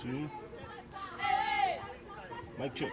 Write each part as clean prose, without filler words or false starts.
2. Mic check.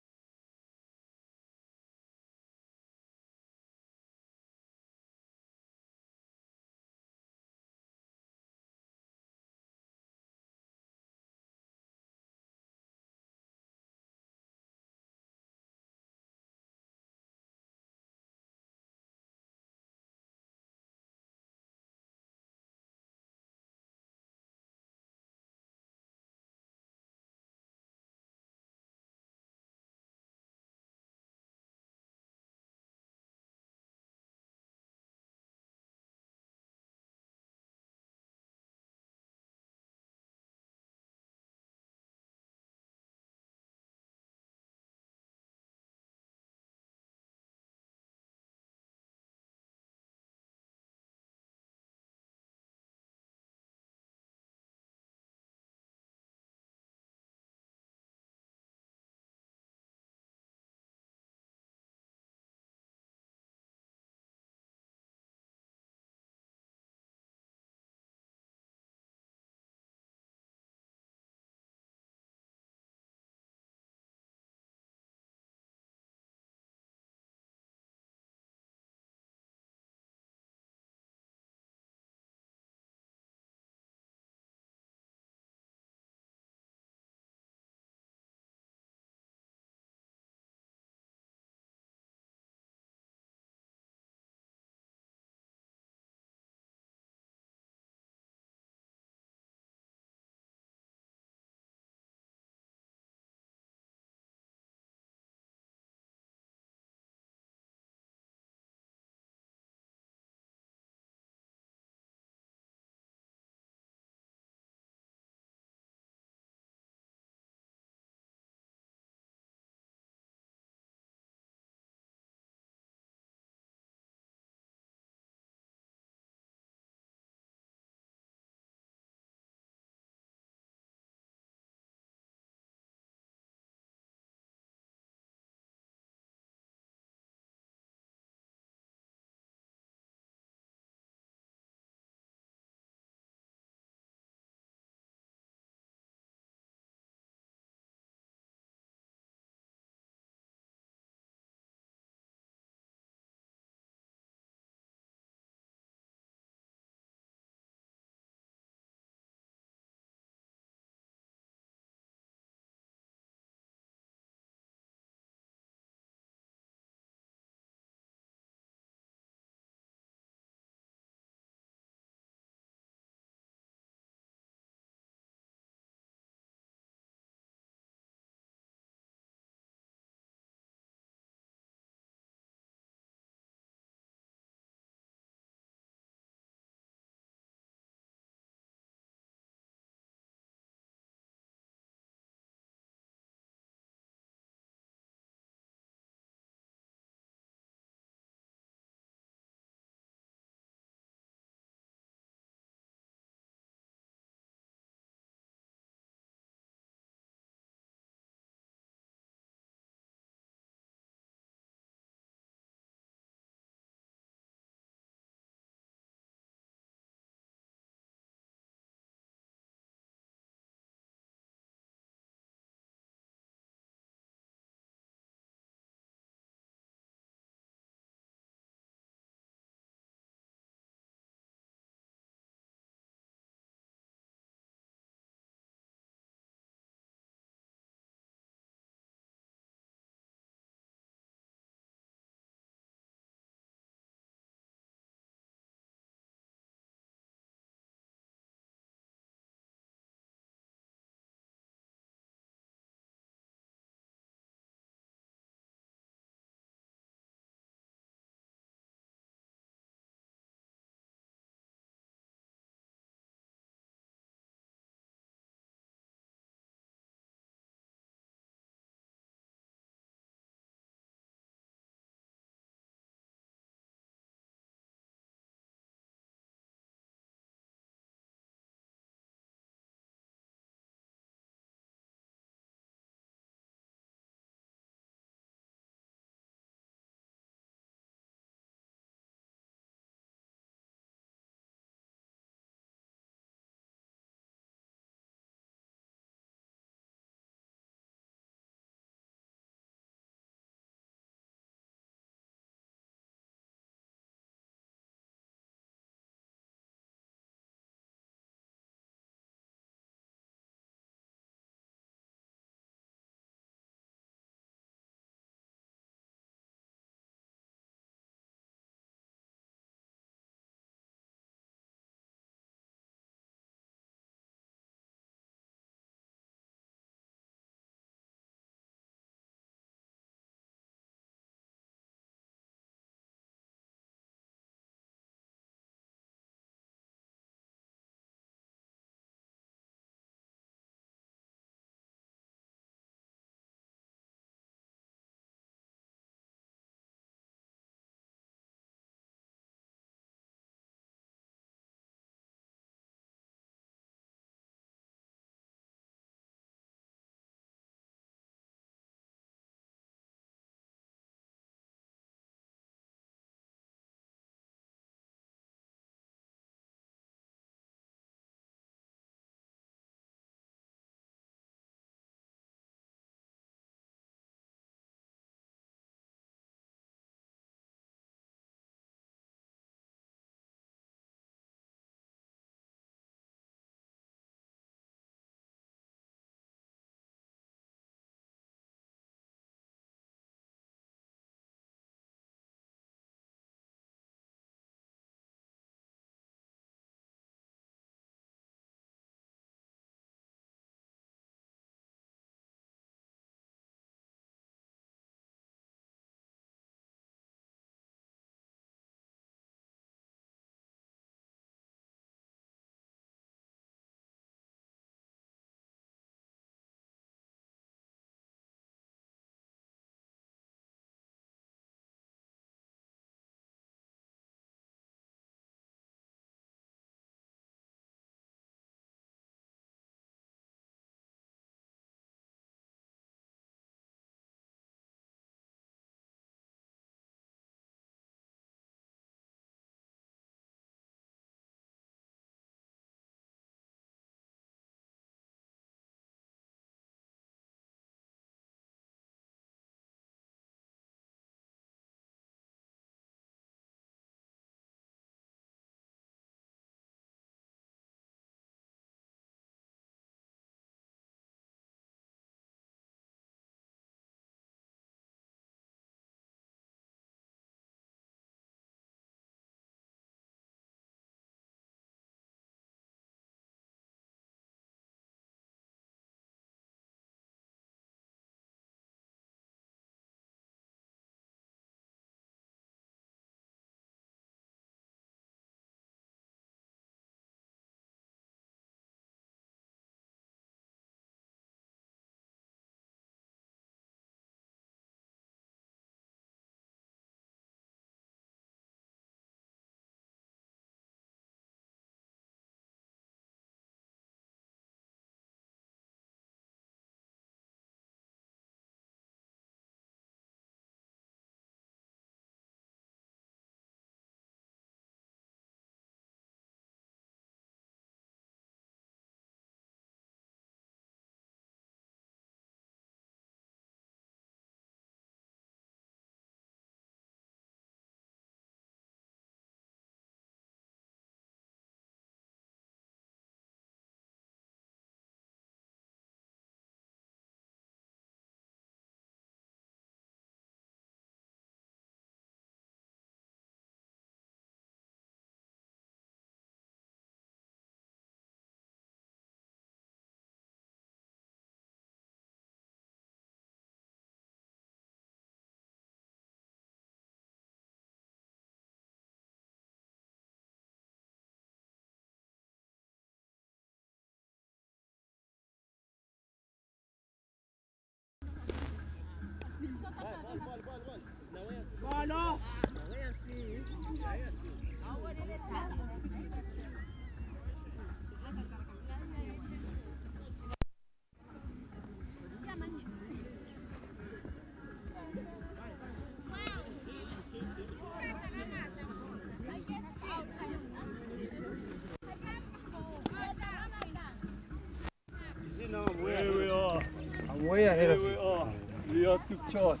way ahead of we you. are. We are to charge.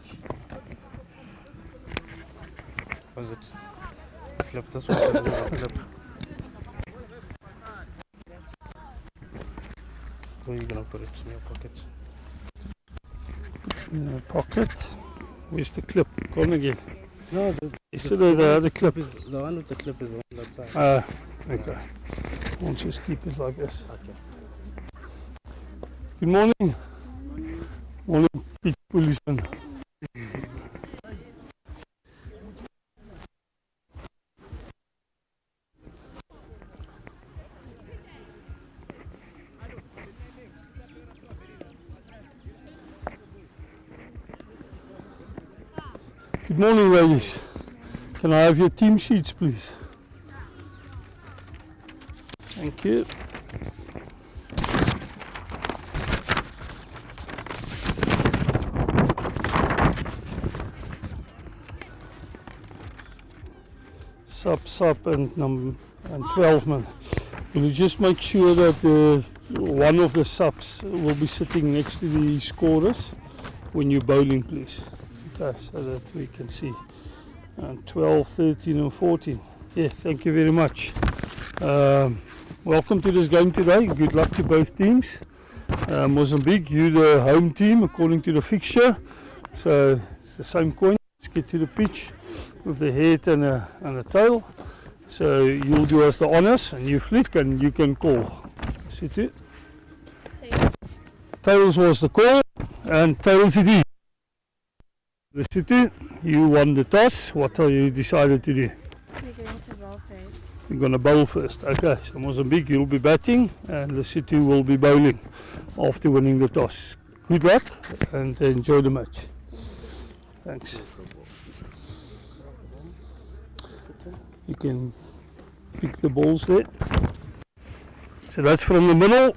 Was it flip this one? Doesn't have a flip. Where are you gonna put it? In your pocket. In the pocket. Where's the clip? Gone again. No, the clip. is the one with the clip is the one that's side. Okay. We'll just keep it like this. Okay. Good morning. Morning, Pete Policeman. Good morning, ladies. Can I have your team sheets, please? Thank you. Sub and 12 man. Will you just make sure that one of the subs will be sitting next to the scorers when you're bowling, please? Okay, so that we can see. And 12, 13 and 14. Yeah, thank you very much. Welcome to this game today. Good luck to both teams. Mozambique, you the home team according to the fixture. So it's the same coin. Let's get to the pitch with the head and a tail. So you'll do us the honours and you flick and you can call. Sit it. Tails was the call and tails it is. The city, you won the toss. What are you decided to do? We're going to bowl first. You're going to bowl first. Okay, so Mozambique, you'll be batting and the city will be bowling after winning the toss. Good luck and enjoy the match. Thanks. You can pick the balls there. So that's from the middle.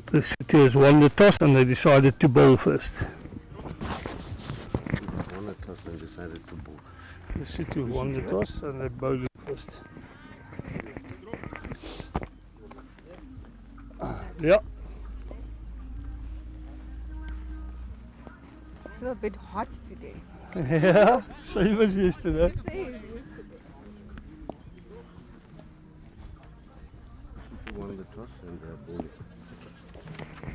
The city has won the toss and they decided to bowl first. And decided to bowl. The city won the toss and they bowled first. Yeah. It's a bit hot today. Yeah, same as yesterday. Won the toss and bowled.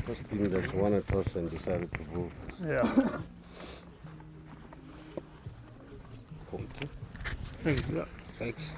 First team that's won a toss and decided to bowl. Yeah. Thank you. Thanks.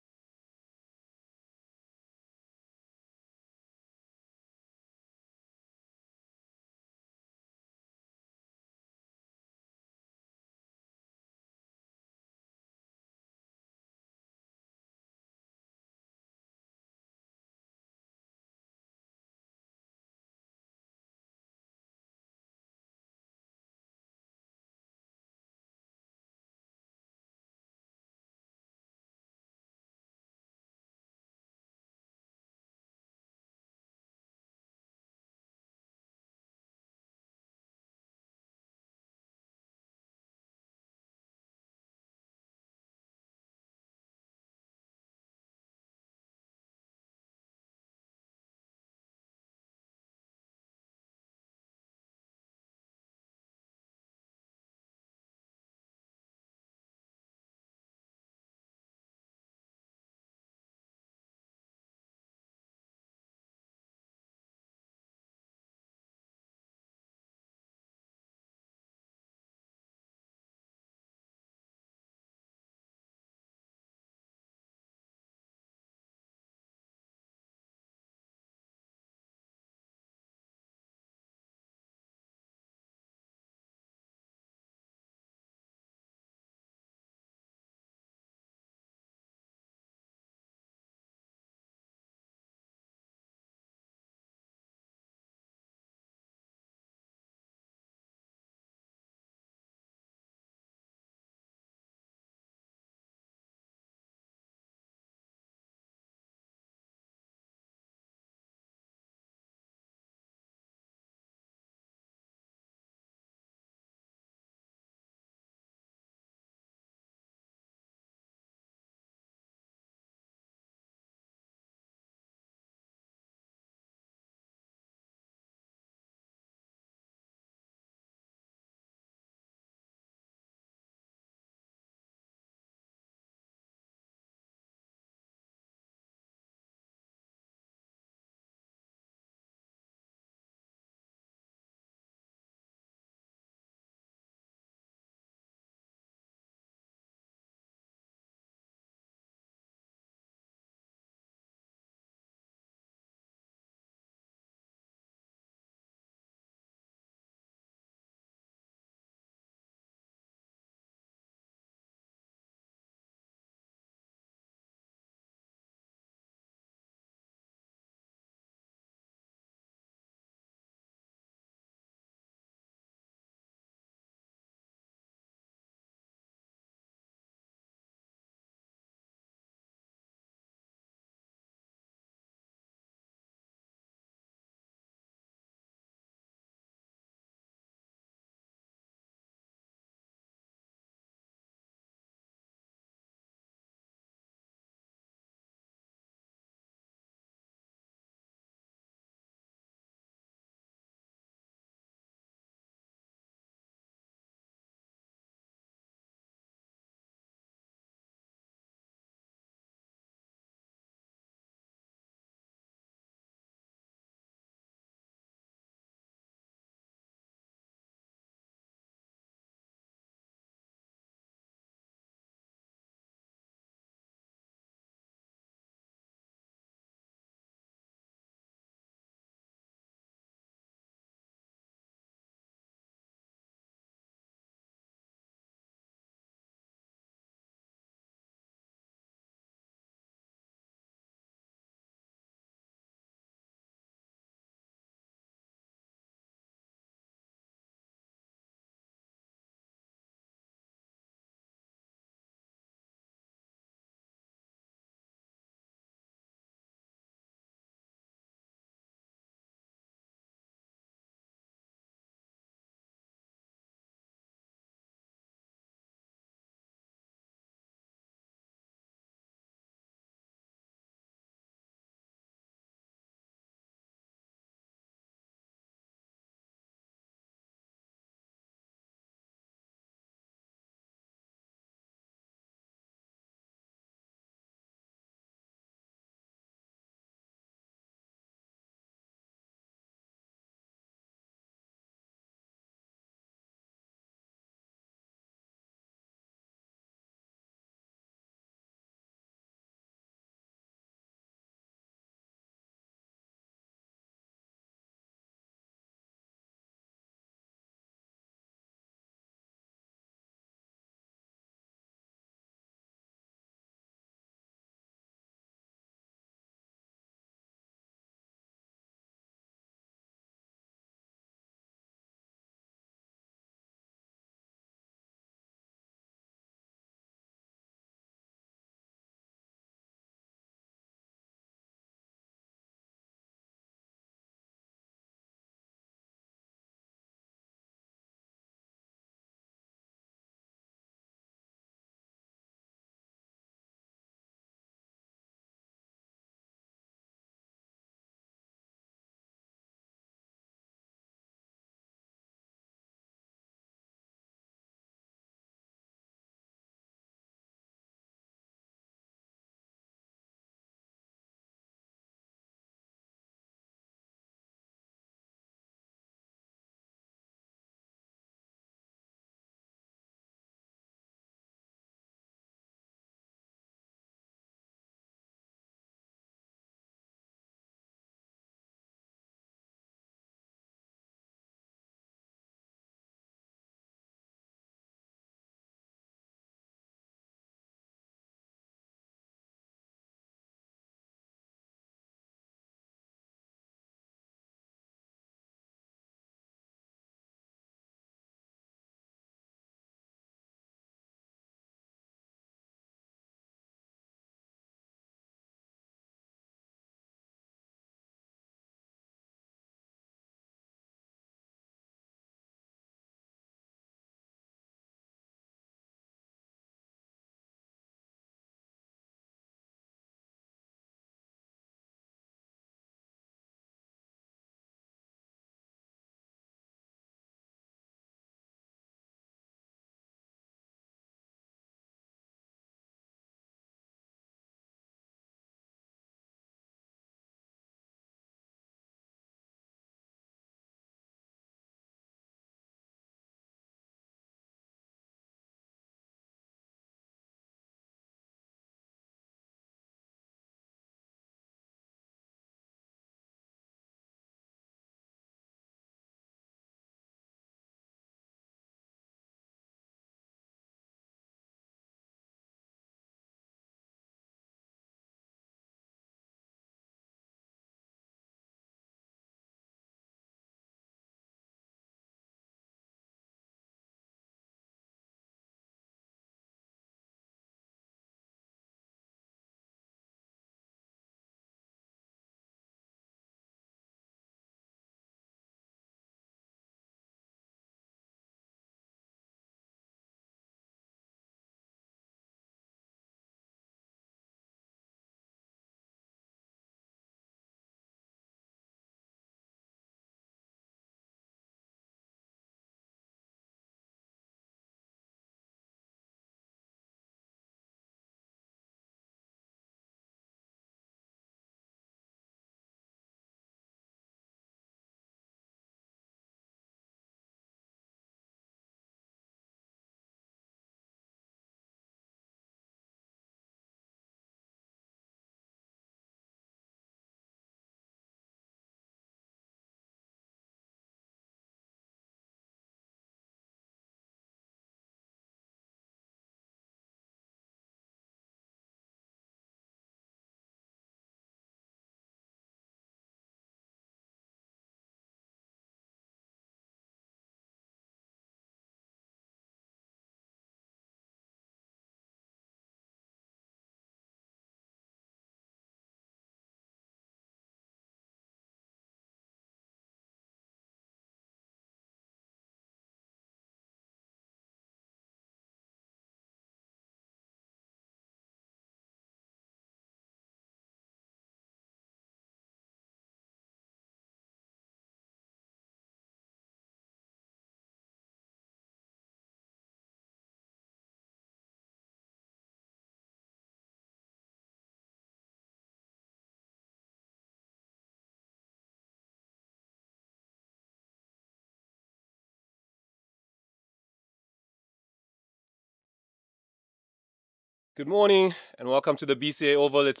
Good morning and welcome to the BCA Oval. It's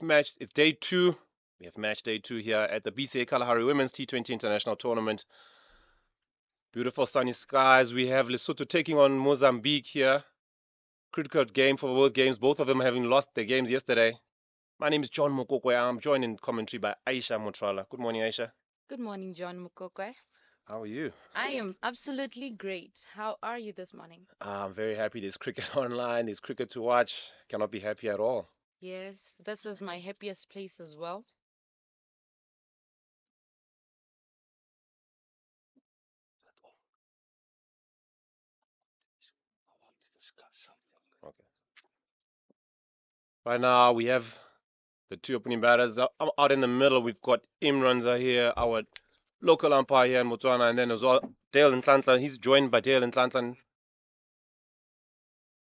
day two. We have match day two here at the BCA Kalahari Women's T20 International Tournament. Beautiful sunny skies. We have Lesotho taking on Mozambique here. Critical game for both games, both of them having lost their games yesterday. My name is John Mokokwe. I'm joined in commentary by Aisha Motrala. Good morning, Aisha. Good morning, John Mukokwe. How are you? I am absolutely great. How are you this morning? I'm very happy. There's cricket online. There's cricket to watch. Cannot be happy at all. Yes, this is my happiest place as well. Okay. Right now we have the two opening batters out in the middle. We've got Imranza here, our local umpire here in Botswana, and then as well Dale Ntlantla. He's joined by Dale Ntlantla,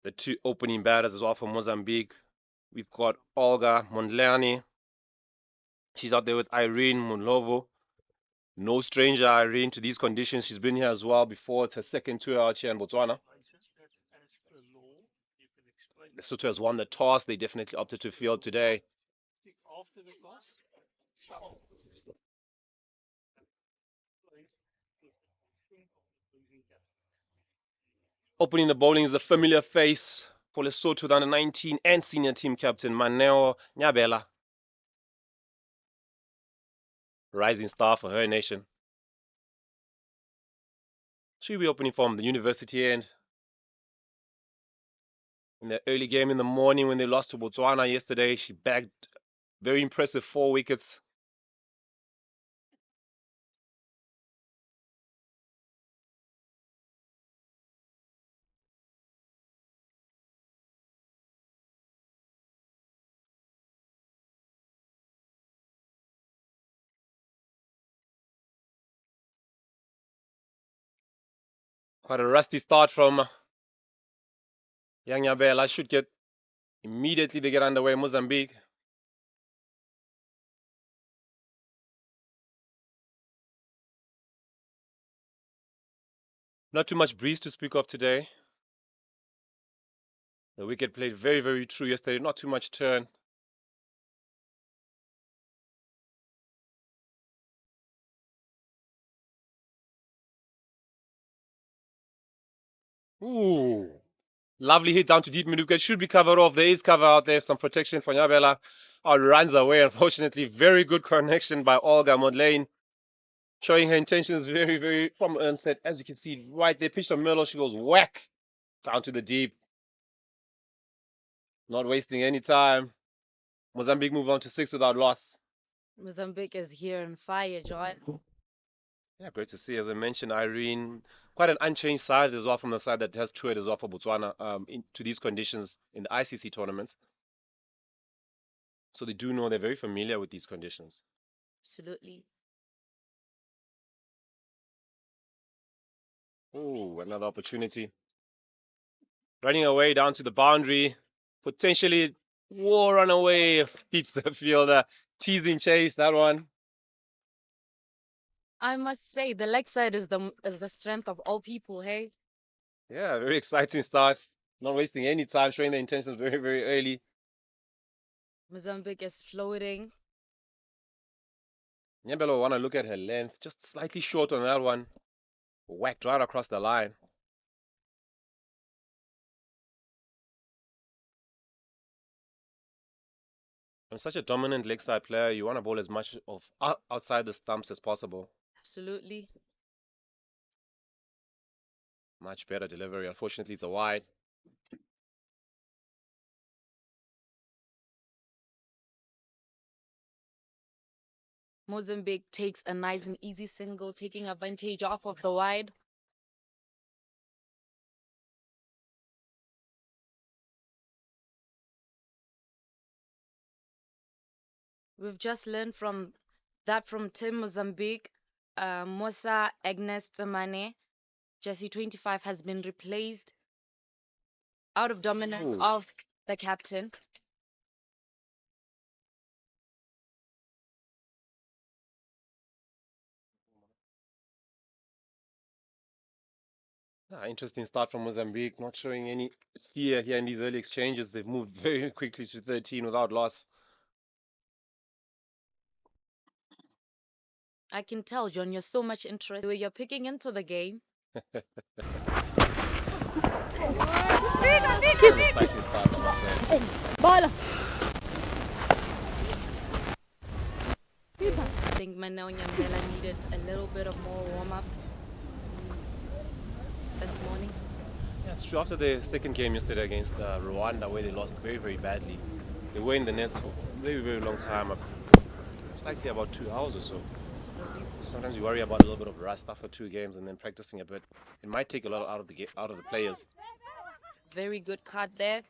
the two opening batters as well from Mozambique. We've got Olga Mondlane. She's out there with Irene Munlovo. No stranger, Irene, to these conditions. She's been here as well before. It's her second tour out here in Botswana. Lesotho has won the toss. They definitely opted to field today. Opening the bowling is a familiar face for Lesotho, the under 19 and senior team captain Maneo Nyabela. Rising star for her nation. She'll be opening from the university end. In the early game in the morning when they lost to Botswana yesterday, she bagged very impressive 4 wickets. Quite a rusty start from Young Nyabela. Should get immediately they get underway. Mozambique. Not too much breeze to speak of today. The wicket played very, very true yesterday. Not too much turn. Ooh. Lovely hit down to deep mid wicket. Should be covered off. There is cover out there. Some protection for Nyabela. Runs away. Unfortunately, very good connection by Olga Mondlane. Showing her intentions very, very from onset. As you can see, right there, pitched on middle. She goes whack down to the deep. Not wasting any time. Mozambique move on to 6 without loss. Mozambique is here on fire, John. Yeah, great to see. As I mentioned, Irene, quite an unchanged side as well from the side that has toured as well for Botswana into these conditions in the ICC tournaments. So they do know they're very familiar with these conditions. Absolutely. Oh, another opportunity. Running away down to the boundary. Potentially will run away. Beats the fielder. Teasing chase, that one. I must say the leg side is the strength of all people, hey? Yeah, very exciting start. Not wasting any time, showing the intentions very, very early. Mozambique is floating. Nyembelo want to look at her length, just slightly short on that one. Whacked right across the line. I'm such a dominant leg side player. You want to bowl as much of outside the stumps as possible. Absolutely. Much better delivery. Unfortunately, it's a wide. Mozambique takes a nice and easy single, taking advantage off of the wide. We've just learned from Tim Mozambique, Musa Agnes Tsamane, Jesse 25 has been replaced out of dominance Ooh. of the captain. Interesting start from Mozambique, not showing any fear here in these early exchanges. They've moved very quickly to 13 without loss. I can tell, John, you're so much interested where you're picking into the game. It's quite an exciting start, I must say. I think Mano and Yambela needed a little bit of more warm-up this morning. Yeah, it's true. After their second game yesterday against Rwanda, where they lost very, very badly, they were in the nets for a very, very long time. It's likely about 2 hours or so. Sometimes you worry about a little bit of rust after 2 games and then practicing a bit. It might take a lot out of the players. Very good card there.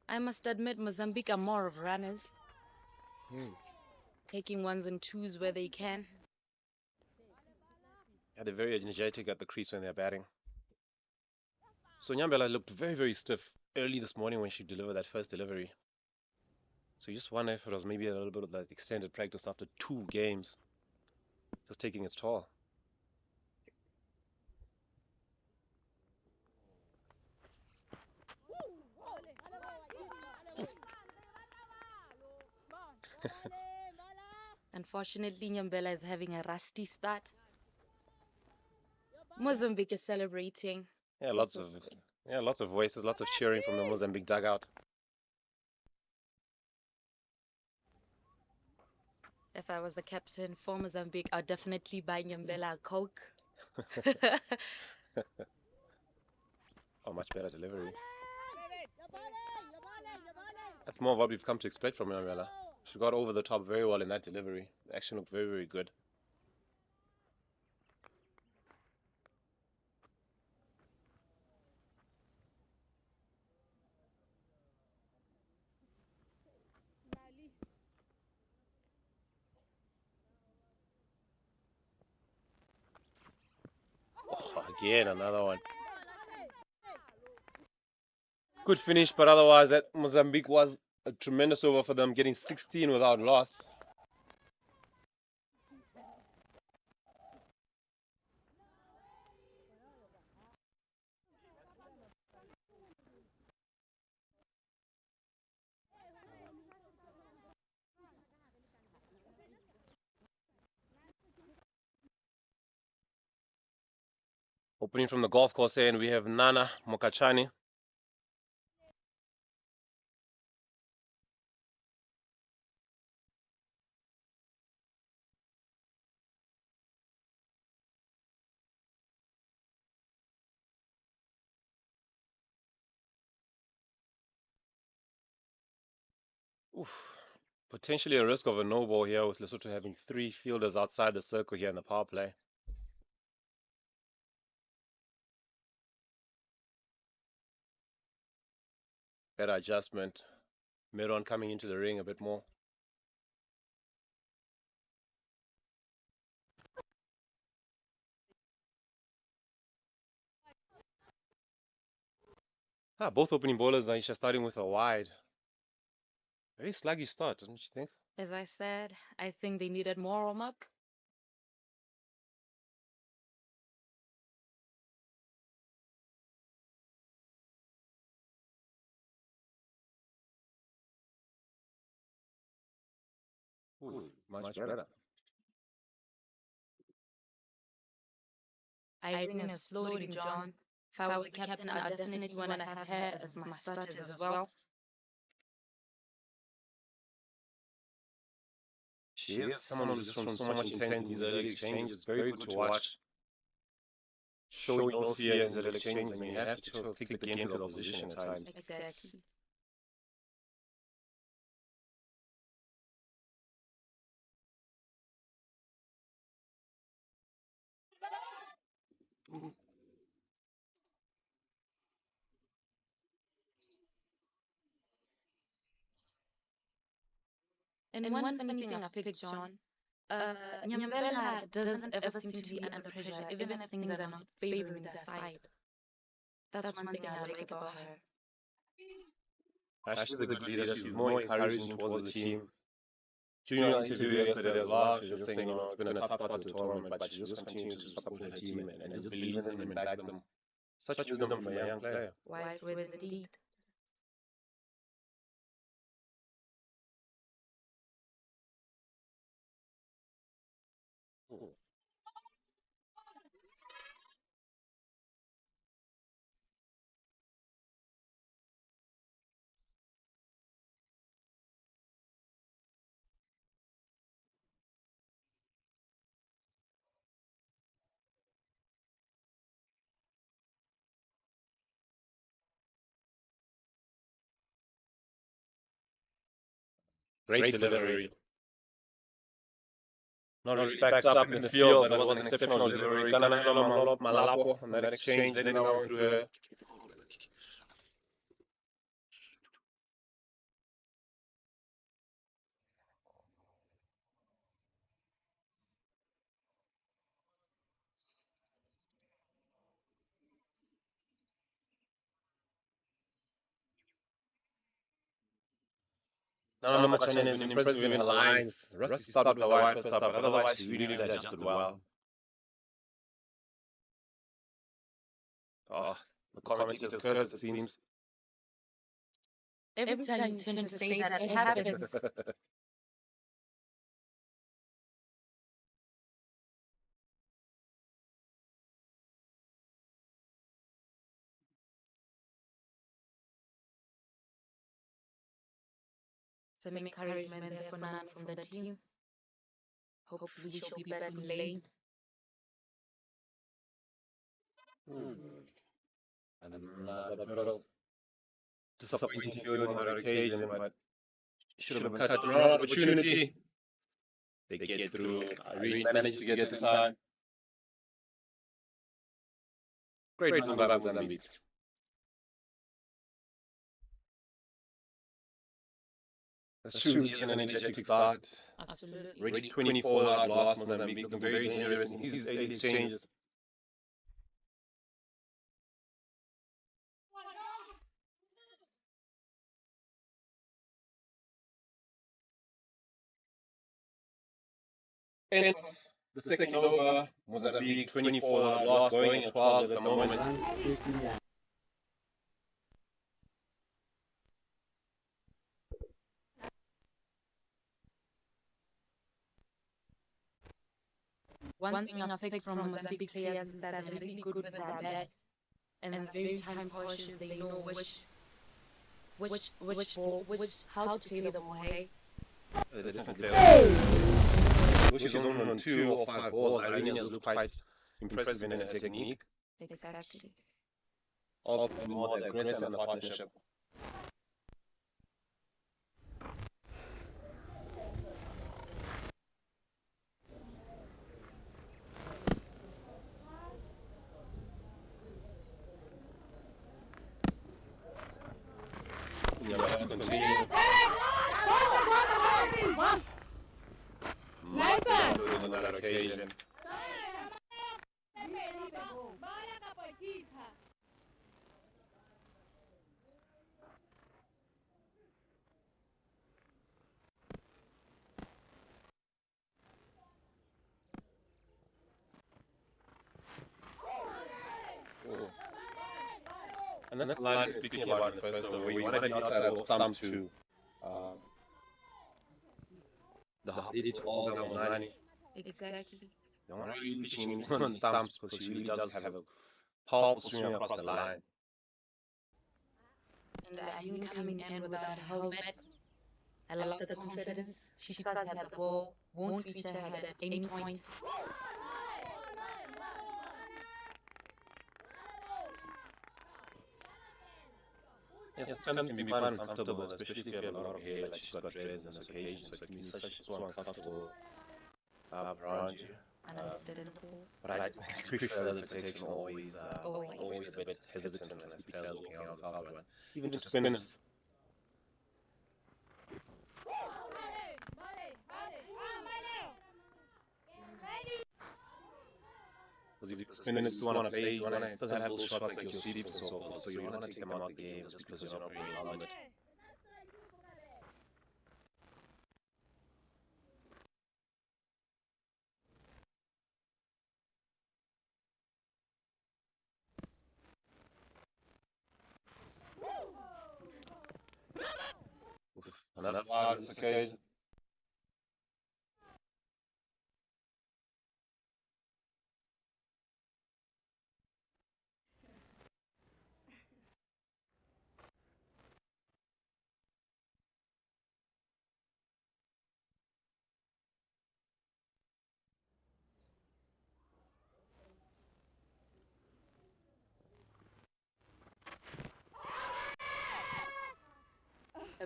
I must admit, Mozambique are more of runners, taking ones and twos where they can. Yeah, they're very energetic at the crease when they're batting. So Nyambela looked very, very stiff early this morning when she delivered that first delivery. So you just wonder if it was maybe a little bit of that extended practice after 2 games, just taking its toll. Unfortunately, Nyambela is having a rusty start. Mozambique is celebrating. Yeah, lots of voices, lots of cheering from the Mozambique dugout. If I was the captain for Mozambique, I'd definitely buy Nyambela a Coke. Oh, much better delivery. That's more of what we've come to expect from Nyambela. She got over the top very well in that delivery. The action looked very, very good. Oh, again, another one. Good finish, but otherwise that Mozambique was a tremendous over for them, getting 16 without loss. Opening from the golf course here, and we have Nana Mokachani. Oof. Potentially a risk of a no ball here with Lesotho having 3 fielders outside the circle here in the power play. Better adjustment. Miron coming into the ring a bit more. Both opening bowlers, Aisha, starting with a wide. Very sluggish start, don't you think? As I said, I think they needed more warm-up. Ooh, much better. Irene is floating, John. If I was a captain, I definitely want to have her as my starters as well. She is someone who's just from so much intent in these early exchanges. Very good to watch. Showing no fear in these early exchanges, and you have to sort of take the game to the opposition at times. Exactly. And one funny thing I've picked, John, Nyambela doesn't ever seem to be under pressure, even if things are not favoring their side. That's one thing I like about her. Actually, the good leader, she's more encouraging towards the team. During our interview yesterday as well, she was just saying, it's been a tough start to the tournament, but she just continued to support her team and just believe in them and back them. Such wisdom from a young player. Wise words indeed. Great delivery. Not really backed up in the field, but it was an exceptional delivery. Kananelo Malapo on that exchange, letting down through her. Nana Machane has been impressive in her lines. Rusty started with a wide first up, but otherwise she really adjusted well. Oh, the commentator's curse, it seems. Every time you tend to say that, it happens. Some encouragement there for Nan from the team. Hopefully she'll be back in lane. And another bit of disappointing fielding on that occasion, but should have cut the wrong opportunity. They get through. Irene managed to get the time. Great run by Mozambique. That's true, he is an energetic start. Absolutely. Already 24 out last Mozambique, looking very dangerous in his early exchanges. And the second over, Mozambique 24 out lost, going at 12 at the moment. One thing I've picked from Mozambique players is that they're really good with their bat and very time cautious. They know which ball, how to play the ball. Hey, They're definitely which is only on 2 or 5 balls. Irene has looked quite impressive in her technique. exactly. All more the aggressive and the partnership. Yeah, we have to continue. On that occasion. And that's the line I was speaking about in the first over, where you wanted the outside of stump to the edge all the way on 90. Exactly. You don't really pitching anyone on the stumps because she really does have a powerful swing across the line. And Ayun coming in without a helmet. I love the confidence. She does have the ball, won't reach her head at any point. Yes, sometimes can be quite uncomfortable, especially if you have a lot of hair like she's got dreads on this occasion, so it can be so uncomfortable around you. But I prefer the protection, always a bit hesitant when I see players walking out without one. Even to spinners. Because if spinners still want to play, you want to still have those shots like your sweeps and so forth, so you want to take them out the game just because you're not playing a helmet. Another 5 on this occasion.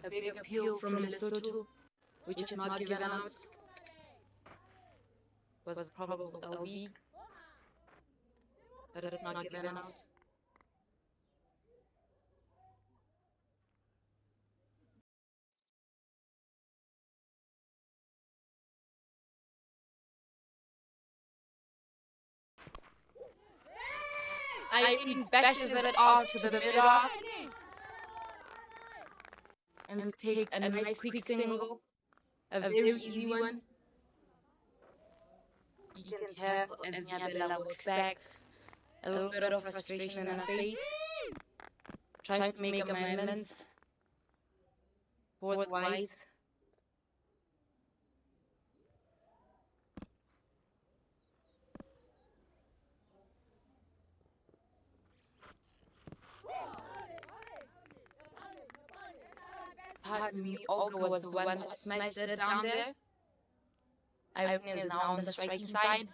A big appeal from Lesotho, which is not given out, was a probable LB, but it's not given out. Irene bashes it off to the mid-off and take a nice quick single, a very easy one. You can tell, as Nyabela would expect, a little bit of frustration in her face, trying to make amendments for the whites. Pardon me, Olga was the one that smashed it down there. Irene is now on the striking side.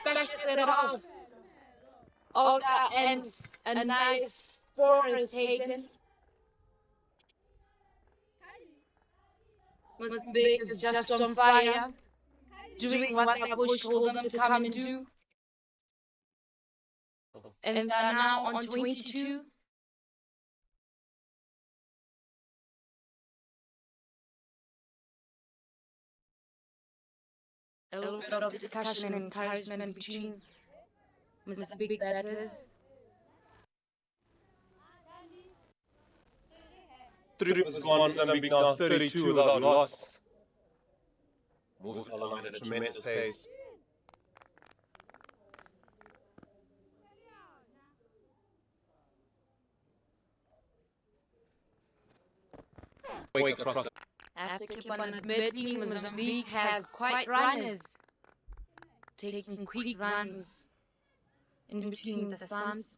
Bashes it off. Olga and a nice 4 is taken. Mozambique is just on fire, doing what their coach told them to come and do. And they're now on 22. A little bit of discussion and encouragement between Mozambique batters. 3 was gone, Mozambique now 32 without loss. Moving along at a tremendous pace. Wake across the I have to keep on admitting Mozambique has quite runners, taking quick runs in between the stumps.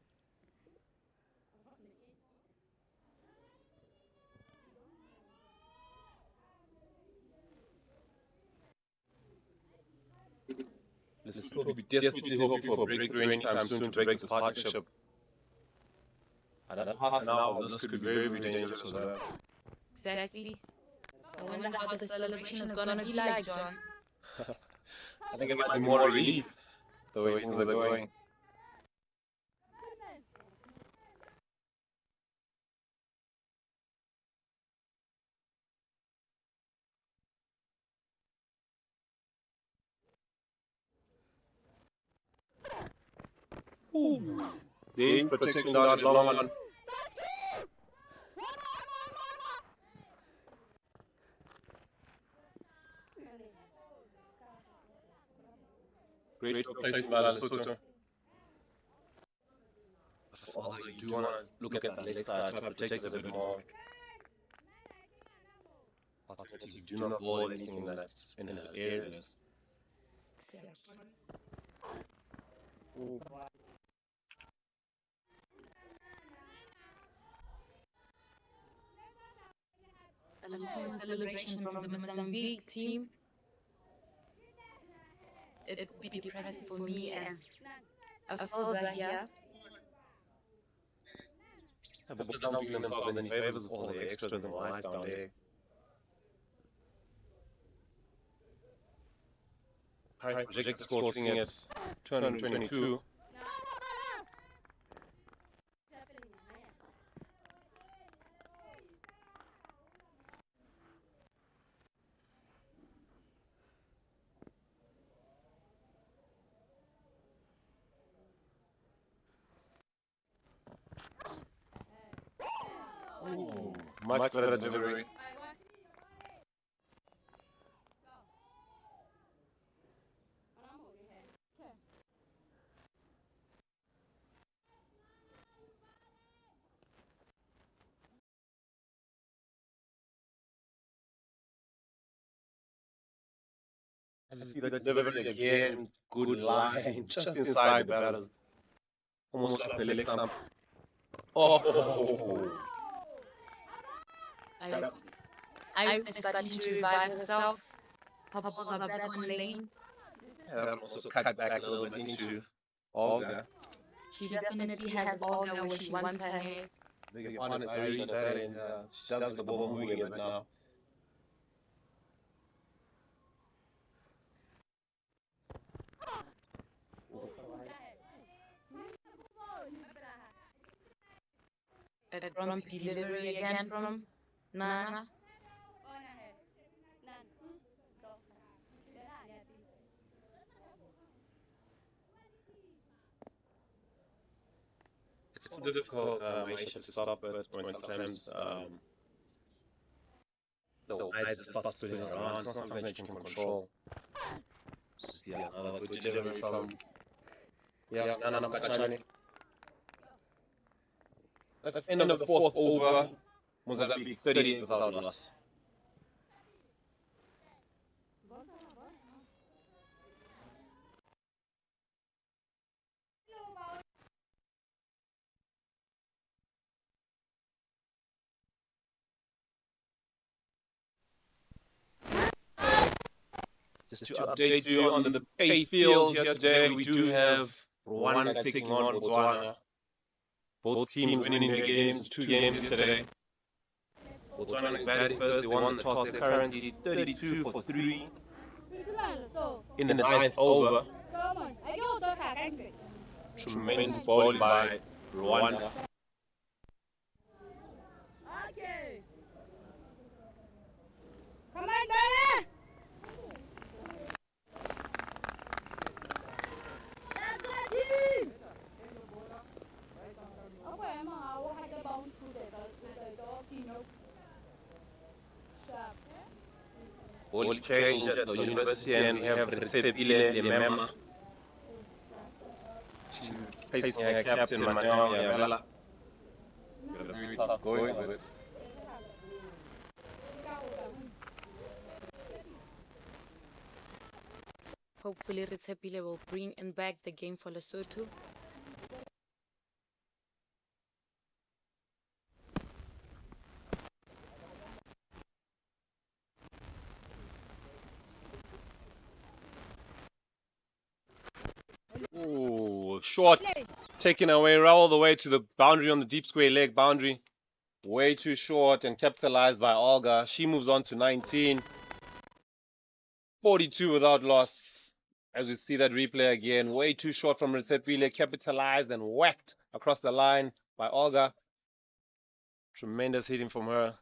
Lesotho will be desperately hoping for a breakthrough anytime soon to break this partnership. Another half an hour, this could be very, very dangerous for them. Exactly. I wonder how the celebration is gonna be like, John. I think it might be more relief the way things are going. Ooh. There's protection down at long one. Great placement by Lesotho. Although you do want to look at that leg side, try to protect it a bit more. Ultimately, you do not bowl anything that's in the areas. A little celebration from the Mozambique team. It would be depressing for me as a fielder here. Yeah, but Boys aren't doing themselves any favors with all the extras and lights down there. Current projected score sitting at 222. Much better delivery. As you see the delivery again, good line, just inside the batters. Almost like the leg stump. Oh! I is starting to revive herself. Her balls are back on lane. Yeah, that also cut back a little bit into Olga. She definitely has Olga where she wants her head. Big opponents, I read that, and she does get the ball moving a bit now. A prompt delivery again from Nana. It's difficult, Aisha, to stop it when sometimes the wides are fast spinning around. It's not something that you can control. Just another good delivery from Nana Makachane. That's the end of the fourth over. Mozambique 38 without a loss. Just to update you on the pay field here today, we do have Rwanda taking on Botswana. Both teams winning their games, 2 games yesterday. Botswana batted first, they won the toss. They're currently 32 for 3 in the 9th over. Tremendous bowling by Rwanda. Ball change at the university, and we have Ritsepile Lemema. She's facing her captain, Manuel Yamela. Got a very tough going with it. Hopefully Ritsepile will bring in back the game for Lesotho. Ooh, short, taken away all the way to the boundary on the deep square leg boundary. Way too short and capitalized by Olga. She moves on to 19. 42 without loss. As we see that replay again, way too short from Ritsepile, capitalized and whacked across the line by Olga. Tremendous hitting from her.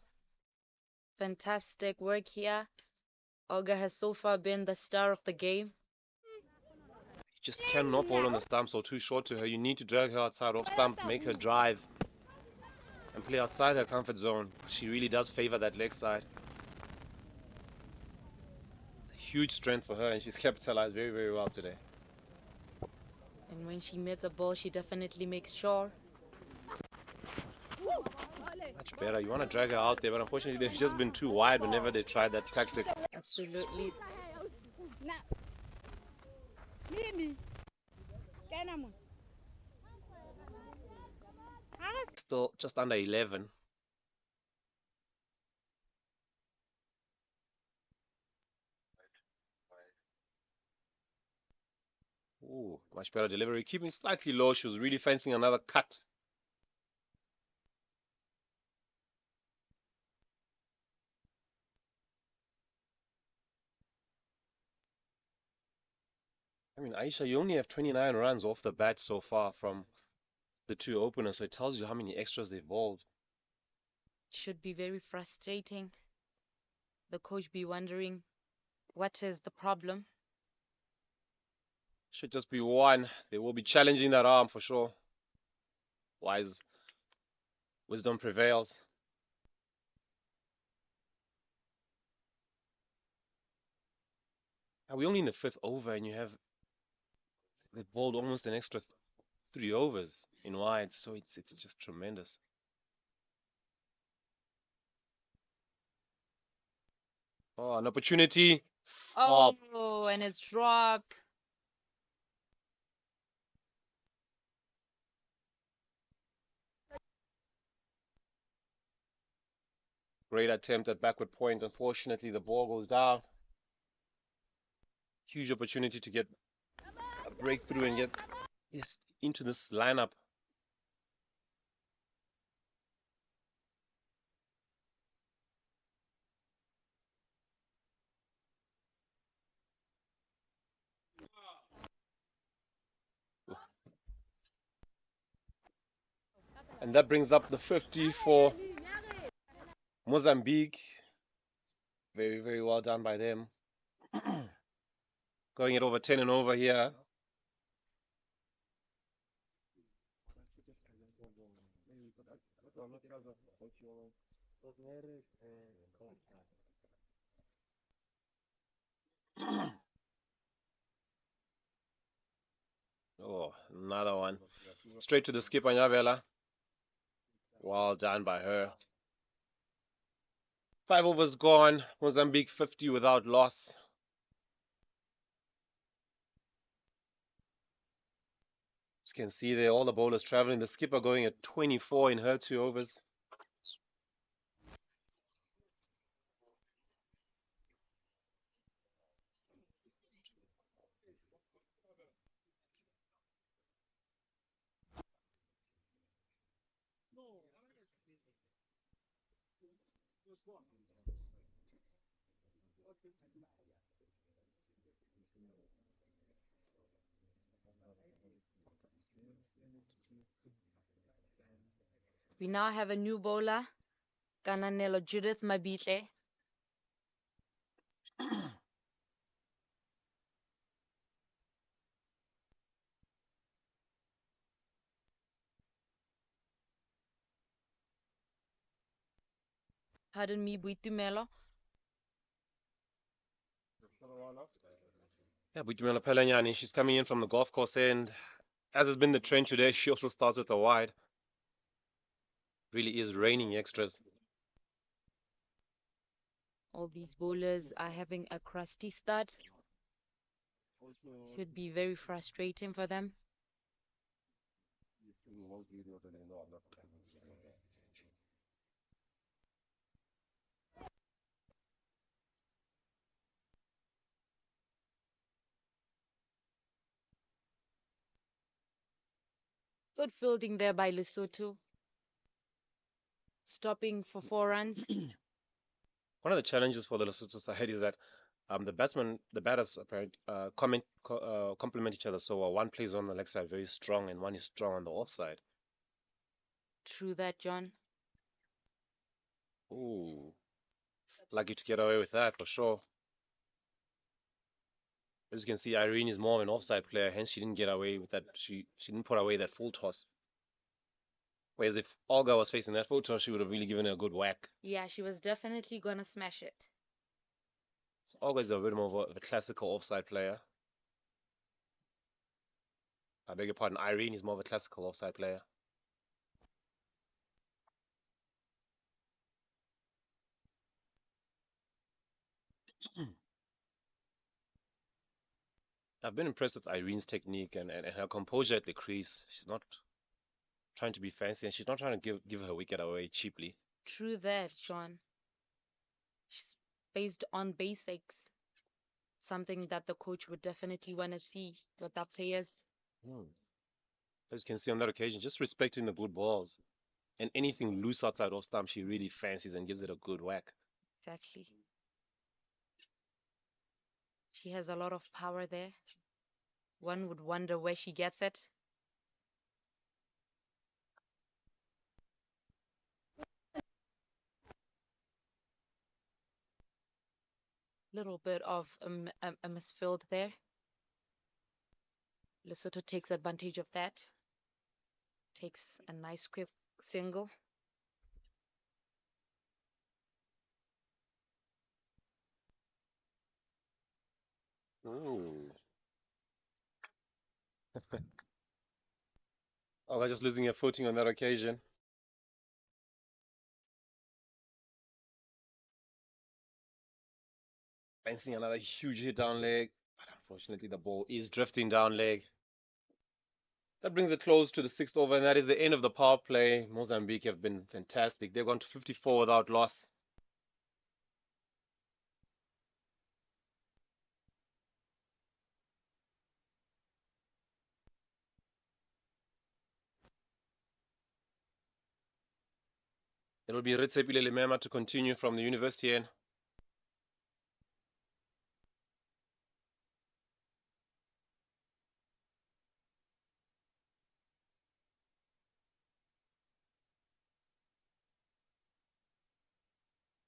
Fantastic work here. Olga has so far been the star of the game. You just cannot bowl on the stump, so too short to her. You need to drag her outside off stump, make her drive, and play outside her comfort zone. She really does favor that leg side. It's a huge strength for her, and she's capitalized very, very well today. And when she meets a ball, she definitely makes sure. Much better. You want to drag her out there, but unfortunately they've just been too wide whenever they tried that tactic. Absolutely. Still just under 11. Ooh, much better delivery. Keeping slightly low. She was really fancying another cut. I mean, Aisha, you only have 29 runs off the bat so far from the 2 openers, so it tells you how many extras they've bowled. Should be very frustrating. The coach be wondering, what is the problem? Should just be 1. They will be challenging that arm for sure. Wise wisdom prevails. Are we only in the 5th over and you have they bowled almost an extra 3 overs in wide, so it's just tremendous. Oh, an opportunity. Oh, and it's dropped. Great attempt at backward point. Unfortunately, the ball goes down. Huge opportunity to get a breakthrough and get this into this lineup. And that brings up the 50 for Mozambique. Very, very well done by them. Going it over 10 and over here. Oh, another one. Straight to the skipper, Nyavela. Well done by her. 5 overs gone. Mozambique 50 without loss. As you can see there, all the bowlers traveling. The skipper going at 24 in her 2 overs. We now have a new bowler, Kananelo Judith Mabile. Pardon me, Buitumelo. Yeah, Buitumelo Pelanyani, she's coming in from the golf course end. As has been the trend today, she also starts with a wide. Really is raining extras. All these bowlers are having a crusty start. Should be very frustrating for them. Good fielding there by Lesotho. Stopping for 4 runs. One of the challenges for the Lesotho side is that the batters complement each other. So one plays on the leg side very strong and one is strong on the off side. True that, John. Ooh, lucky to get away with that for sure. As you can see, Irene is more of an offside player, hence she didn't get away with that. She didn't put away that full toss. Whereas if Olga was facing that full toss, she would have really given her a good whack. Yeah, she was definitely gonna smash it. So Olga is a bit more of a classical offside player. I beg your pardon, Irene is more of a classical offside player. I've been impressed with Irene's technique and her composure at the crease. She's not trying to be fancy and she's not trying to give her wicket away cheaply. True that, John. She's based on basics. Something that the coach would definitely want to see with our players. As you can see on that occasion, just respecting the good balls. And anything loose outside off stump, she really fancies and gives it a good whack. Exactly. She has a lot of power there. One would wonder where she gets it. Little bit of a misfield there. Lesotho takes advantage of that. Takes a nice quick single. Ooh. Oh, we're just losing her footing on that occasion. Fancying another huge hit down leg, but unfortunately the ball is drifting down leg. That brings it close to the sixth over, and that is the end of the power play. Mozambique have been fantastic. They've gone to 54 without loss. It'll be Ritsepile Lemema to continue from the university end.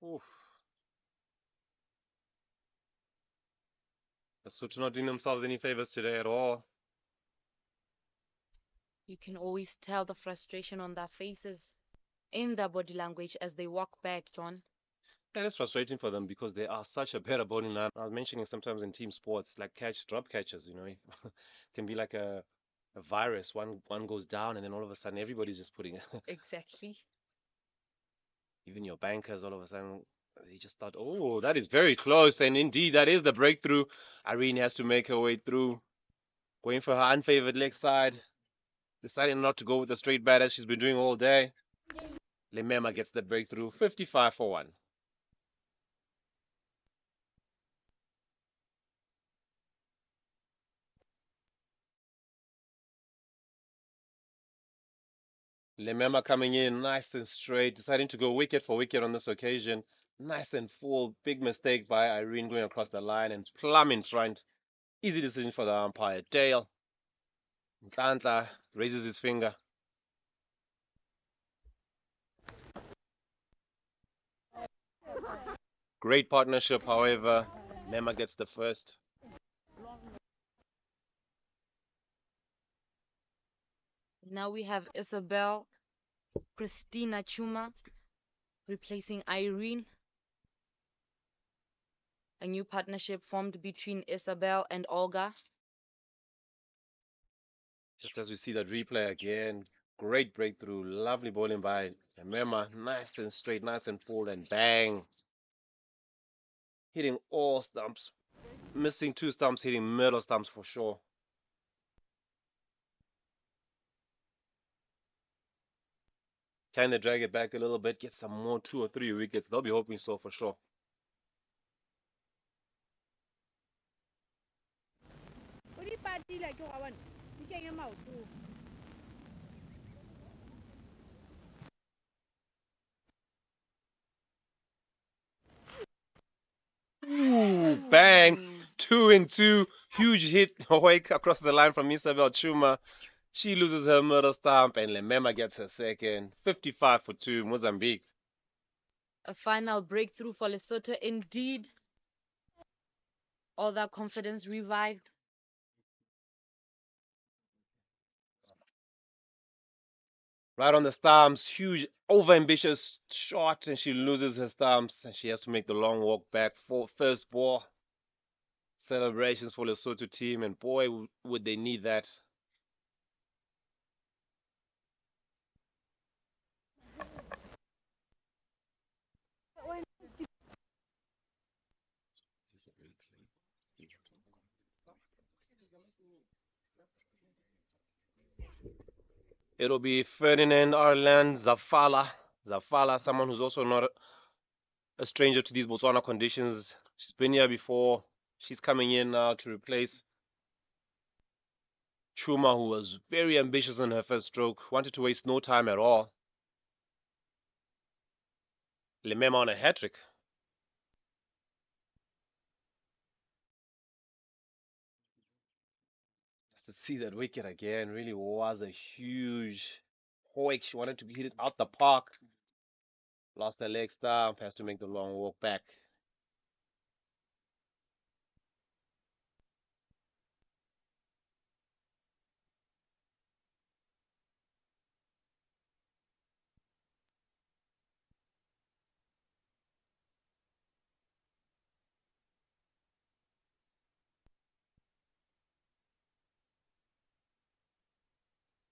Oof. Lesotho not doing themselves any favors today at all. You can always tell the frustration on their faces in their body language as they walk back, John. That is frustrating for them because they are such a better bowling line. I was mentioning sometimes in team sports, like drop catches, can be like a virus. One goes down and then all of a sudden everybody's just putting Exactly. even your bankers all of a sudden they just thought, oh, that is very close, and indeed that is the breakthrough. Irene has to make her way through, going for her unfavored leg side, deciding not to go with the straight bat as she's been doing all day. Lemema gets the breakthrough, 55 for 1. Lemema coming in nice and straight, deciding to go wicket for wicket on this occasion. Nice and full. Big mistake by Irene going across the line and plumb in front. Easy decision for the umpire. Dale Ntlantla raises his finger. Great partnership, however. Lema gets the first. Now we have Isabel Christina Chuma replacing Irene. A new partnership formed between Isabel and Olga. Just as we see that replay again. Great breakthrough. Lovely bowling by Lemema. Nice and straight, nice and full, and bang. Hitting all stumps. Missing 2 stumps, hitting middle stumps for sure. Can they drag it back a little bit, get some more 2 or 3 wickets? They'll be hoping so for sure. Ooh, bang. 2 and 2. Huge hit awake across the line from Isabel Chuma. She loses her middle stump and Lemema gets her second. 55 for 2, Mozambique. A final breakthrough for Lesotho indeed. All that confidence revived. Right on the stumps, huge overambitious shot, and she loses her stumps and she has to make the long walk back for first ball. Celebrations for Lesotho team, and boy would they need that. It'll be Ferdinand Arlan Zafala. Zafala, someone who's also not a stranger to these Botswana conditions. She's been here before. She's coming in now to replace Chuma, who was very ambitious in her first stroke, wanted to waste no time at all. Lemema on a hat-trick. Just to see that wicket again really was a huge hoik. She wanted to hit it out the park. Lost her leg stump, has to make the long walk back.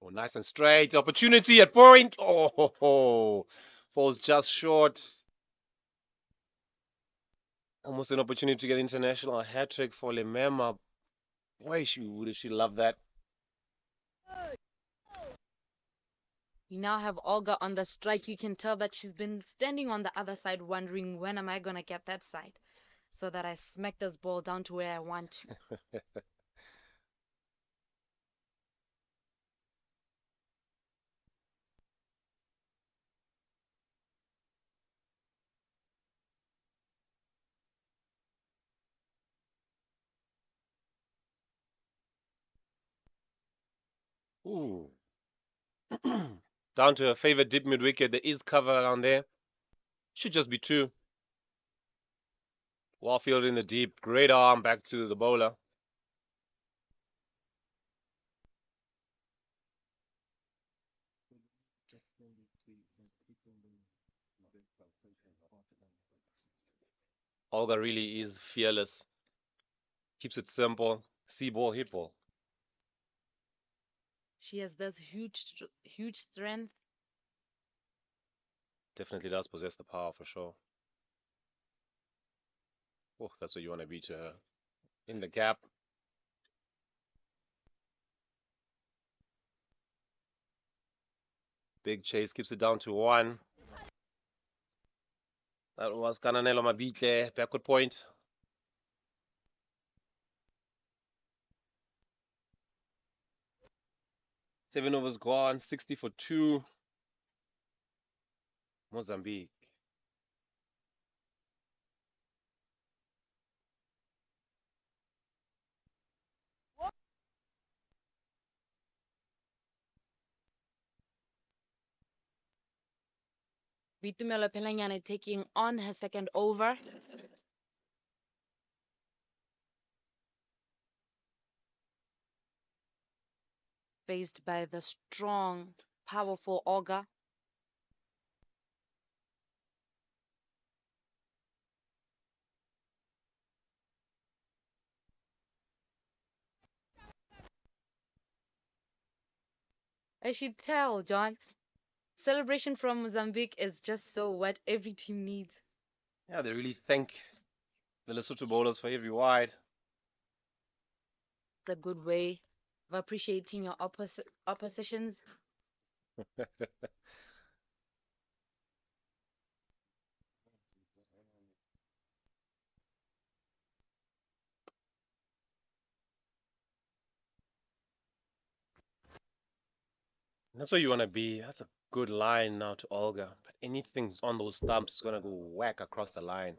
Oh, nice and straight. Opportunity at point. Oh, falls just short. Almost an opportunity to get international hat trick for Lemema. Boy, would she love that. We now have Olga on the strike. You can tell that she's been standing on the other side wondering, when am I going to get that side so that I smack this ball down to where I want to. Ooh. Down to her favorite deep mid wicket. There is cover around there. Should just be two. Well fielded in the deep. Great arm back to the bowler. Olga really is fearless. Keeps it simple. See ball, hit ball. She has this huge strength. Definitely does possess the power for sure. Oh, that's what you want to be to her. In the gap. Big chase keeps it down to one. That was Kananelo Mabitle, backward point. Seven overs gone, 60 for two. Mozambique. Vitumelo Pelanyane taking on her second over. Faced by the strong, powerful Olga. I should tell, John. Celebration from Mozambique is just so what every team needs. Yeah, they really thank the Lesotho bowlers for every wide. It's a good way of appreciating your oppositions. That's where you want to be. That's a good line now to Olga. But anything on those stumps is going to go whack across the line.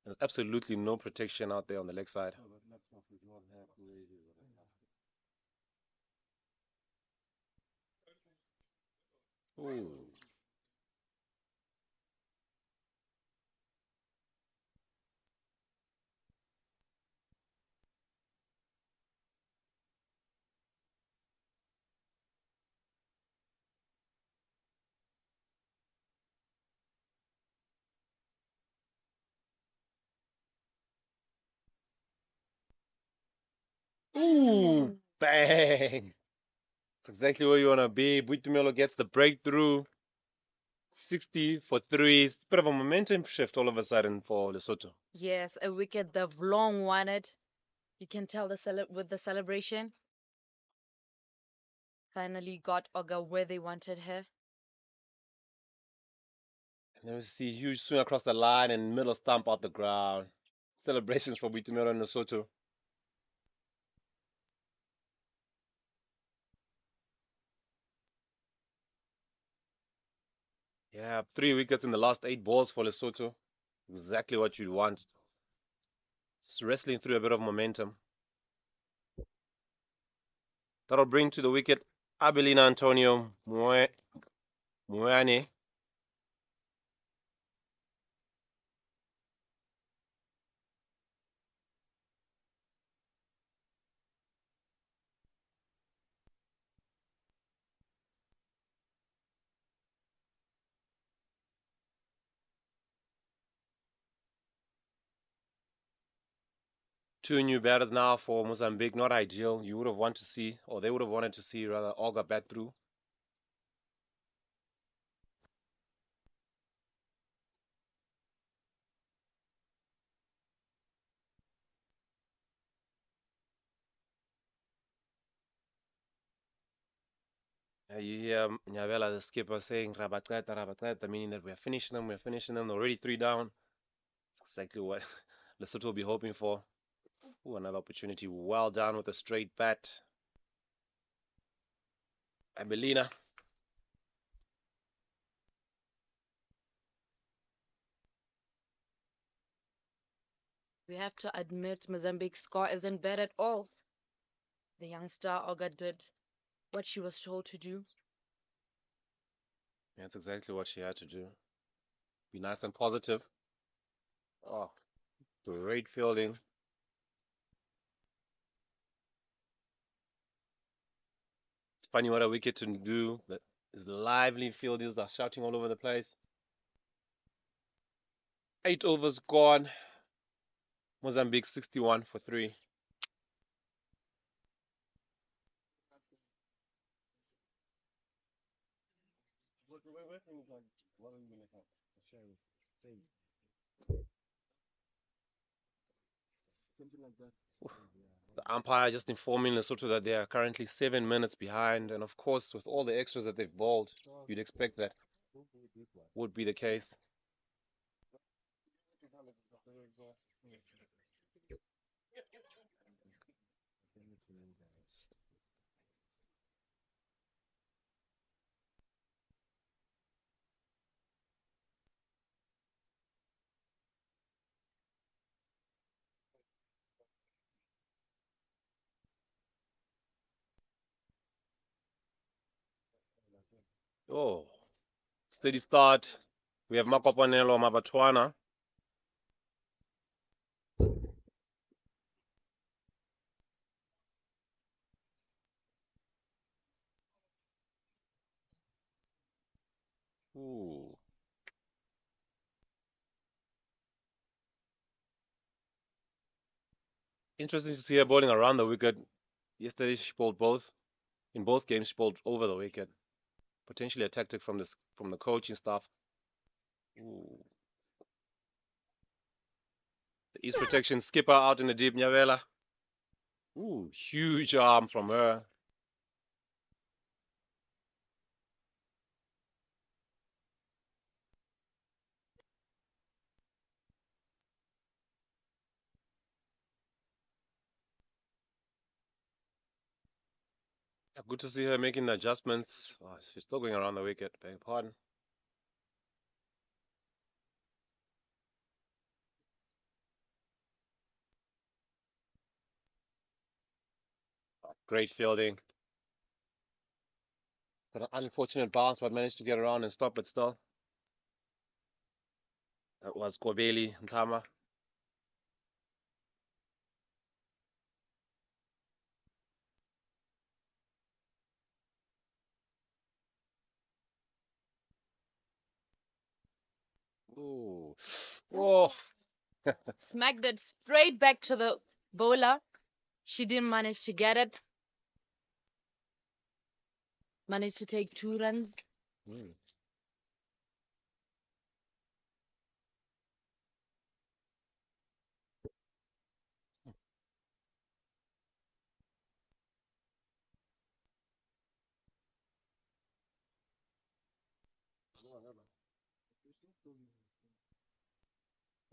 There's absolutely no protection out there on the leg side. Ooh. Ooh, bang. That's exactly where you want to be. Buitumelo gets the breakthrough. 60 for three. It's a bit of a momentum shift all of a sudden for Lesotho. Yes, a wicket they've long wanted. You can tell with the celebration. Finally got Olga where they wanted her. And then we see huge swing across the line and middle stump out the ground. Celebrations for Buitumelo and Lesotho. Yeah, 3 wickets in the last 8 balls for Lesotho. Exactly what you'd want. Just wrestling through a bit of momentum. That'll bring to the wicket Abelina Antonio Muane. Two new batters now for Mozambique. Not ideal. You would have wanted to see, or they would have wanted to see, rather, Olga bat through. You hear Nyavela, the skipper, saying Rabatreta, Rabatreta, meaning that we're finishing them, already 3 down. That's exactly what Lesotho will be hoping for. Ooh, another opportunity. Well done with a straight bat. And Melina. We have to admit Mozambique's score isn't bad at all. The youngster Olga did what she was told to do. That's exactly what she had to do. Be nice and positive. Oh, great fielding. It's funny what a wicket to do. That is lively fielders are shouting all over the place. 8 overs gone. Mozambique 61 for 3. The umpire just informing Lesotho that they are currently 7 minutes behind, and of course, with all the extras that they've bowled, you'd expect that would be the case. Oh, steady start. We have Makopanelo Botswana. Ooh. Interesting to see her bowling around the wicket. Yesterday she bowled both. In both games she bowled over the wicket. Potentially a tactic from the coaching staff. Ooh. The East protection skipper out in the deep, Nyavela. Ooh, huge arm from her. Good to see her making the adjustments. Oh, she's still going around the wicket, beg your pardon. Great fielding. Got an unfortunate bounce, but managed to get around and stop it still. That was Kobeli Ntama. Ooh. Oh. Smacked it straight back to the bowler. She didn't manage to get it. Managed to take 2 runs. Mm.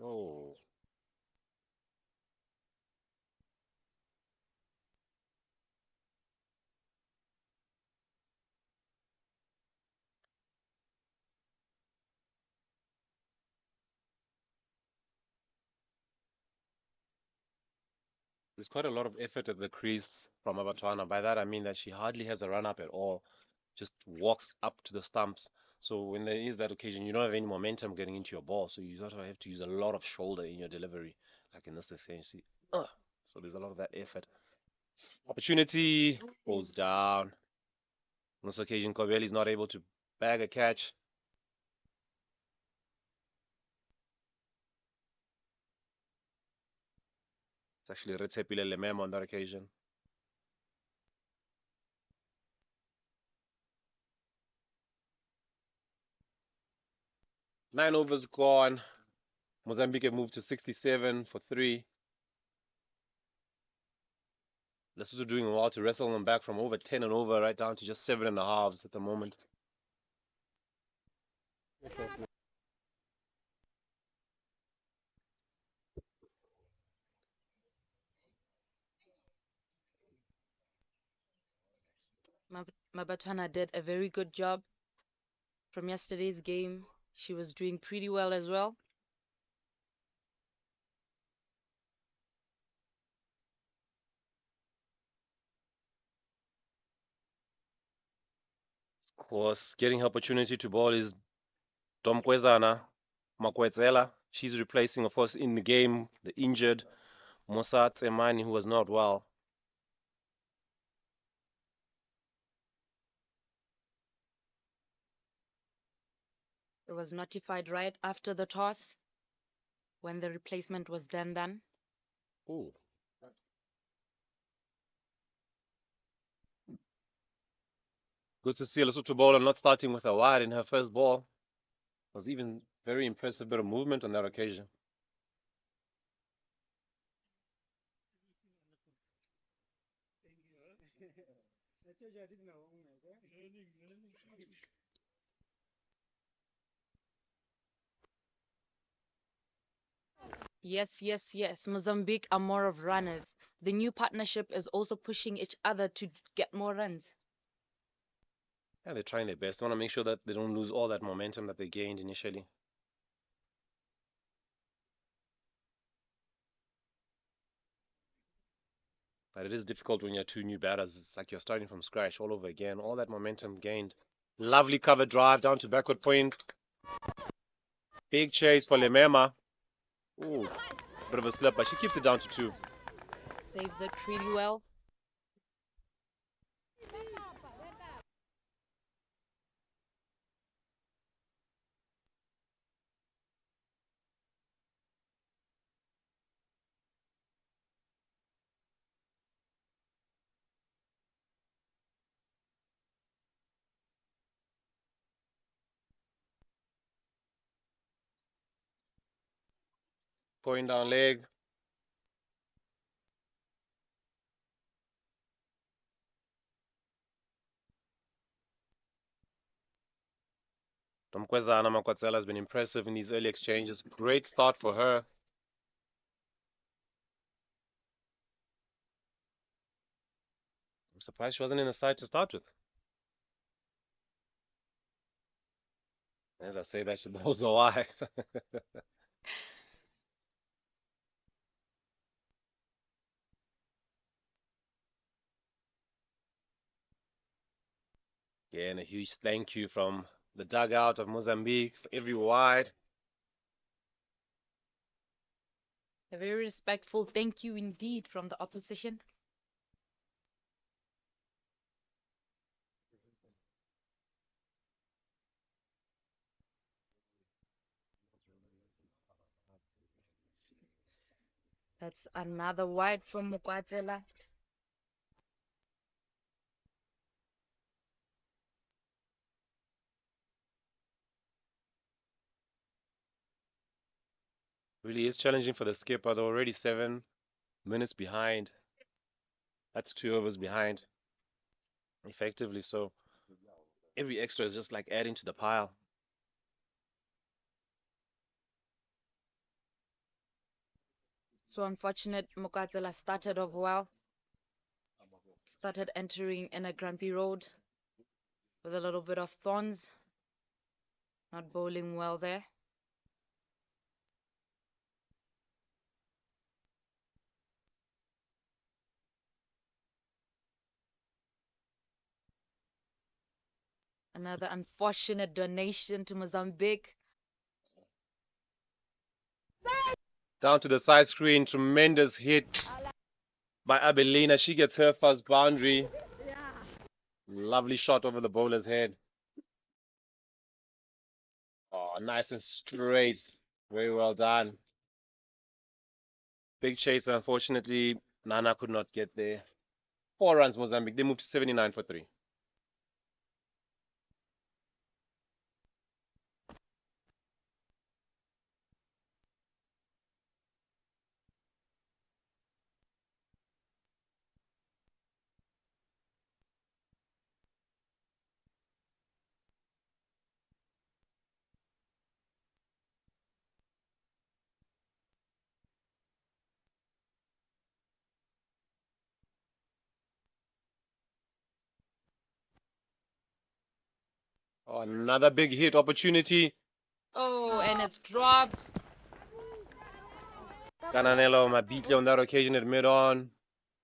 Oh. There's quite a lot of effort at the crease from Botswana. By that I mean that she hardly has a run up at all. Just walks up to the stumps. So when there is that occasion, you don't have any momentum getting into your ball. So you sort of have to use a lot of shoulder in your delivery, like in this essentially. So there's a lot of that effort. Opportunity goes down. On this occasion, Kobeli is not able to bag a catch. It's actually Retshepile Lemema on that occasion. Nine overs gone. Mozambique have moved to 67 for 3. Lesotho doing well to wrestle them back from over 10 and over right down to just 7.5s at the moment. Botswana did a very good job from yesterday's game. She was doing pretty well as well. Of course, getting her opportunity to bowl is Domkwezana Makwetsela. She's replacing, of course, in the game, the injured Musa Tsemani, who was not well. It was notified right after the toss when the replacement was done. Ooh. Good to see a Lesotho bowler not starting with a wide in her first ball. Was even very impressive bit of movement on that occasion. Yes. Mozambique are more of runners. The new partnership is also pushing each other to get more runs. Yeah, they're trying their best. They want to make sure that they don't lose all that momentum that they gained initially. But it is difficult when you're two new batters. It's like you're starting from scratch all over again. All that momentum gained. Lovely cover drive down to backward point. Big chase for Lemema. Ooh, bit of a slip, but she keeps it down to 2. Saves it pretty well. Point down leg. Domkwezana Makwatsela has been impressive in these early exchanges. Great start for her. I'm surprised she wasn't in the side to start with. As I say that, she bowls a wide. Again, a huge thank you from the dugout of Mozambique for every wide. A very respectful thank you indeed from the opposition. That's another wide from Mokwatsela. Really is challenging for the skipper. They're already 7 minutes behind. That's 2 overs behind. Effectively, so every extra is just like adding to the pile. So unfortunate, Mokwatsela started off well. Started entering in a grumpy road with a little bit of thorns. Not bowling well there. Another unfortunate donation to Mozambique. Down to the side screen, tremendous hit by Abelina. She gets her first boundary. Lovely shot over the bowler's head. Oh, nice and straight. Very well done. Big chase, unfortunately, Nana could not get there. 4 runs, Mozambique. They moved to 79 for 3. Oh, another big hit opportunity. Oh, and it's dropped. Kananelo Mabitli on that occasion at mid-on.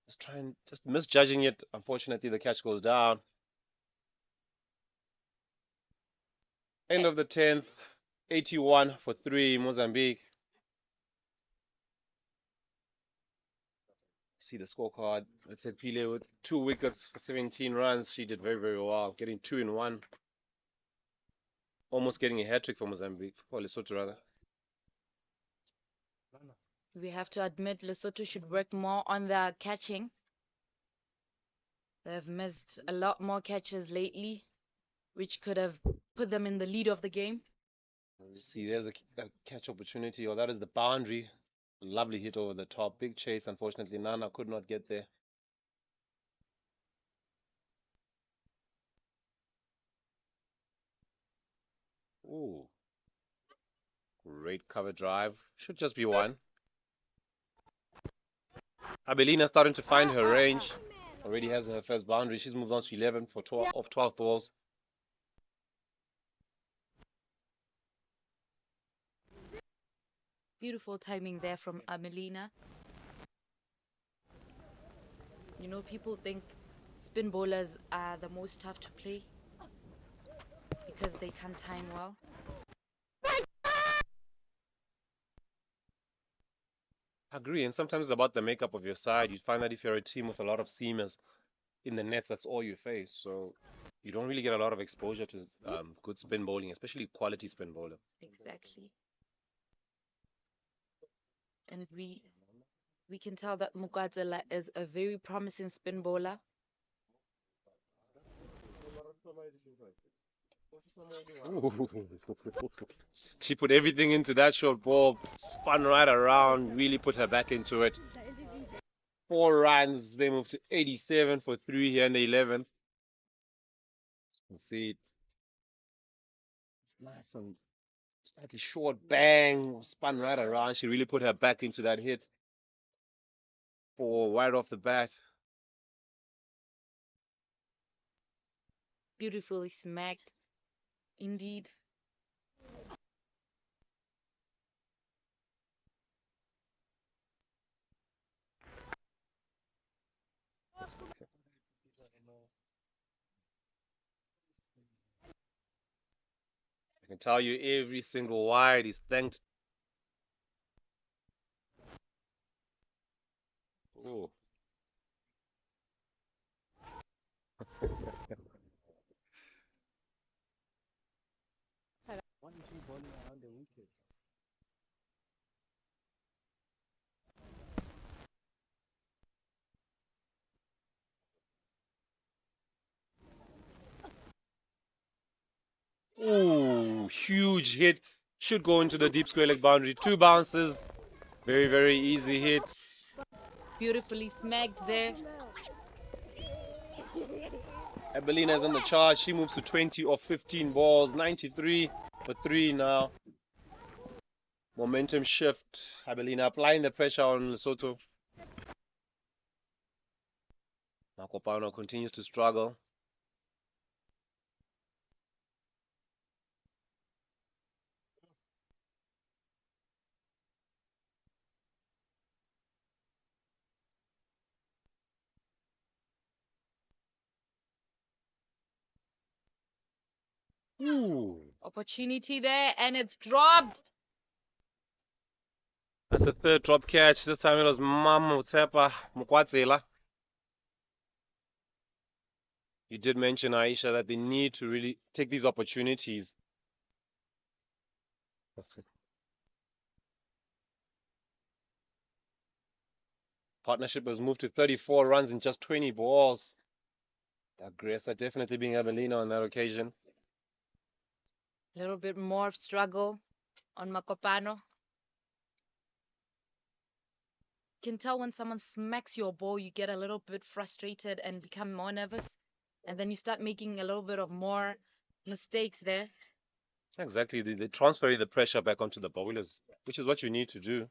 Just misjudging it. Unfortunately, the catch goes down. End of the 10th, 81 for 3, Mozambique. See the scorecard. Let's say Pile with 2 wickets for 17 runs. She did very, very well, getting 2 in 1. Almost getting a hat trick for Mozambique, for Lesotho rather. We have to admit Lesotho should work more on their catching. They've missed a lot more catches lately, which could have put them in the lead of the game. You see, there's a catch opportunity, or that is the boundary. Lovely hit over the top. Big chase. Unfortunately, Nana could not get there. Ooh. Great cover drive. Should just be 1. Abelina starting to find her range. Already has her first boundary. She's moved on to 11 for 12 balls. Beautiful timing there from Amelina. You know, people think spin bowlers are the most tough to play because they can time well. Agree, and sometimes it's about the makeup of your side. You find that if you're a team with a lot of seamers in the nets, that's all you face. So you don't really get a lot of exposure to good spin bowling, especially quality spin bowler. Exactly. And we can tell that Mukwadzela is a very promising spin bowler. She put everything into that short ball, spun right around, really put her back into it. 4 runs, they moved to 87 for 3 here in the 11th. You can see it's nice and slightly short, bang, spun right around. She really put her back into that hit for right off the bat. Beautifully smacked, indeed. I can tell you every single wide is thanked. Ooh. Ooh, huge hit. Should go into the deep square leg boundary. 2 bounces. Very, very easy hit. Beautifully smacked there. Abelina is on the charge. She moves to 20 of 15 balls. 93 for 3 now. Momentum shift. Abelina applying the pressure on Lesotho. Makopano continues to struggle. Ooh. Opportunity there, and it's dropped. That's the 3rd drop catch. This time it was Mama Mutsepa Mukwadzela. You did mention, Aisha, that they need to really take these opportunities. Partnership has moved to 34 runs in just 20 balls. The aggressor definitely being Abelina on that occasion. A little bit more struggle on Makopano. Can tell when someone smacks your ball, you get a little bit frustrated and become more nervous, and then you start making a little bit of more mistakes there. Exactly, they're transferring the pressure back onto the bowlers, which is what you need to do.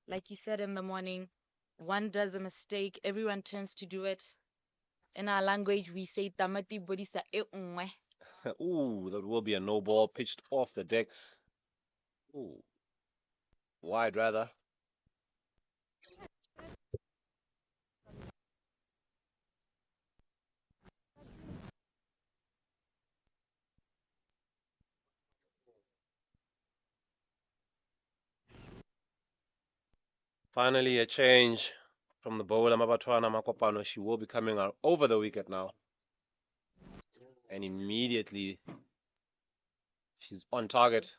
Like you said in the morning, one does a mistake, everyone turns to do it. In our language, we say tamati bodisa e nngwe. Ooh, that will be a no ball pitched off the deck. Ooh, wide rather. Finally, a change from the bowler Mabatwana Makopano. She will be coming out over the wicket now. And immediately, she's on target.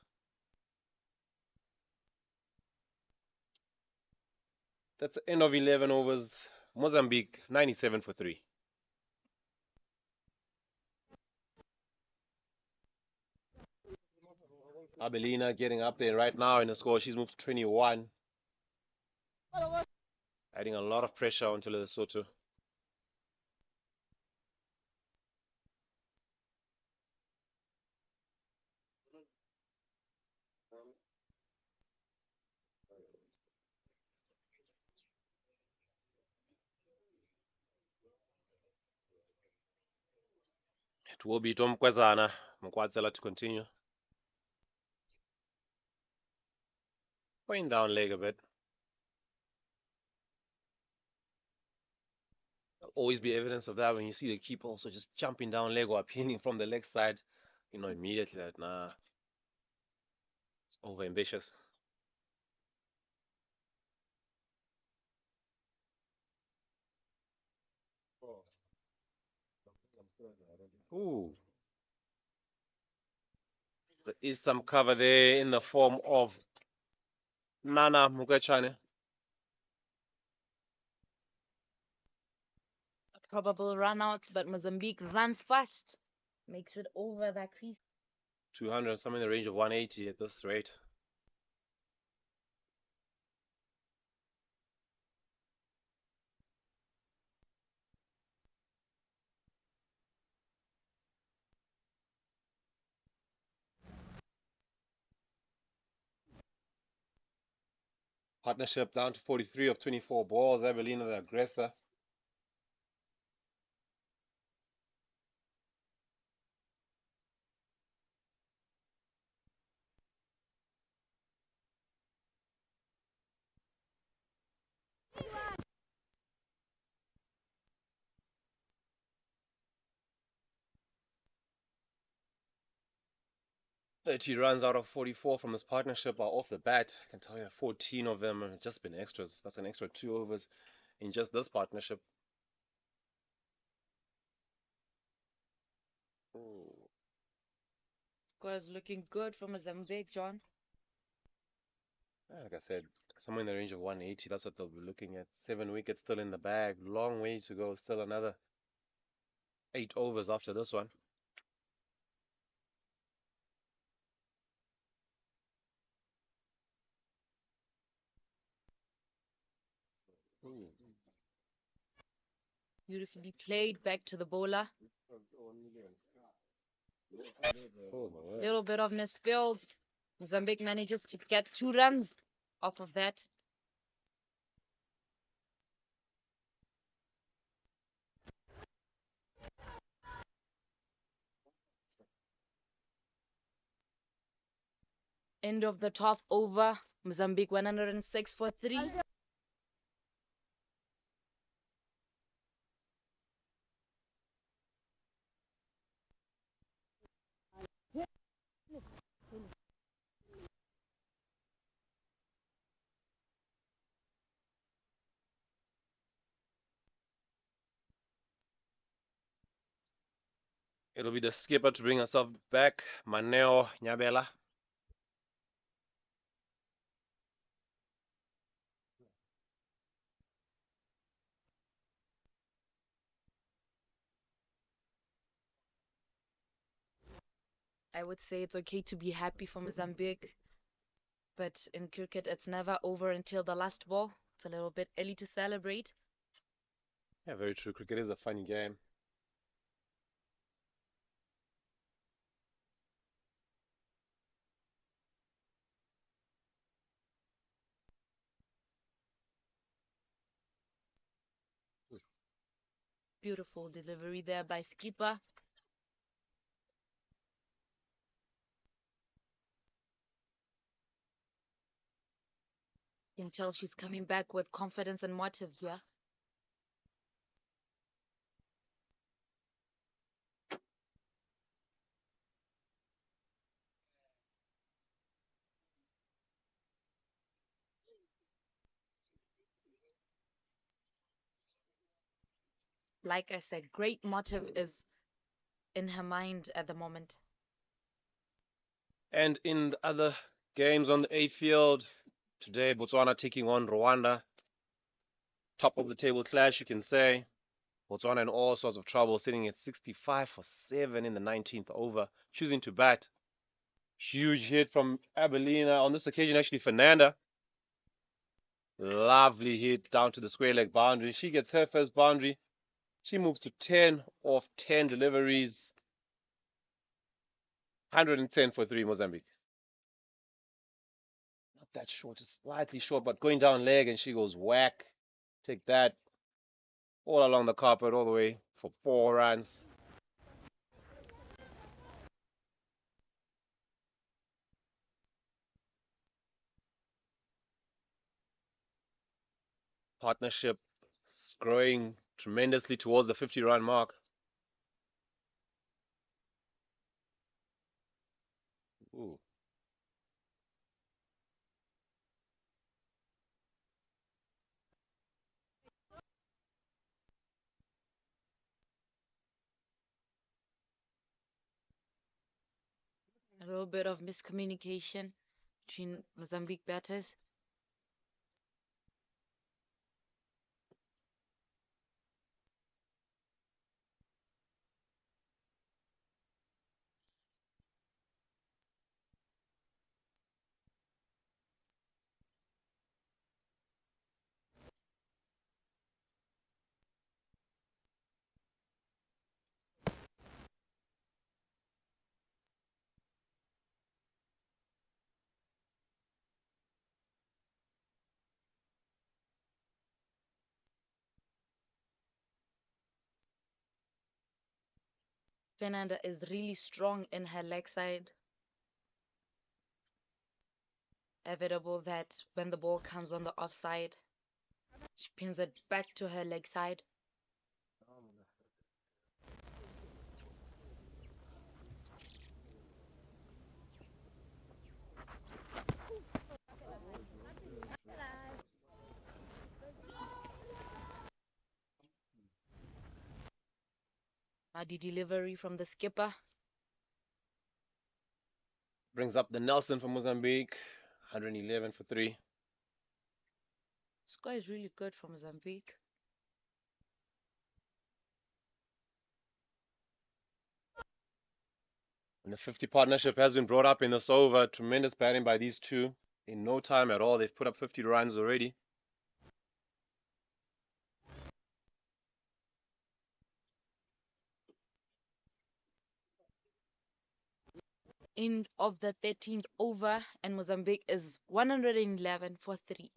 That's the end of 11 overs. Mozambique, 97 for 3. Abelina getting up there right now in the score. She's moved to 21. Adding a lot of pressure onto Lesotho. It will be Tom Kwezana Mkwatsela to continue. Going down leg a bit. There'll always be evidence of that when you see the keeper also just jumping down leg or appealing from the leg side. You know immediately that, nah, it's over ambitious. Ooh. There is some cover there in the form of Nana Mugachane. A probable run out, but Mozambique runs fast, makes it over that crease. 200, something in the range of 180 at this rate. Partnership down to 43 of 24 balls. Evelina the aggressor. He runs out of 44 from this partnership are off the bat. I can tell you 14 of them have just been extras. That's an extra 2 overs in just this partnership. Ooh. Score is looking good for Mozambique, John. Like I said, somewhere in the range of 180. That's what they'll be looking at. 7 wickets still in the bag. Long way to go. Still another 8 overs after this one. Ooh. Beautifully played back to the bowler. Oh, my word. Little bit of misfield. Mozambique manages to get 2 runs off of that. End of the 12th over. Mozambique 106 for 3. It'll be the skipper to bring herself back, Maneo Nyabela. I would say it's okay to be happy for Mozambique, but in cricket, it's never over until the last ball. It's a little bit early to celebrate. Yeah, very true. Cricket is a funny game. Beautiful delivery there by skipper. You can tell she's coming back with confidence and motive here. Like I said, great motive is in her mind at the moment. And in the other games on the A field, today Botswana taking on Rwanda. Top of the table clash, you can say. Botswana in all sorts of trouble, sitting at 65 for 7 in the 19th over, choosing to bat. Huge hit from Abelina. On this occasion, actually, Fernanda. Lovely hit down to the square leg boundary. She gets her first boundary. She moves to 10 of 10 deliveries. 110 for 3, Mozambique. Not that short, just slightly short, but going down leg, and she goes whack. Take that. All along the carpet, all the way for 4 runs. Partnership is growing tremendously towards the 50-run mark. Ooh. A little bit of miscommunication between Mozambique batters. Fernanda is really strong in her leg side. Evidable that when the ball comes on the offside, she pins it back to her leg side. Muddy delivery from the skipper. Brings up the Nelson for Mozambique. 111 for 3. Score is really good for Mozambique. And the 50 partnership has been brought up in this over. Tremendous batting by these two. In no time at all, they've put up 50 runs already. End of the 13th over, and Mozambique is 111 for 3.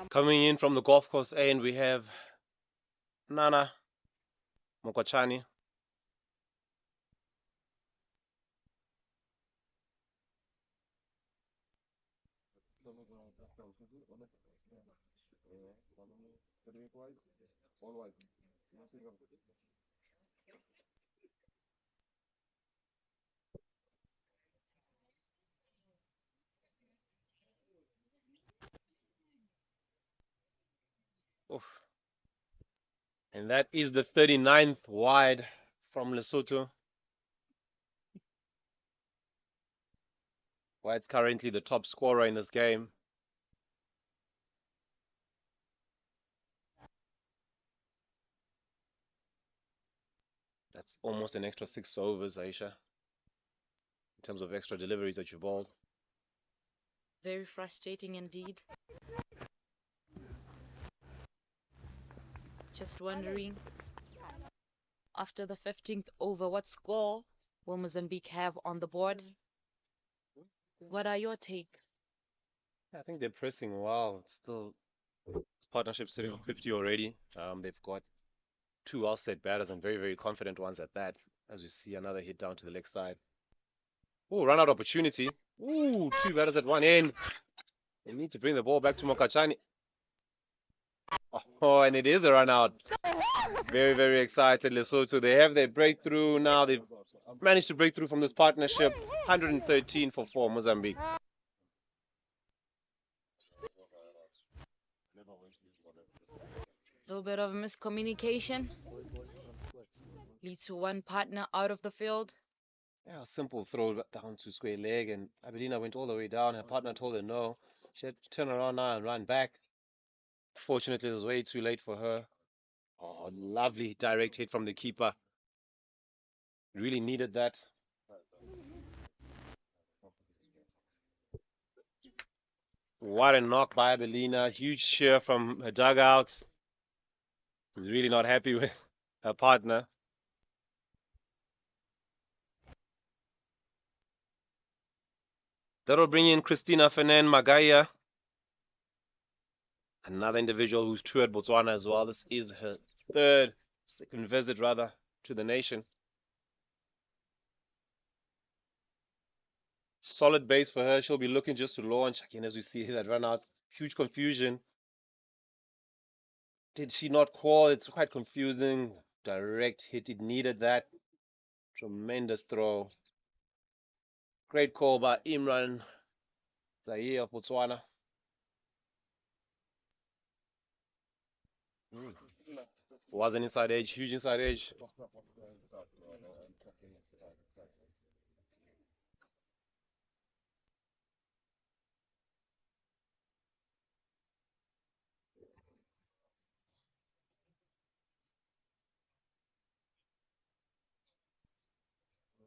Coming in from the golf course end, we have Nana Mokwachani. Oof. And that is the 39th wide from Lesotho. White's currently the top scorer in this game. That's almost an extra 6 overs, Aisha, in terms of extra deliveries that you bowled. Very frustrating indeed. Just wondering, after the 15th over, what score will Mozambique have on the board? What are your take? I think they're pressing well. It's still, this partnership sitting on 50 already. They've got 2 well-set batters and very, very confident ones at that. As we see another hit down to the leg side. Oh, run out opportunity. Ooh, 2 batters at one end. They need to bring the ball back to Mokachani. Oh, and it is a run out. Very, very excited, Lesotho. They have their breakthrough now. They've managed to break through from this partnership. 113 for 4, Mozambique. A little bit of miscommunication leads to one partner out of the field. Yeah, simple throw down to square leg, and Abelina went all the way down. Her partner told her no. She had to turn around now and run back. Fortunately, it was way too late for her. Oh, lovely direct hit from the keeper. Really needed that. What a knock by Abelina. Huge cheer from her dugout. She's really not happy with her partner. That'll bring in Christina Fernand Magaya. Another individual who's toured Botswana as well. This is her second visit rather, to the nation. Solid base for her. She'll be looking just to launch. Again, as we see that run out, huge confusion. Did she not call? It's quite confusing. Direct hit. It needed that. Tremendous throw. Great call by Imran Zahir of Botswana. Was an inside edge, huge inside edge.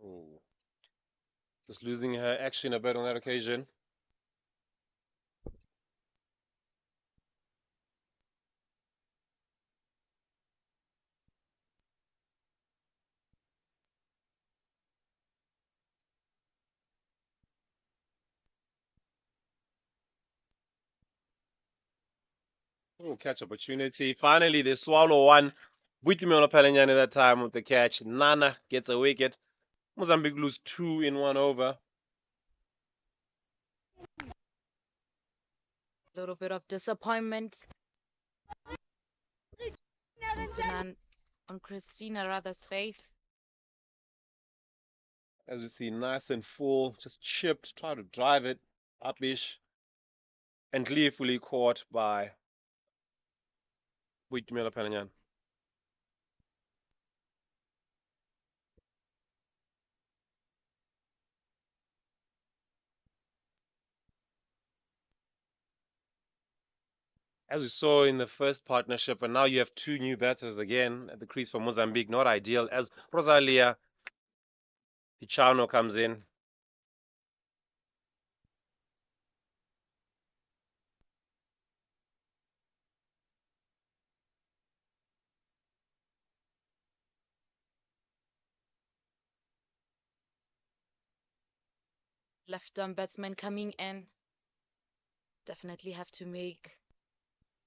Ooh. Just losing her action a bit on that occasion. Ooh, catch opportunity. Finally, they swallow one. Buitumelo Palenyane that time with the catch. Nana gets a wicket. Mozambique lose 2 in 1 over. A little bit of disappointment on Christina Rather's face. As you see, nice and full, just chipped, try to drive it upish, and gleefully caught by Buitumelo Palenyane. As we saw in the first partnership, and now you have 2 new batters again at the crease for Mozambique. Not ideal as Rosalia Pichano comes in. Left arm batsman coming in. Definitely have to make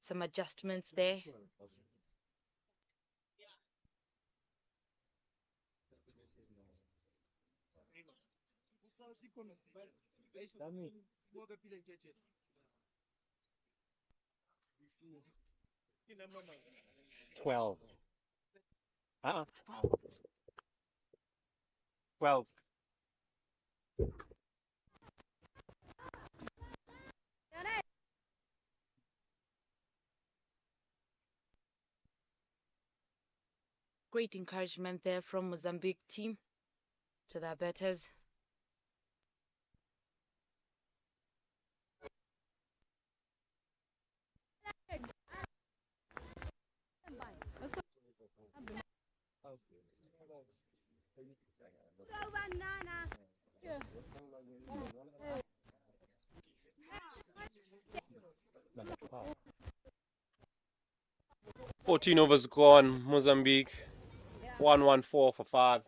some adjustments there. Twelve. 12. Great encouragement there from Mozambique team to their batters. Number 12. 14 overs gone. Mozambique 114 for 5.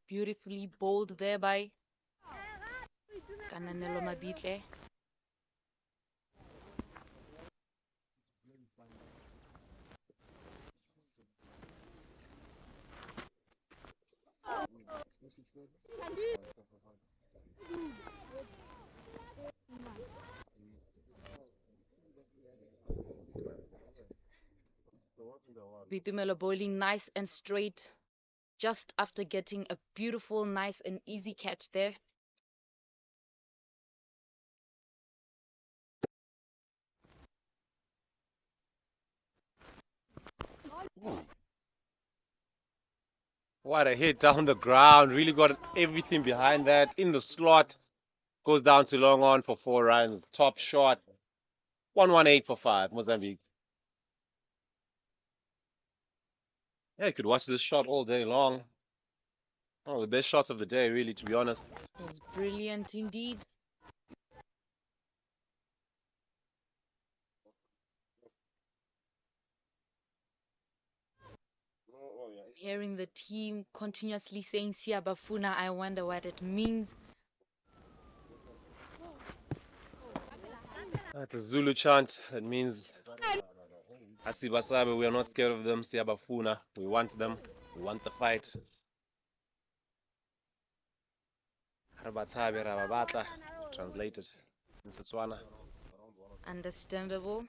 Beautifully bowled there by Kananelo Mabitle. Bitumelo bowling nice and straight just after getting a beautiful, nice and easy catch there. What a hit down the ground. Really got everything behind that. In the slot. Goes down to long on for 4 runs. Top shot. 118 for 5. Mozambique. Yeah, you could watch this shot all day long. One of the best shots of the day, really, to be honest. It was brilliant indeed. Hearing the team continuously saying Siabafuna, I wonder what it means. That's a Zulu chant. That means Asibasabe, we are not scared of them. Siabafuna, we want them. We want the fight. Harabatabe Rababatla, translated in Botswana. Understandable.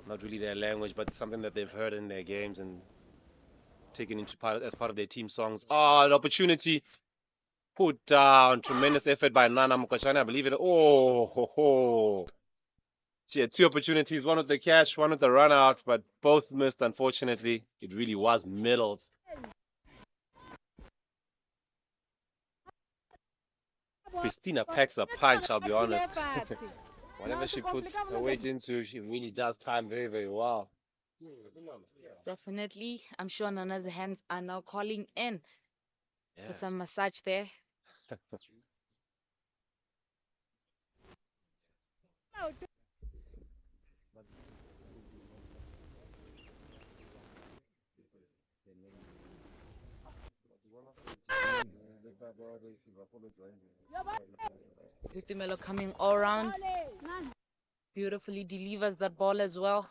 Not really their language, but something that they've heard in their games and taken into as part of their team songs. Oh, an opportunity put down. Tremendous effort by Nana Mukashani, I believe it. Oh, ho, ho. She had 2 opportunities, one with the catch, one with the run out, but both missed, unfortunately. It really was middled. Christina packs a punch, I'll be honest. Whatever she puts her weight into, she really does time very, very well. Definitely. I'm sure Nana's hands are now calling in for some massage there. Bitumelo coming all round. Beautifully delivers that ball as well.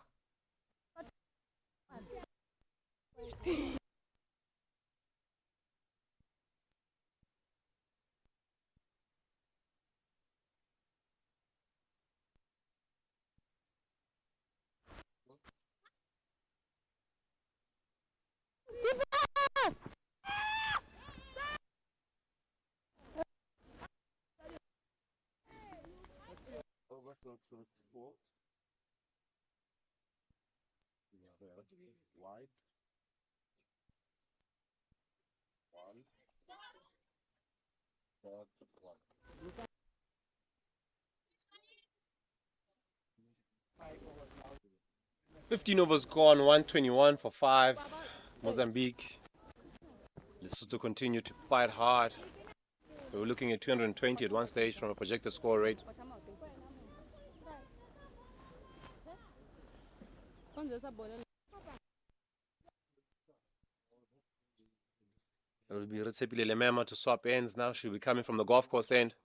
Wide. 15 overs gone, 121 for 5. Mozambique. Lesotho continue to fight hard. We were looking at 220 at one stage from a projected score rate. It'll be Ritsepile Lemema to swap ends now. She'll be coming from the golf course end.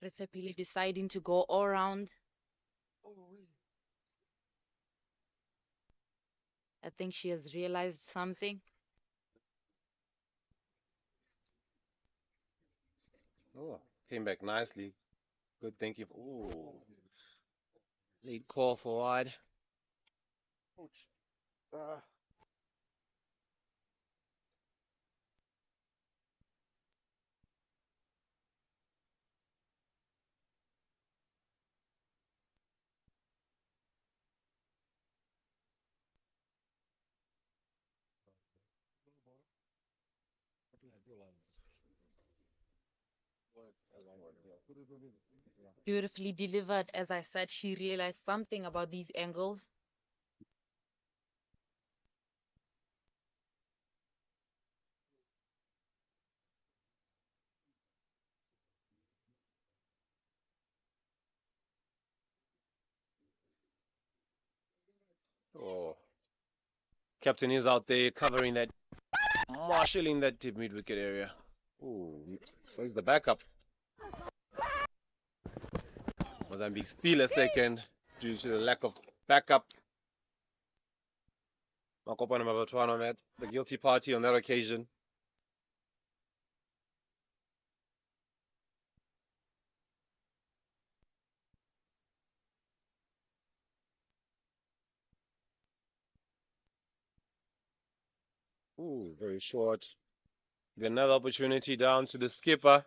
Resepili deciding to go all round. I think she has realized something. Oh, came back nicely. Good thinking. Oh, lead call for wide. Beautifully delivered. As I said, she realized something about these angles. Oh, captain is out there covering that, marshalling that deep mid wicket area. Oh, where's the backup? Mozambique still a second due to the lack of backup. Makopa number 1 on that, the guilty party on that occasion. Ooh, very short. Another opportunity down to the skipper.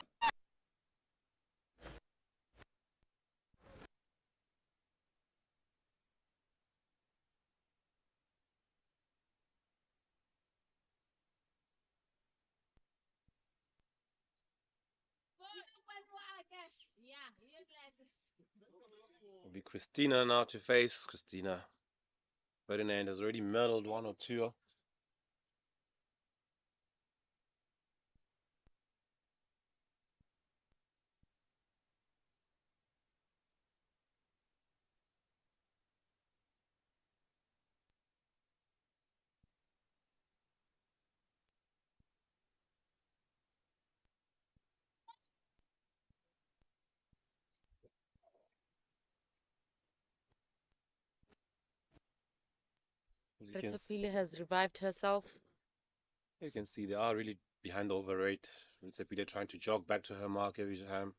Will be Christina now to face. Christina Ferdinand has already medaled 1 or 2. As Resepili has revived herself. you can see, they are really behind the over rate. Ritsepile trying to jog back to her mark every time.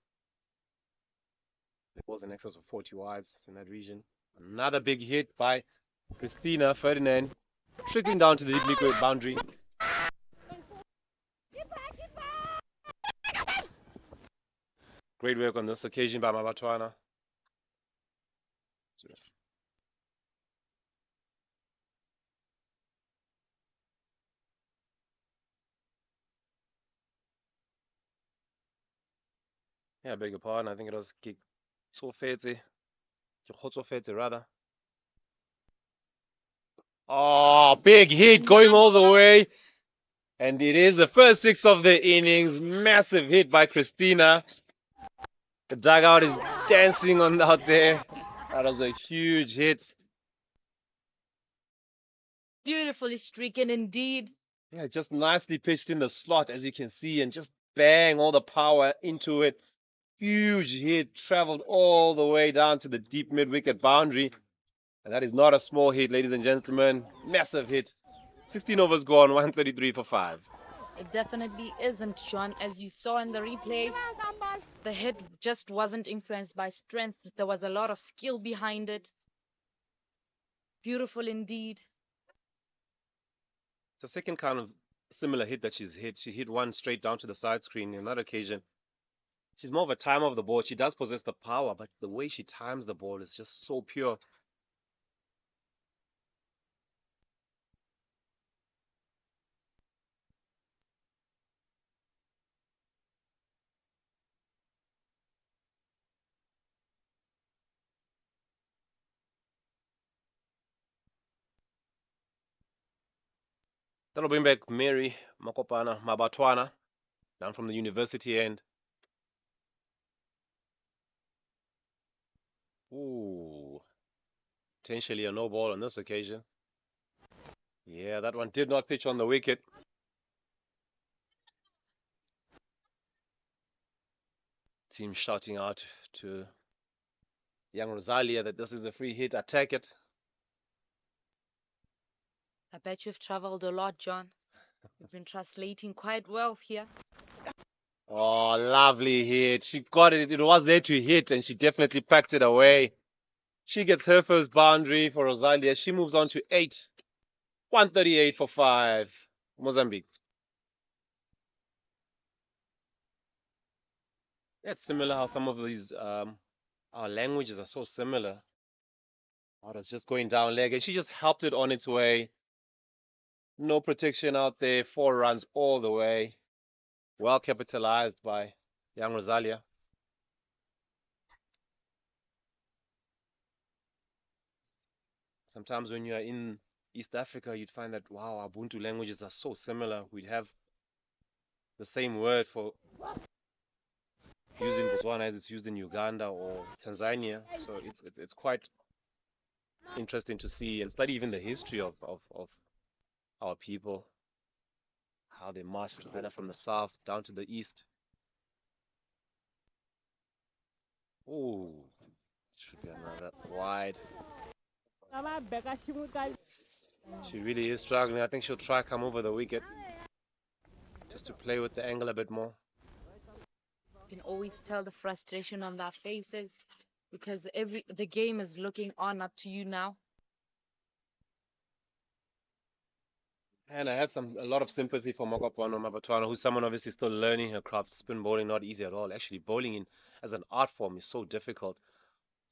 There was an excess of 40 wides in that region. Another big hit by Christina Ferdinand, trickling down to the deep liquid boundary. Great work on this occasion by Botswana. Yeah, I beg your pardon. I think it was Kitsofete rather. Oh, big hit going all the way. And it is the first 6 of the innings. Massive hit by Christina. The dugout is dancing on out there. That was a huge hit. Beautifully stricken indeed. Yeah, just nicely pitched in the slot, as you can see, and just bang all the power into it. Huge hit, traveled all the way down to the deep mid-wicket boundary. And that is not a small hit, ladies and gentlemen. Massive hit. 16 overs gone, 133 for 5. It definitely isn't, John. As you saw in the replay, the hit just wasn't influenced by strength. There was a lot of skill behind it. Beautiful indeed. It's the second kind of similar hit that she's hit. She hit one straight down to the side screen on that occasion. She's more of a timer of the ball. She does possess the power, but the way she times the ball is just so pure. That'll bring back Mary Makopana Mabatwana down from the university end. Ooh, potentially a no ball on this occasion. Yeah, that one did not pitch on the wicket. Team shouting out to young Rosalia that this is a free hit, attack it. I bet you've traveled a lot, John. You've been translating quite well here. Oh, lovely hit. She got it. It was there to hit, and she definitely packed it away. She gets her first boundary for Rosalia. She moves on to 8. 138 for 5. Mozambique. It's similar how some of these our languages are so similar. Oh, that's just going down leg, and she just helped it on its way. No protection out there. 4 runs all the way. Well capitalized by young Rosalia. Sometimes when you are in East Africa, you'd find that, wow, our Ubuntu languages are so similar. We'd have the same word for used in Botswana as it's used in Uganda or Tanzania. So it's quite interesting to see and study even the history of our people, how they marched together from the south down to the east. Ooh, should be another wide. She really is struggling. I think she'll try come over the wicket just to play with the angle a bit more. You can always tell the frustration on their faces because the game is looking on up to you now. And I have a lot of sympathy for Mokopano Mabatwana, who's someone obviously still learning her craft. Spin bowling not easy at all. Actually, bowling as an art form is so difficult.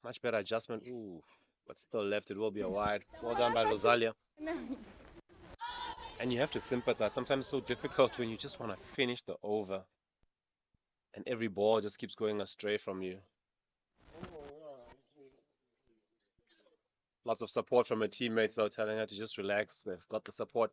Much better adjustment. Ooh, but still left. It will be a wide. Well done by Rosalia. And you have to sympathize. Sometimes it's so difficult when you just want to finish the over, and every ball just keeps going astray from you. Lots of support from her teammates, though, telling her to just relax. They've got the support.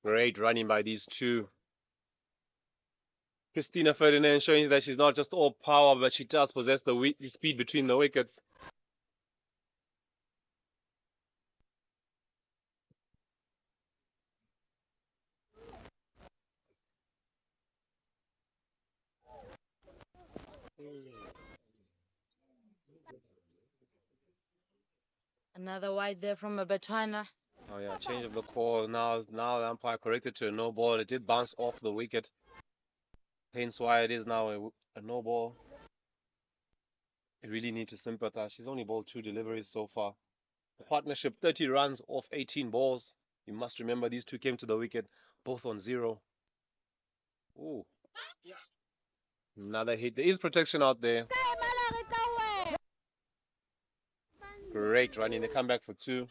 Great running by these two. Christina Ferdinand showing that she's not just all power, but she does possess the speed between the wickets. Another wide there from Botswana. Oh yeah, change of the call. Now the umpire corrected to a no ball. It did bounce off the wicket. Hence why it is now a no ball. You really need to sympathize. She's only bowled 2 deliveries so far. The partnership, 30 runs off 18 balls. You must remember these two came to the wicket both on 0. Ooh. Another hit. There is protection out there. Great running. They come back for 2.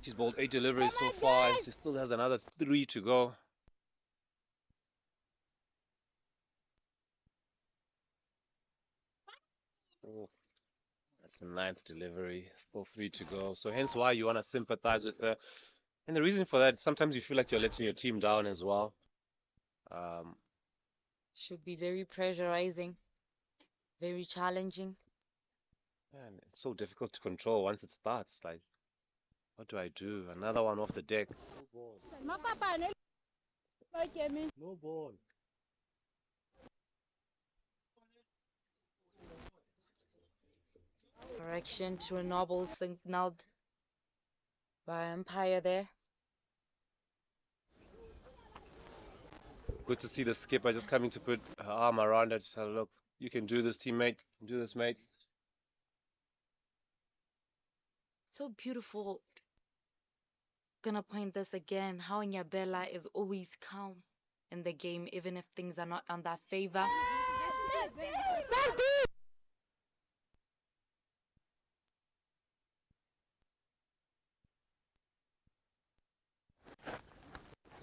She's bowled 8 deliveries so far, and she still has another 3 to go. Oh, that's the 9th delivery. Still 3 to go. So hence why you want to sympathize with her. And the reason for that is sometimes you feel like you're letting your team down as well. Should be very pressurizing, very challenging. And it's so difficult to control once it starts. Like, what do I do? Another one off the deck. No ball. Correction to a noble signaled by umpire there. Good to see the skipper just coming to put her arm around her to say, look, you can do this, teammate. You can do this, mate. So beautiful. Gonna point this again. How Nyabella is always calm. in the game, even if things are not on their favor.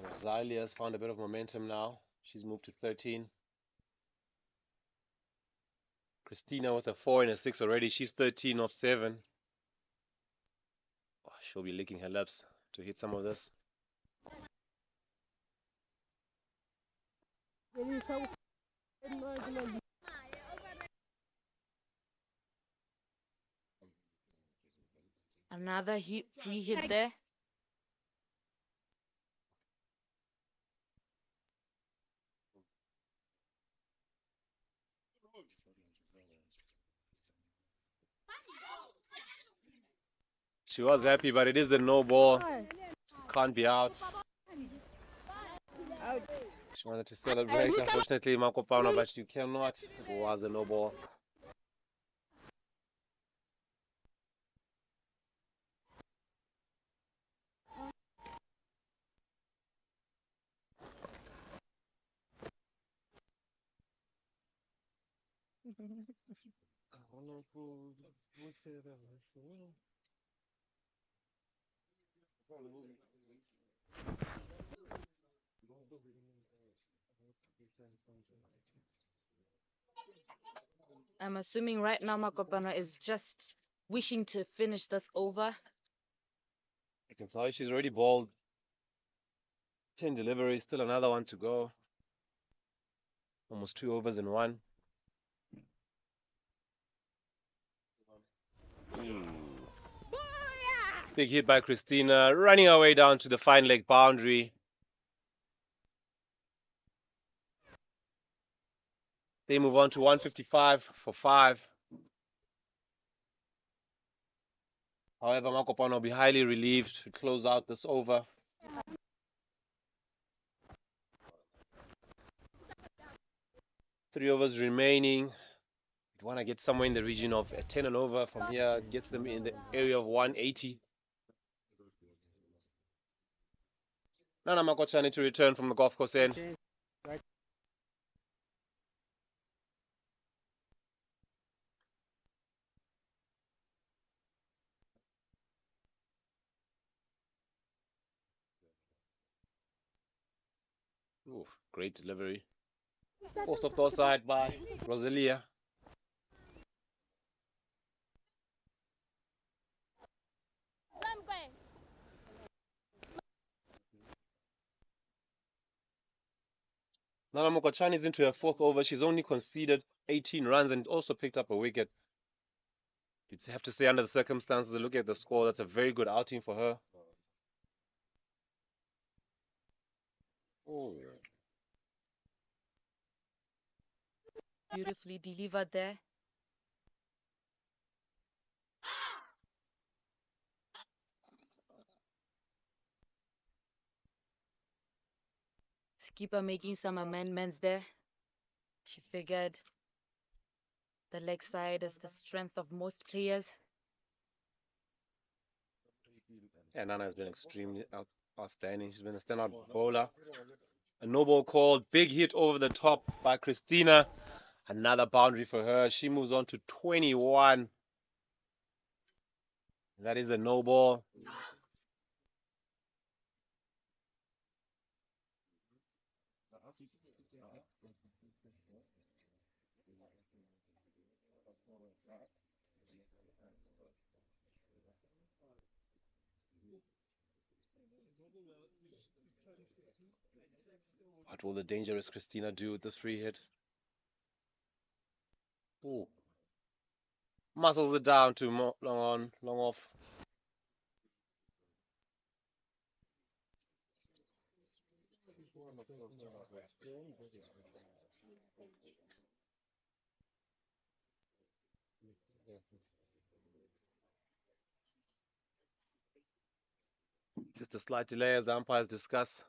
Rosalia has found a bit of momentum now. She's moved to 13. Christina with a 4 and a 6 already. She's 13 off 7. Oh, she'll be licking her lips to hit some of this. Another free hit there. She was happy, but it is a no ball. Can't be out. She wanted to celebrate. Unfortunately, Makopano, but you cannot. It was a no ball. I'm assuming right now Makopano is just wishing to finish this over. I can tell you she's already balled 10 deliveries, still another one to go. Almost 2 overs in 1. Big hit by Christina, running her way down to the fine leg boundary. They move on to 155 for 5. However, Makopano will be highly relieved to close out this over. Three overs remaining. You want to get somewhere in the region of a 10 and over from here. It gets them in the area of 180. Nana Makochani to return from the golf course end. Oof, great delivery. Forced off the outside by Rosalia. Nana Makochani is into her 4th over. She's only conceded 18 runs and also picked up a wicket. You'd have to say under the circumstances, look at the score, that's a very good outing for her. Oh. Beautifully delivered there. Skipper making some amendments there. She figured the leg side is the strength of most players. Yeah, Nana has been extremely outstanding. She's been a standout bowler. A no ball called. Big hit over the top by Christina. Another boundary for her. She moves on to 21. That is a no ball. What will the dangerous Christina do with this free hit? Ooh. Muscles it down to long on, long off. Just a slight delay as the umpires discuss.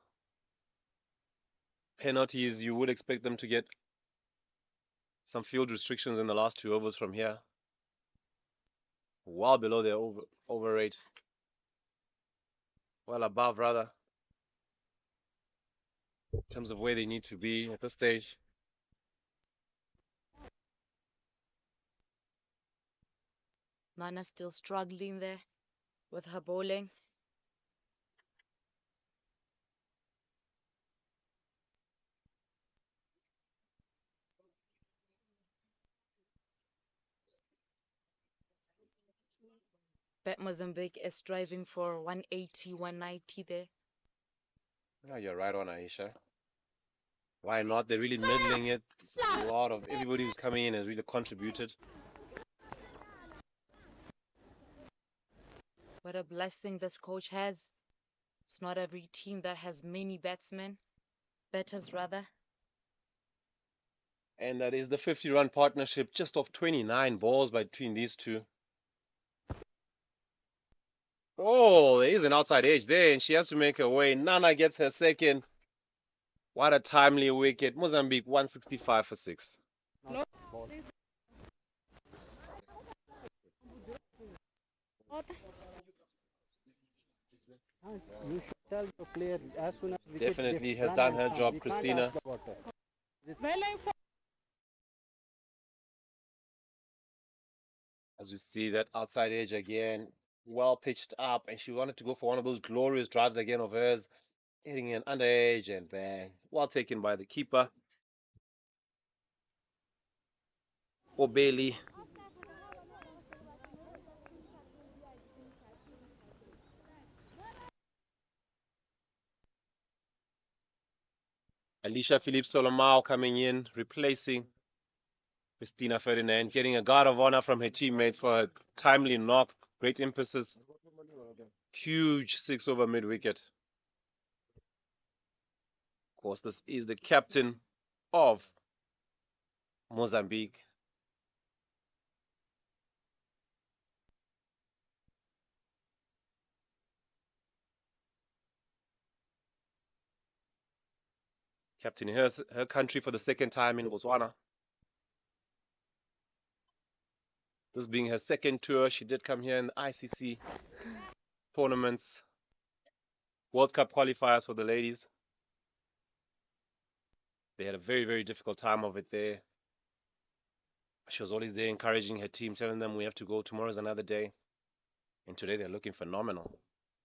Penalties, you would expect them to get some field restrictions in the last 2 overs from here. Well below their over rate. Well above, rather. in terms of where they need to be at this stage. Nana's still struggling there with her bowling. Bet Mozambique is striving for 180, 190 there. Yeah, you're right on, Aisha. Why not? They're really middling it. It's a lot of everybody who's coming in has really contributed. What a blessing this coach has. It's not every team that has many batters rather. And that is the 50-run partnership, just off 29 balls between these two. Oh, there is an outside edge there, and she has to make her way. Nana gets her second. What a timely wicket. Mozambique 165 for 6. You should tell your player as soon as wicket Definitely gets has run done and her come. job, We can't Christina. ask the water. As we see that outside edge again, well pitched up, and she wanted to go for one of those glorious drives again of hers, hitting an under edge and bang. Well taken by the keeper. Obeli. Alicia Philippe Solomao coming in, replacing Christina Ferdinand, getting a guard of honor from her teammates for her timely knock. Great emphasis. Huge 6 over mid wicket. Of course, this is the captain of Mozambique. Captaining her country for the second time in Botswana. This being her second tour, she did come here in the ICC tournaments, World Cup qualifiers for the ladies. They had a very, very difficult time of it there. She was always there encouraging her team, telling them we have to go, tomorrow's another day. And today they're looking phenomenal.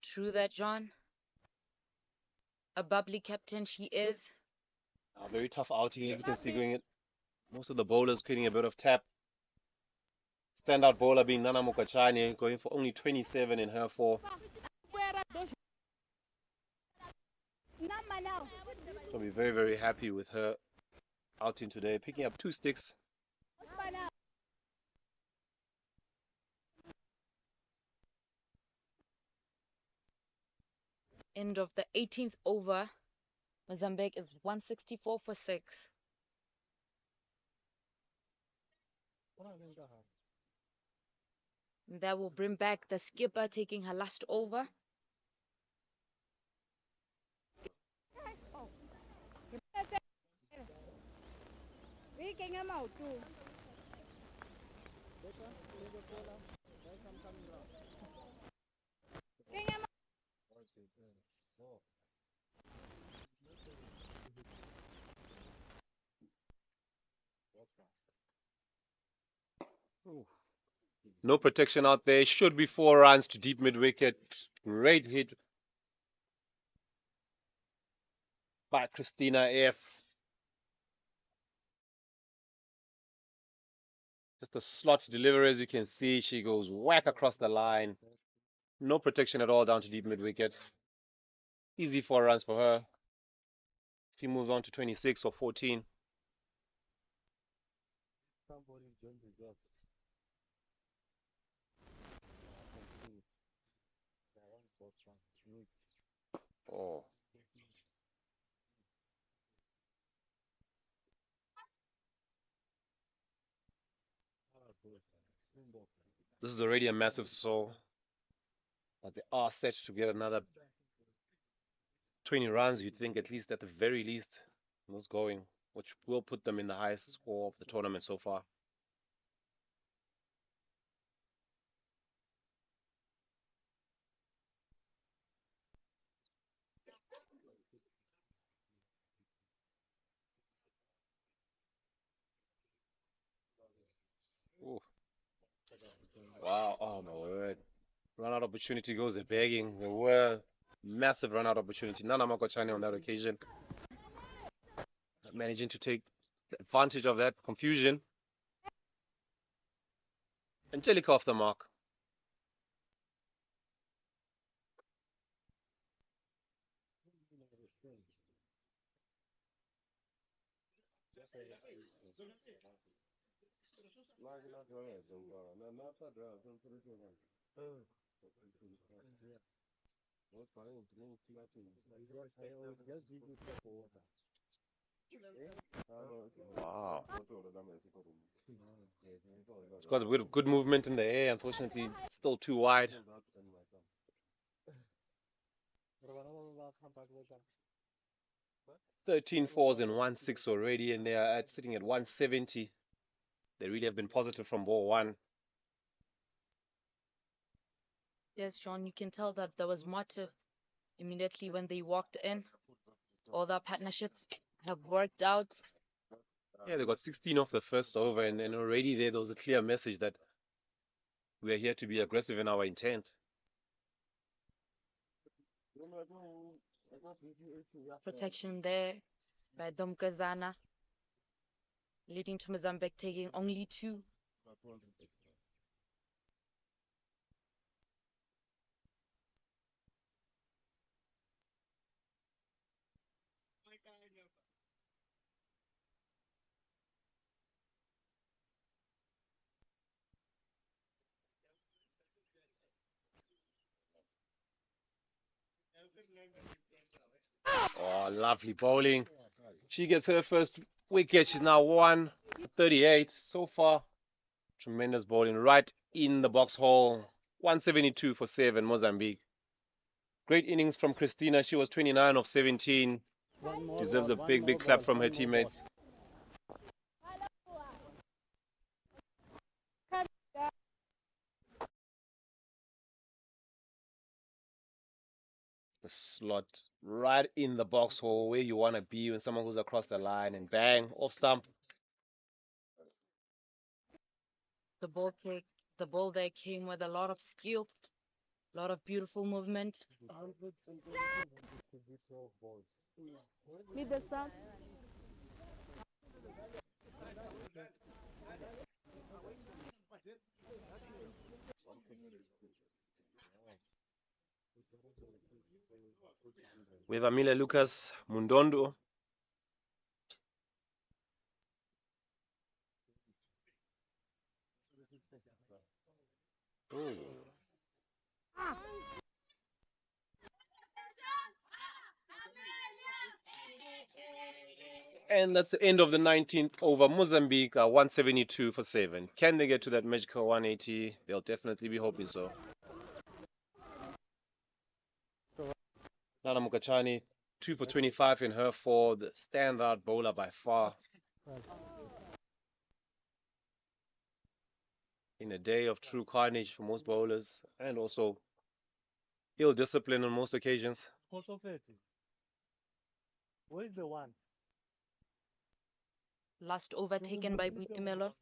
True that, John. A bubbly captain she is. A very tough outing, you can see going it. Most of the bowlers creating a bit of tap. Standout bowler being Nana Mokachane, going for only 27 in her 4. I'll be very, very happy with her outing today, picking up 2 sticks. End of the 18th over. Mozambique is 164 for 6. That will bring back the skipper taking her last over. No protection out there. Should be 4 runs to deep mid wicket. Great hit by Christina F. Just a slot delivery, as you can see. She goes whack across the line. No protection at all down to deep mid wicket. Easy 4 runs for her. She moves on to 26 or 14. Oh. This is already a massive score, but they are set to get another 20 runs. You'd think at least, at the very least, this going, which will put them in the highest score of the tournament so far. Wow, oh my word. Run out opportunity goes a begging. There were massive run out opportunity. Nana Makochani on that occasion. Managing to take advantage of that confusion. Angelica off the mark. Wow. It's got a bit of good movement in the air. Unfortunately, still too wide. 13 fours and 1-6 already, and they are sitting at 170. They really have been positive from ball one. Yes, John, you can tell that there was motive immediately when they walked in. All their partnerships have worked out. Yeah, they got 16 off the first over, and already there was a clear message that we are here to be aggressive in our intent. Protection there by Domkazana, leading to Mozambique taking only 2. Oh, lovely bowling. She gets her first wicket. She's now 138 so far. Tremendous bowling right in the box hole. 172 for 7, Mozambique. Great innings from Christina. She was 29 of 17. Deserves a big, big clap from her teammates. The slot right in the box hole where you want to be when someone goes across the line, and bang, off stump. The ball there came with a lot of skill, a lot of beautiful movement. Meet the stump. We have Amelia Lucas Mundondo. Ooh. And that's the end of the 19th over. Mozambique are 172 for 7. Can they get to that magical 180? They'll definitely be hoping so. Nana Mukachani, 2 for 25 in her for the standout bowler by far. In a day of true carnage for most bowlers, and also ill discipline on most occasions. Where is the one? Last over taken by Buitumelo.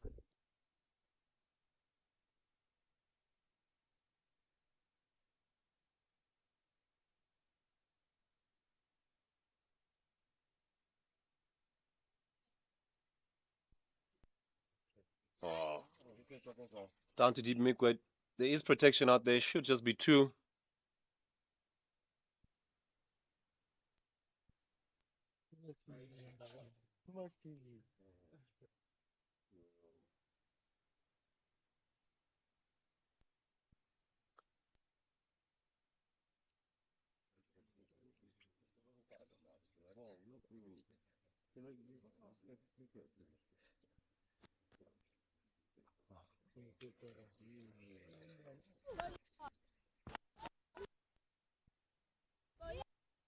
Oh. Down to deep midway. There is protection out there. Should just be 2.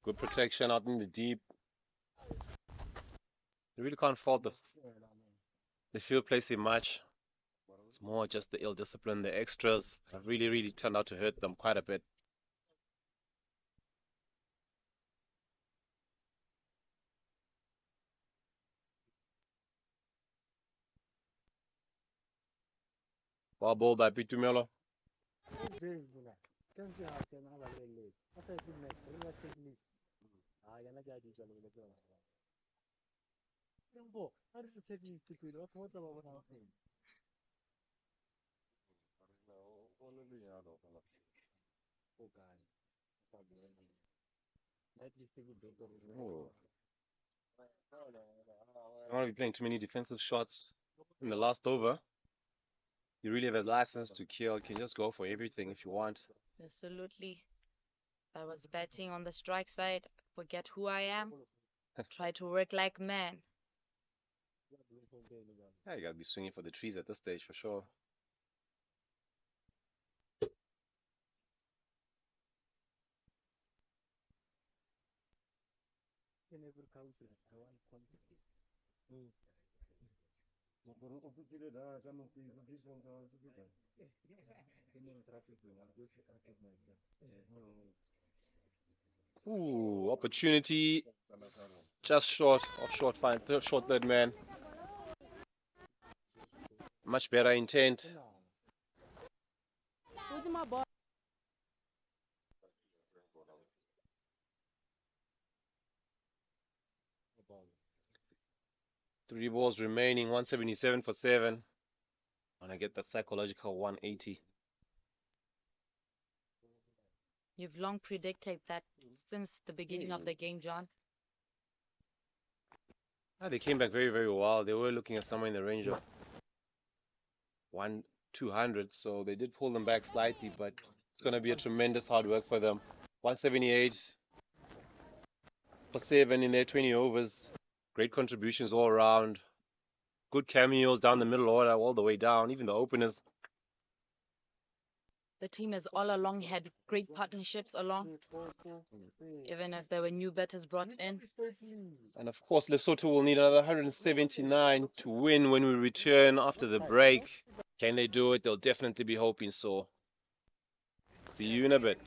Good protection out in the deep. You really can't fault the field placing much. It's more just the ill discipline, the extras have really, really turned out to hurt them quite a bit. Ball ball by Bitumelo. Oh. I don't want to be playing too many defensive shots in the last over. You really have a license to kill. You can just go for everything if you want. Absolutely. I was batting on the strike side, forget who I am, try to work like man. Yeah, you gotta be swinging for the trees at this stage for sure. Ooh, opportunity. Just short of short fine, short third man. Much better intent. Three balls remaining, 177 for 7. And I get that psychological 180. You've long predicted that since the beginning of the game, John. Ah, they came back very, very well. They were looking at somewhere in the range of 200, so they did pull them back slightly, but it's going to be a tremendous hard work for them. 178 for 7 in their 20 overs. Great contributions all around. Good cameos down the middle order, all the way down, even the openers. The team has all along had great partnerships along, even if there were new batters brought in. And of course, Lesotho will need another 179 to win when we return after the break. Can they do it? They'll definitely be hoping so. See you in a bit.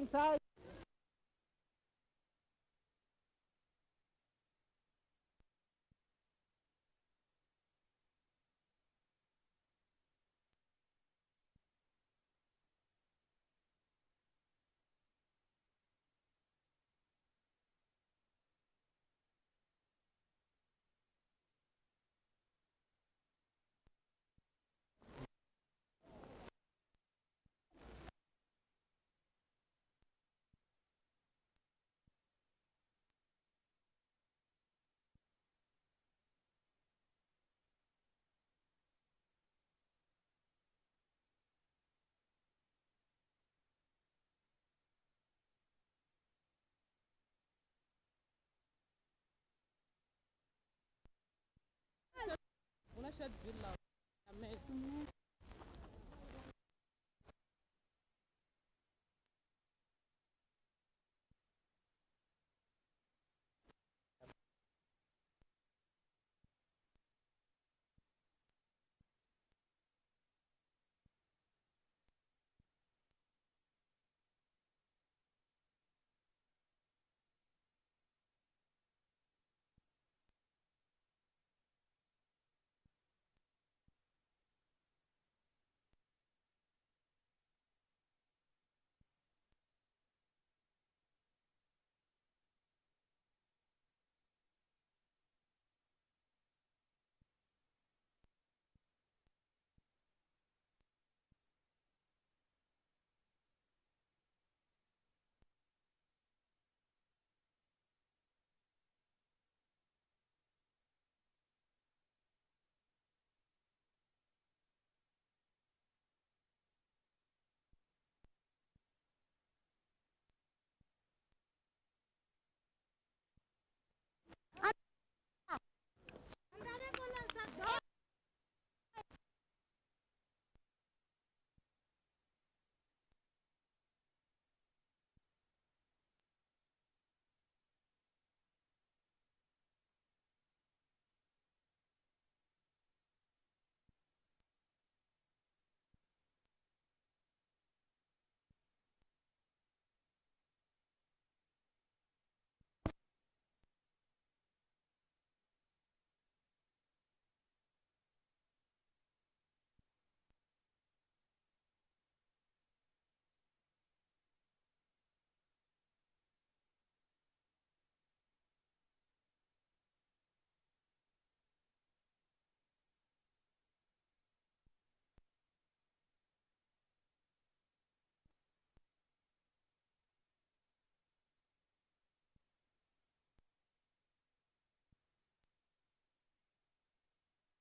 Getting tired.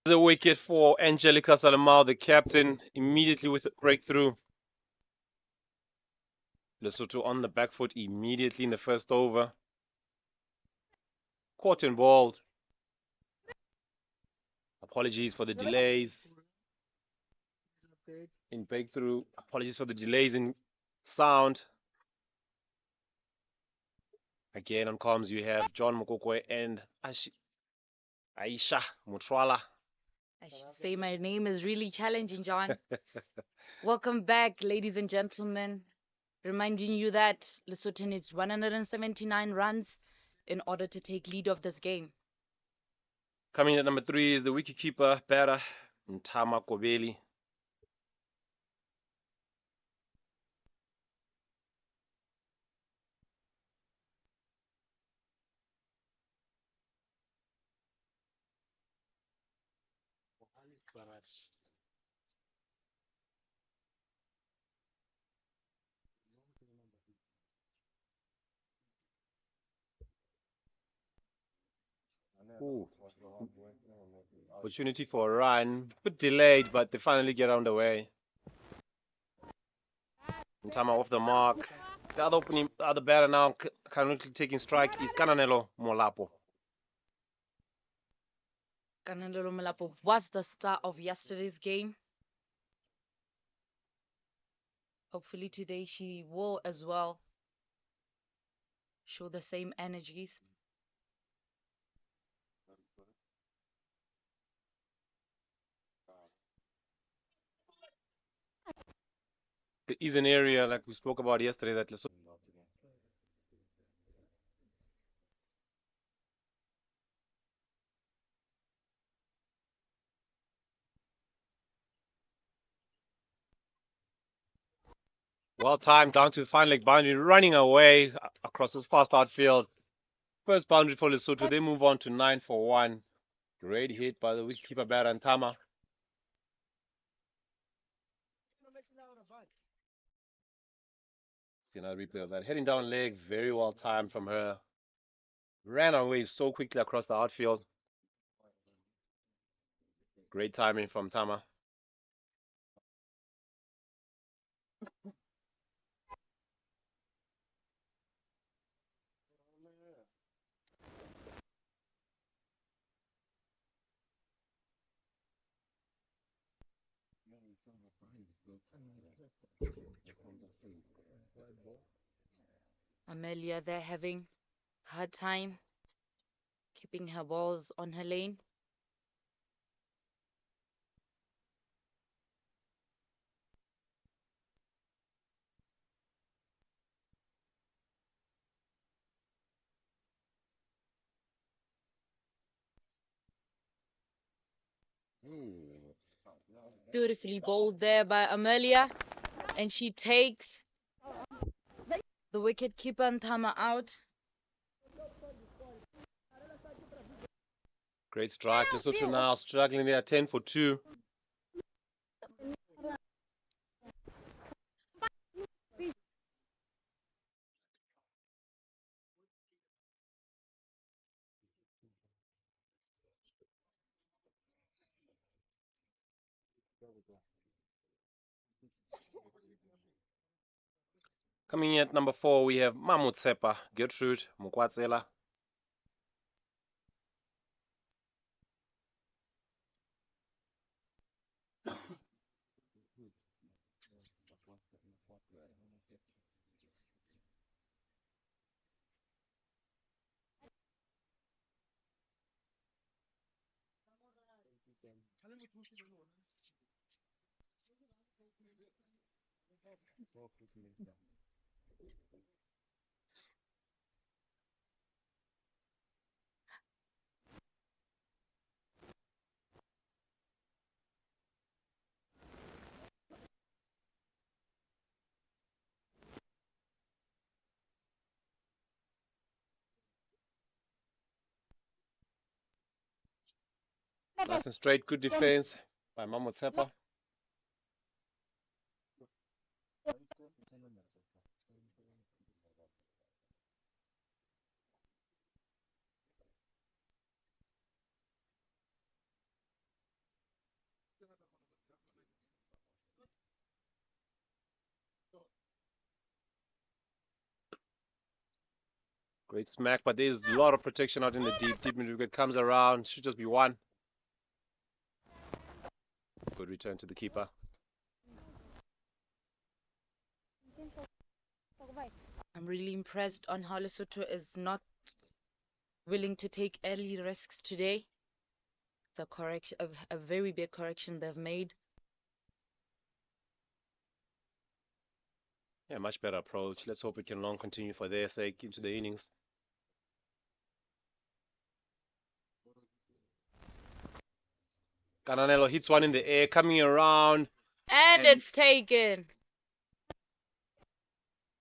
The wicket for Angelica Salamau, the captain, immediately with a breakthrough. Lesotho on the back foot immediately in the first over. Caught and balled. Apologies for the delays in breakthrough. Apologies for the delays in sound. Again on comms you have John Mokokwe and Aisha Mutrala. I should say my name is really challenging, John. Welcome back, ladies and gentlemen. Reminding you that Lesotho needs 179 runs in order to take lead of this game. Coming in at number 3 is the wicketkeeper batter Ntama Kobeli. Ooh. Opportunity for a run, bit delayed, but they finally get on the way. Ntama off the mark. The other batter now currently taking strike is Kananelo Molapo. Kananelo Molapo was the star of yesterday's game. Hopefully today she will as well show the same energies. There is an area like we spoke about yesterday that Lesotho Well timed down to the final leg boundary, running away across this fast outfield. First boundary for Lesotho. They move on to 9 for 1. Great hit by the wicketkeeper Barantama. See another replay of that. Heading down leg, very well timed from her. Ran away so quickly across the outfield. Great timing from Tama. Amelia, they're having a hard time keeping her balls on her lane. Beautifully bowled there by Amelia, and she takes the wicket keeper Ntama out. Great strike. Lesotho now struggling there, 10 for 2. Coming in at number 4, we have Mamutsepa, Gertrude Mukwatsela. Nice and straight, good defense by Mamutsepa. Great smack, but there's a lot of protection out in the deep. Deep mid-wicket comes around, should just be 1. Good return to the keeper. I'm really impressed on how Lesotho is not willing to take early risks today. It's a correction, a very big correction they've made. Yeah, much better approach. Let's hope it can long continue for their sake into the innings. Kananelo hits one in the air, coming around. And it's taken.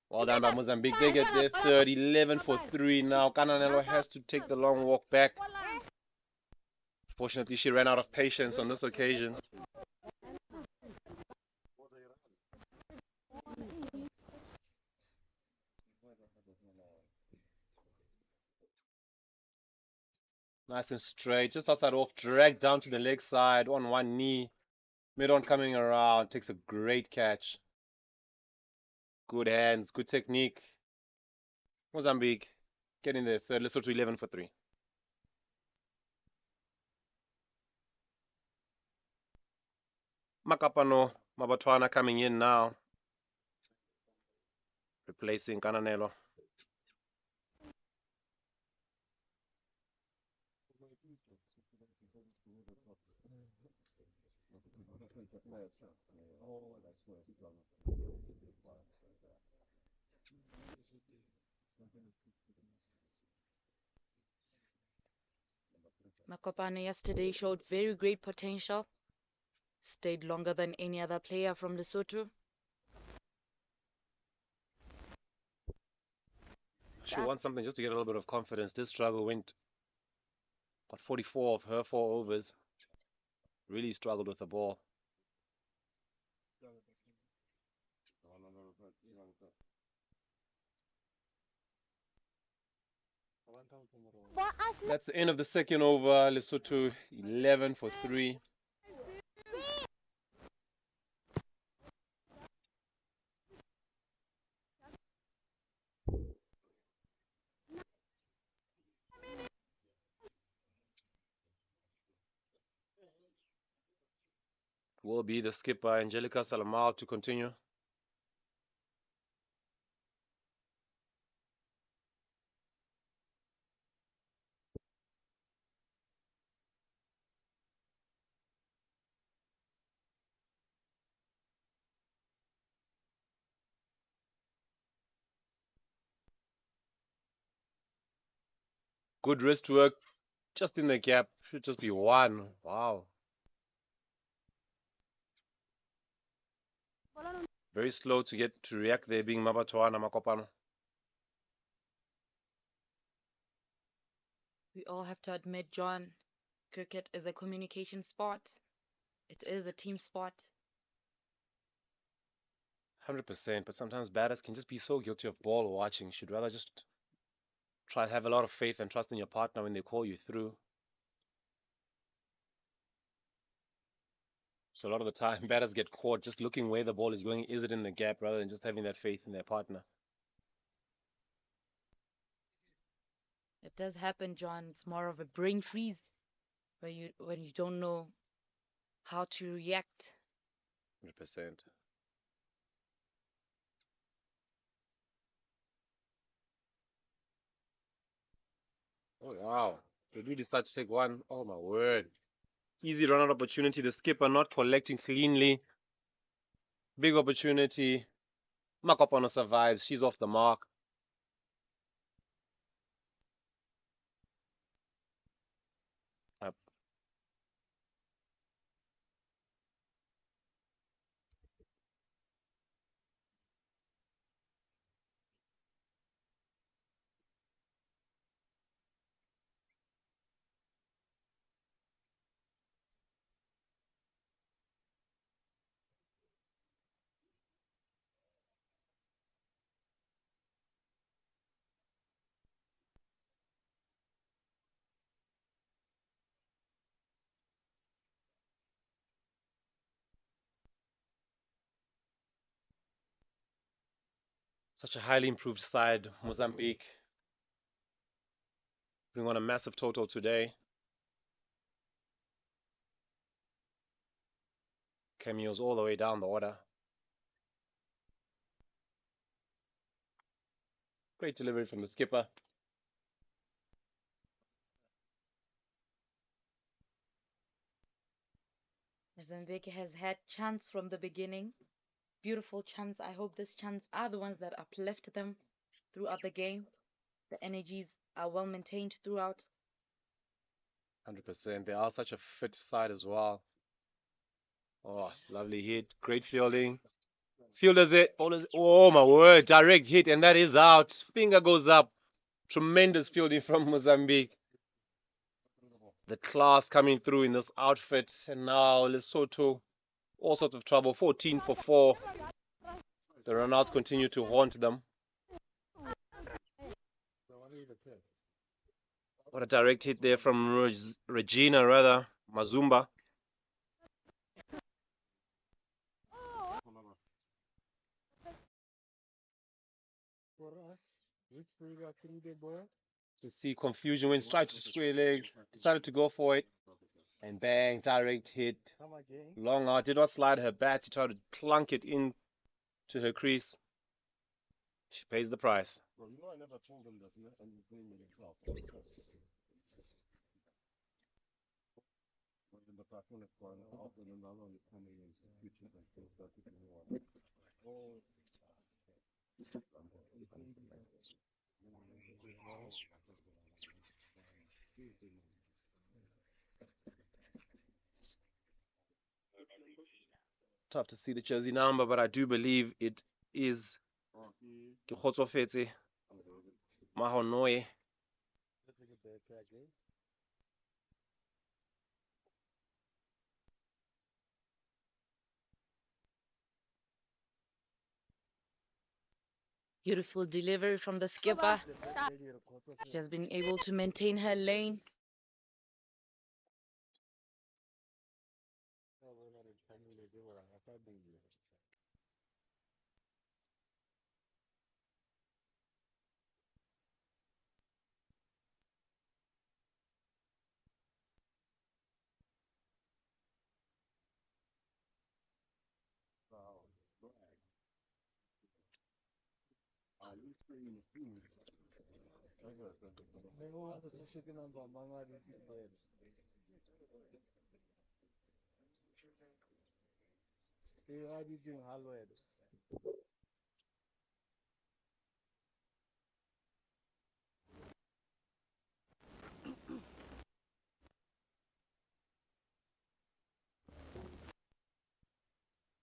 Well done by Mozambique. They get their third, 11 for 3 now. Kananelo has to take the long walk back. Fortunately, she ran out of patience on this occasion. Nice and straight. Just outside off, dragged down to the leg side on one knee. Mid-on coming around, takes a great catch. Good hands, good technique. Mozambique getting their third. Lesotho 11 for 3. Makapano Botswana coming in now, replacing Kananelo. Makopane yesterday showed very great potential. Stayed longer than any other player from Lesotho. She wants something just to get a little bit of confidence. This struggle went, got 44 of her 4 overs. Really struggled with the ball. That's the end of the second over. Lesotho 11 for 3. Will be the skipper Angelica Salamal to continue. Good wrist work, just in the gap. Should just be 1. Wow. Very slow to get to react there, being Botswana Makopano. We all have to admit, John, cricket is a communication sport. It is a team sport. 100%, but sometimes batters can just be so guilty of ball watching. Should rather just try to have a lot of faith and trust in your partner when they call you through. So a lot of the time, batters get caught just looking where the ball is going. Is it in the gap, rather than just having that faith in their partner? It does happen, John. It's more of a brain freeze when you don't know how to react. 100%. Oh, wow. They do decide to take 1. Oh, my word. Easy run-out opportunity. The skipper not collecting cleanly. Big opportunity. Makopano survives. She's off the mark. Up. Such a highly improved side, Mozambique. Putting on a massive total today. Cameos all the way down the order. Great delivery from the skipper. Mozambique has had chance from the beginning. Beautiful chance. I hope these chants are the ones that uplift them throughout the game. The energies are well maintained throughout. 100%. They are such a fit side as well. Oh, lovely hit. Great fielding. Fielders it. Bowlers. Oh, my word. Direct hit, and that is out. Finger goes up. Tremendous fielding from Mozambique. The class coming through in this outfit. And now Lesotho, all sorts of trouble. 14 for 4. The runouts continue to haunt them. What a direct hit there from Regina, rather. Mazumba. To see confusion when straight to square leg. Decided to go for it. And bang, direct hit. Long out. Did not slide her bat. She tried to plunk it in to her crease. She pays the price. Tough to see the jersey number, but I do believe it is Kgotsofetse Mahonoe. Beautiful delivery from the skipper. She has been able to maintain her lane.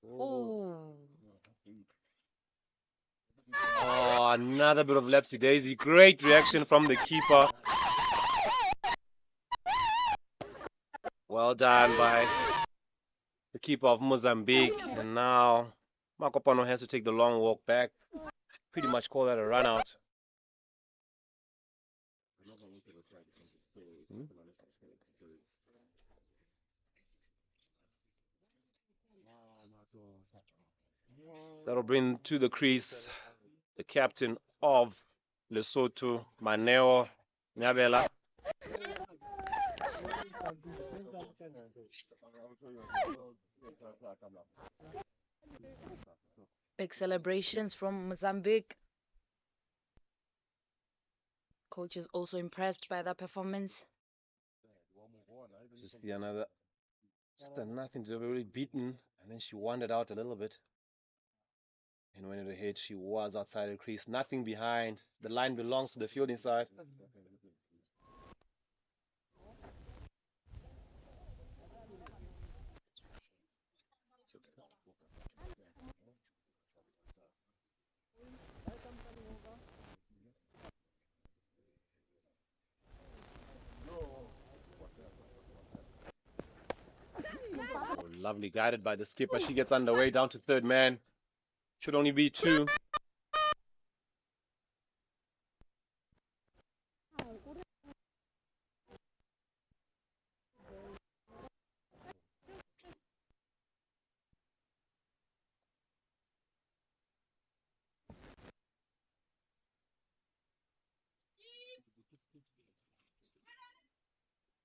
Ooh. Oh, another bit of lapsy daisy. Great reaction from the keeper. Well done by the keeper of Mozambique. And now Makopano has to take the long walk back. Pretty much call that a run out. That'll bring to the crease the captain of Lesotho, Maneo Nyabela. Big celebrations from Mozambique. Coach is also impressed by that performance. Just the another, just a nothing to be really beaten, and then she wandered out a little bit. And when it hit, she was outside the crease, nothing behind. The line belongs to the fielding side. Oh, lovely, guided by the skipper. She gets underway down to third man. Should only be two.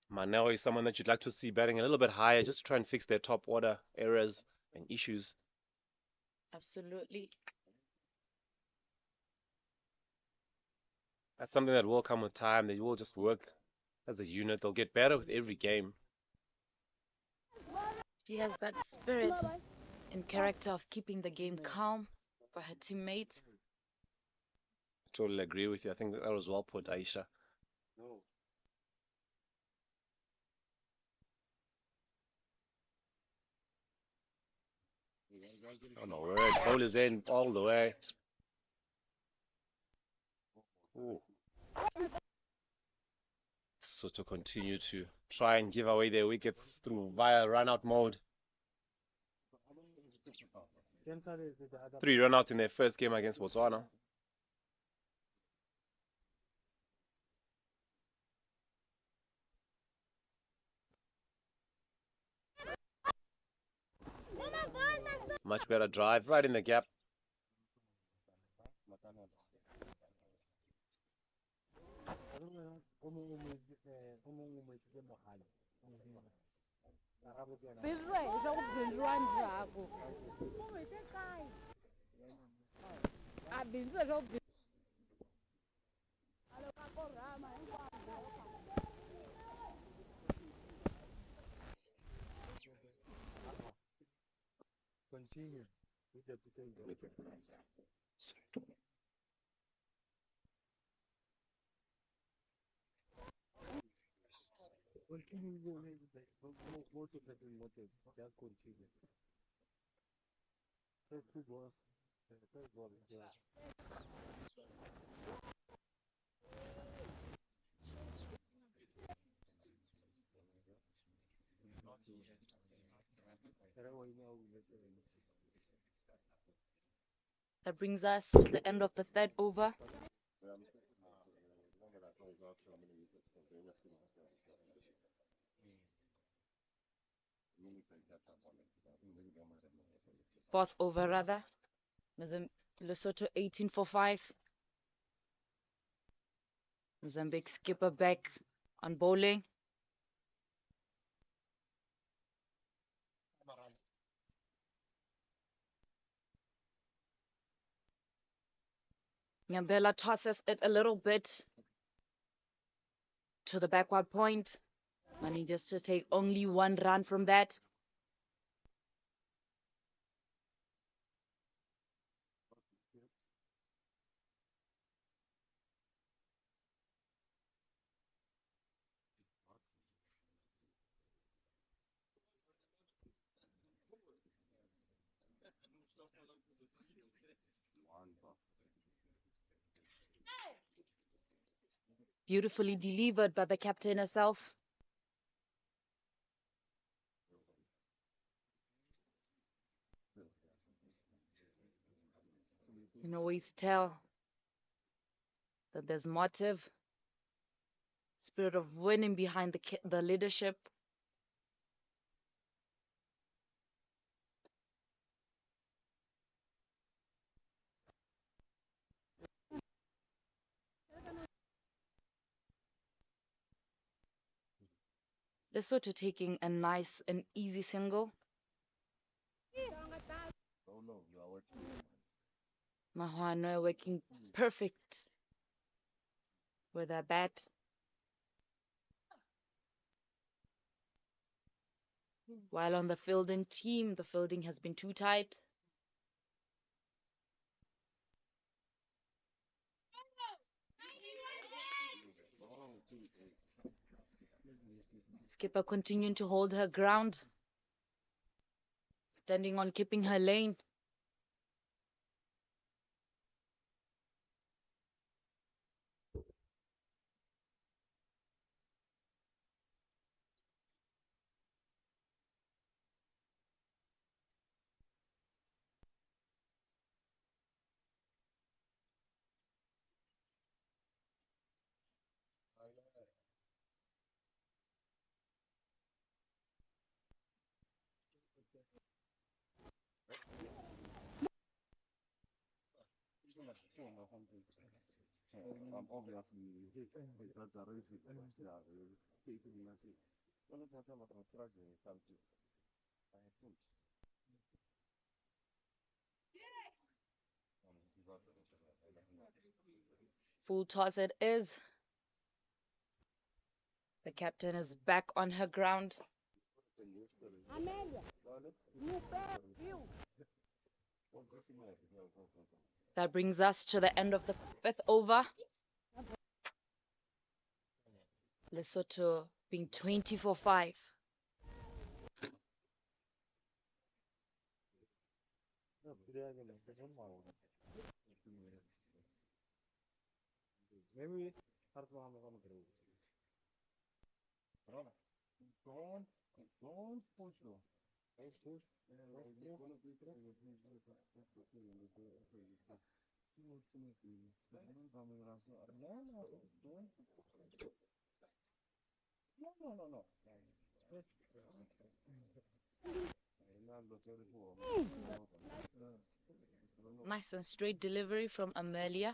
Manel is someone that you'd like to see batting a little bit higher, just to try and fix their top order errors and issues. Absolutely. That's something that will come with time. They will just work as a unit. They'll get better with every game. She has that spirit and character of keeping the game calm for her teammates. Totally agree with you. I think that was well put, Aisha. Oh no, we're at bowler's end all the way. Ooh. So to continue to try and give away their wickets through via run-out mode. 3 run-outs in their first game against Botswana. Much better drive right in the gap. Continue. That brings us to the end of the third over. Fourth over rather. Lesotho 18 for 5. Mozambique skipper back on bowling. Nyambela tosses it a little bit to the backward point. Manages to take only 1 run from that. Beautifully delivered by the captain herself. You can always tell that there's motive, spirit of winning behind the leadership. Lesotho taking a nice and easy single. Mahano working perfect with her bat. While on the fielding team, the fielding has been too tight. Skipper continuing to hold her ground, standing on keeping her lane. Full toss it is. The captain is back on her ground. That brings us to the end of the 5th over. Lesotho being 20 for 5. Nice and straight delivery from Amelia.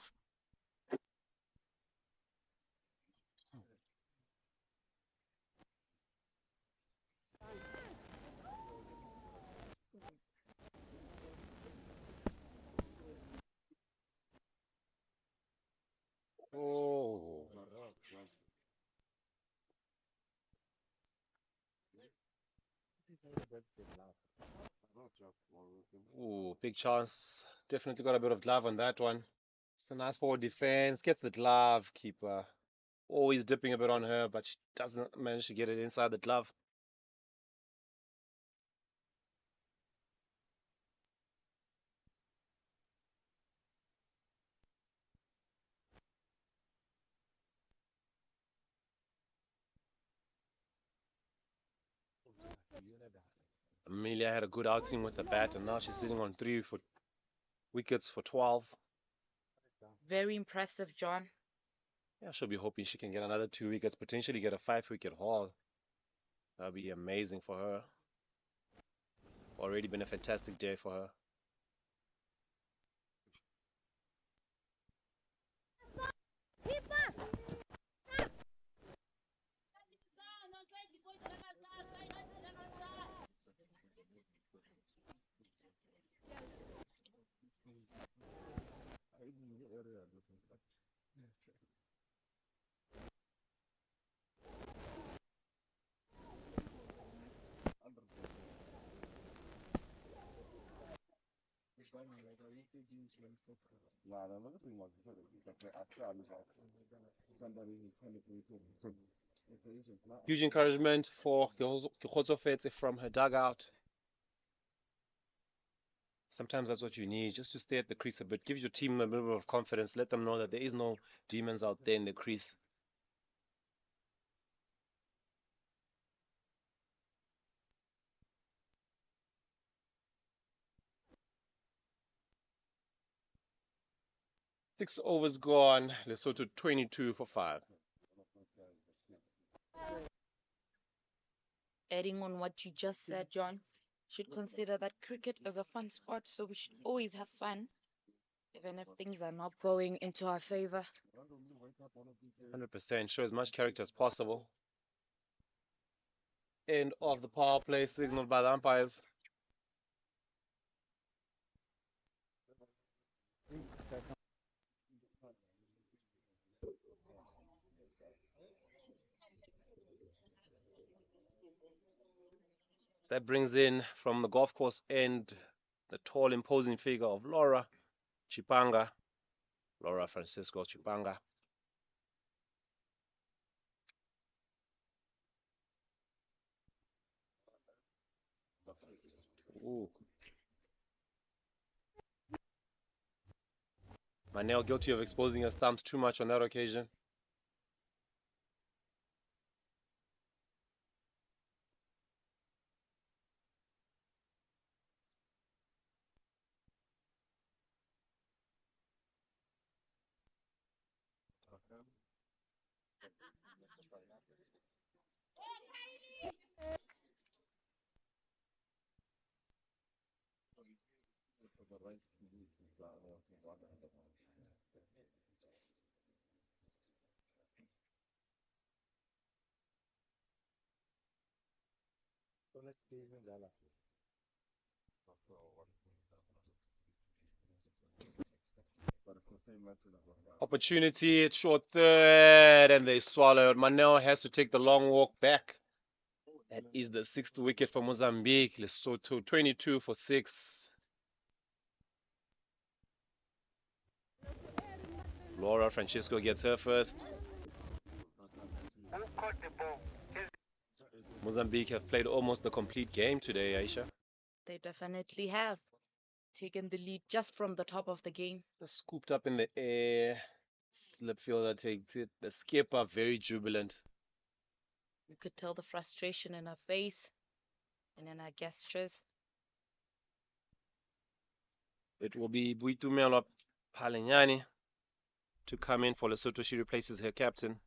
Oh. Ooh, big chance. Definitely got a bit of glove on that one. It's a nice forward defense. Gets the glove. Keeper always dipping a bit on her, but she doesn't manage to get it inside the glove. Amelia had a good outing with the bat, and now she's sitting on 3 wickets for 12. Very impressive, John. Yeah, she'll be hoping she can get another 2 wickets, potentially get a 5-wicket haul. That'll be amazing for her. Already been a fantastic day for her. Huge encouragement for Kgotsofetse from her dugout. Sometimes that's what you need, just to stay at the crease a bit. Give your team a little bit of confidence. Let them know that there is no demons out there in the crease. Six overs gone. Lesotho 22 for 5. Adding on what you just said, John, should consider that cricket is a fun sport, so we should always have fun, even if things are not going into our favor. 100%. Show as much character as possible. End of the power play signaled by the umpires. That brings in from the golf course end the tall, imposing figure of Laura Chipanga. Laura Francisco Chipanga. Ooh. Manel guilty of exposing her stumps too much on that occasion. Opportunity at short third, and they swallowed. Manel has to take the long walk back. That is the 6th wicket for Mozambique. Lesotho 22 for 6. Laura Francisco gets her first. Mozambique have played almost the complete game today, Aisha. They definitely have taken the lead just from the top of the game. Just scooped up in the air. Slip fielder takes it. The skipper very jubilant. You could tell the frustration in her face and in her gestures. It will be Boitumelo Palenyani to come in for Lesotho. She replaces her captain.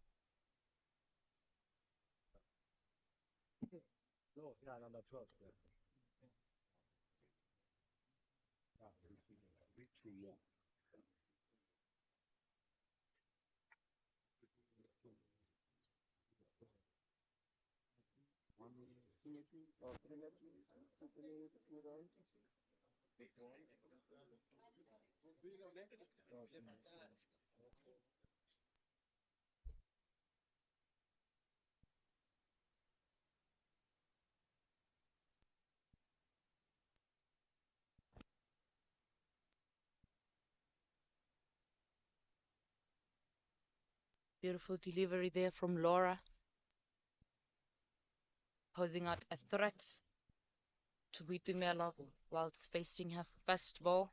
Beautiful delivery there from Laura, posing out a threat to Boitumelo whilst facing her first ball.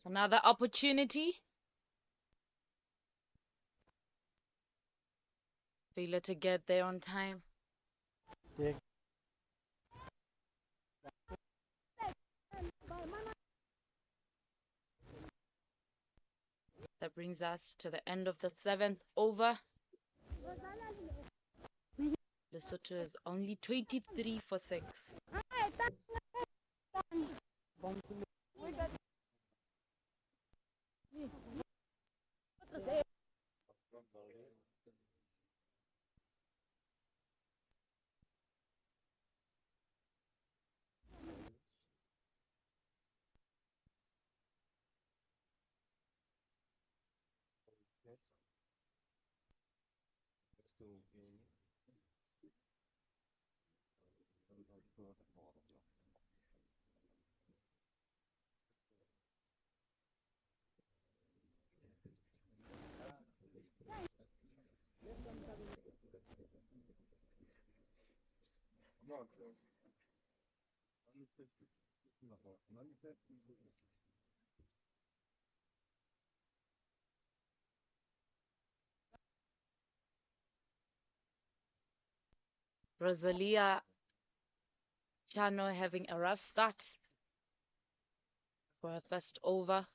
Another opportunity. Failure to get there on time. Take That brings us to the end of the 7th over. Lesotho is only 23 for 6. Rosalia Chano having a rough start for her first over.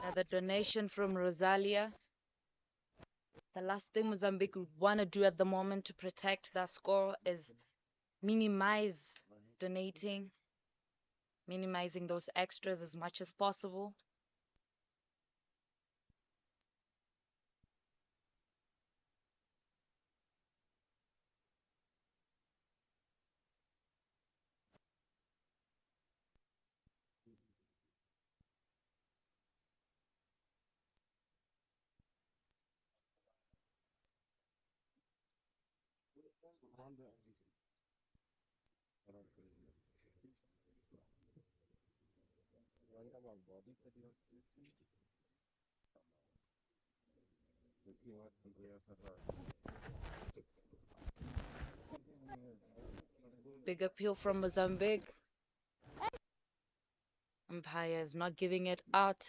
Another donation from Rosalia. The last thing Mozambique would want to do at the moment to protect that score is minimize donating, minimizing those extras as much as possible. Big appeal from Mozambique. Umpire is not giving it out.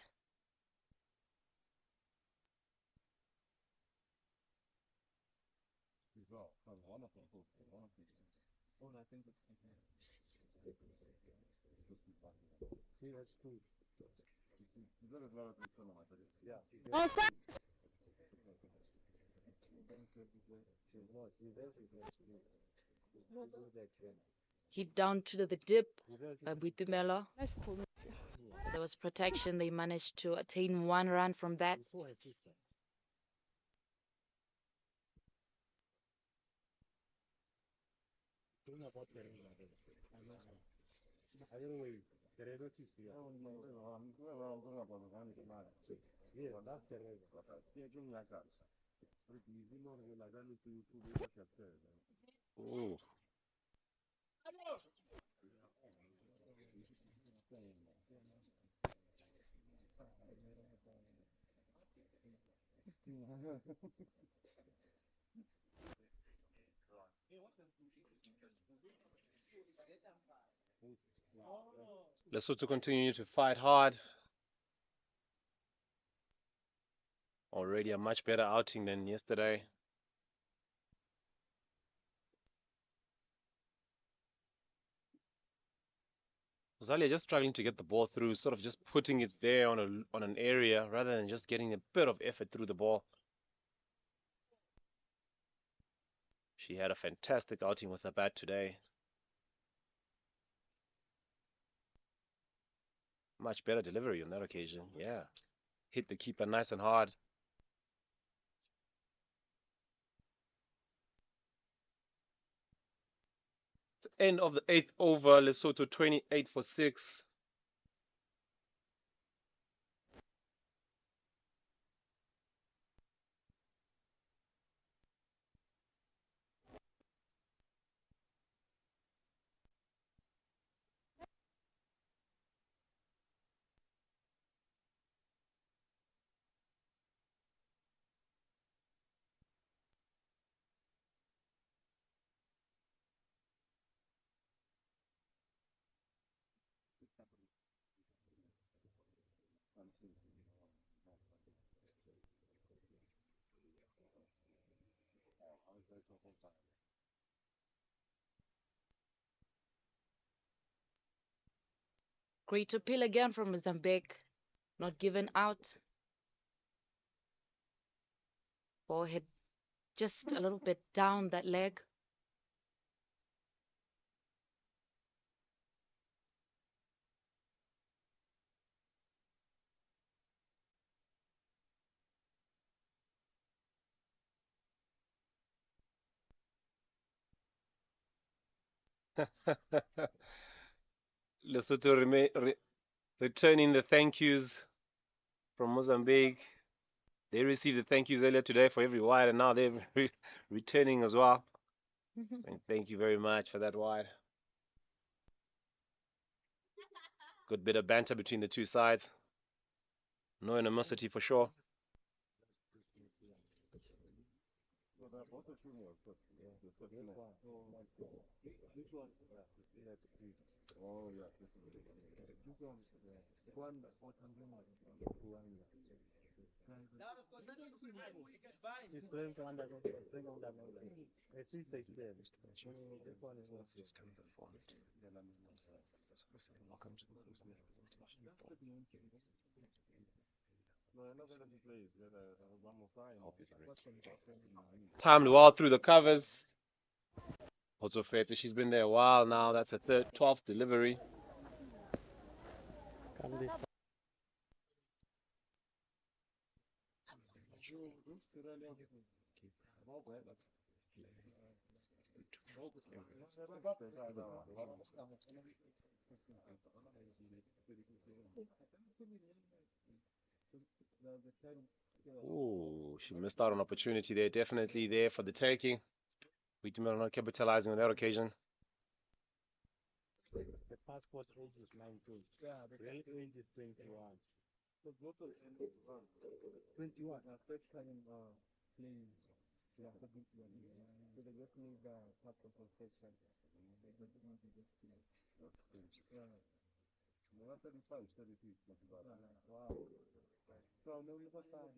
Hit down to the dip by Buitumelo. There was protection. They managed to attain 1 run from that. Ooh. Lesotho continue to fight hard. Already a much better outing than yesterday. Rosalia just struggling to get the ball through, sort of just putting it there on an area rather than just getting a bit of effort through the ball. She had a fantastic outing with her bat today. Much better delivery on that occasion. Yeah. Hit the keeper nice and hard. It's the end of the 8th over. Lesotho 28 for 6. Great appeal again from Mozambique. Not given out. Ball hit just a little bit down that leg. Lesotho returning the thank yous from Mozambique. They received the thank yous earlier today for every wide, and now they're returning as well. Saying thank you very much for that wide. Good bit of banter between the two sides. No animosity for sure. Timed well through the covers. Also Feta, she's been there a while now. That's her 12th delivery. Ooh, she missed out on opportunity there. Definitely there for the taking. We are not capitalizing on that occasion. The passport age is 19. Yeah, the real age is 21. So go to 21. First time playing. Yeah, so they just need the passport protection. Wow. So no, you got that.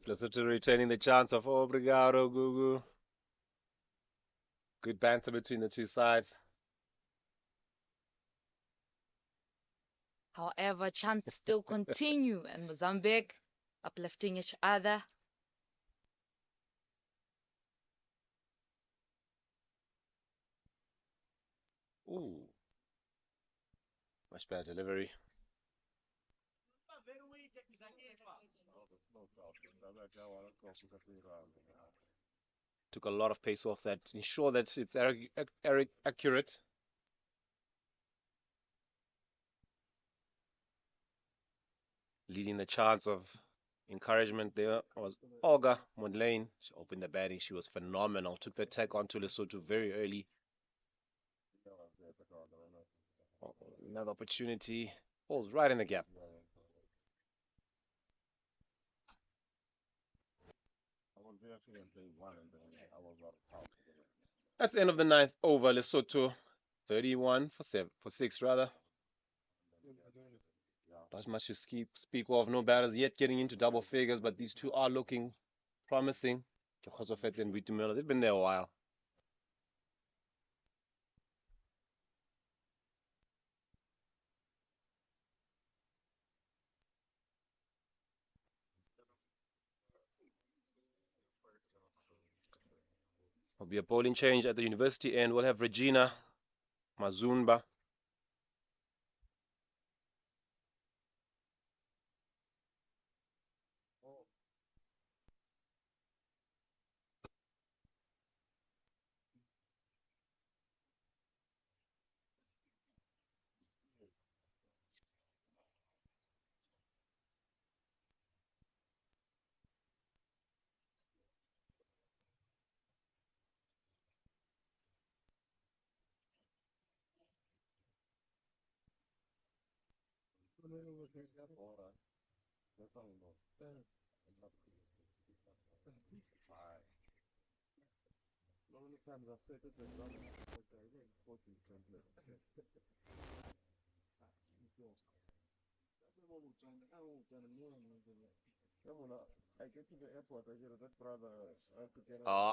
Lesotho retaining the chance of Obrigado, Gugu. Good banter between the two sides. However, chants still continue, and Mozambique uplifting each other. Ooh. Much better delivery. Took a lot of pace off that. Ensure that it's accurate. Leading the chance of encouragement there was Olga Mondlane. She opened the batting. She was phenomenal. Took the attack onto Lesotho very early. Another opportunity. Falls right in the gap. That's the end of the ninth over. Lesotho 31 for 6 rather. Not much to speak of. No batters yet getting into double figures, but these two are looking promising. They've been there a while. There'll be a bowling change at the university end. We'll have Regina Mazumba.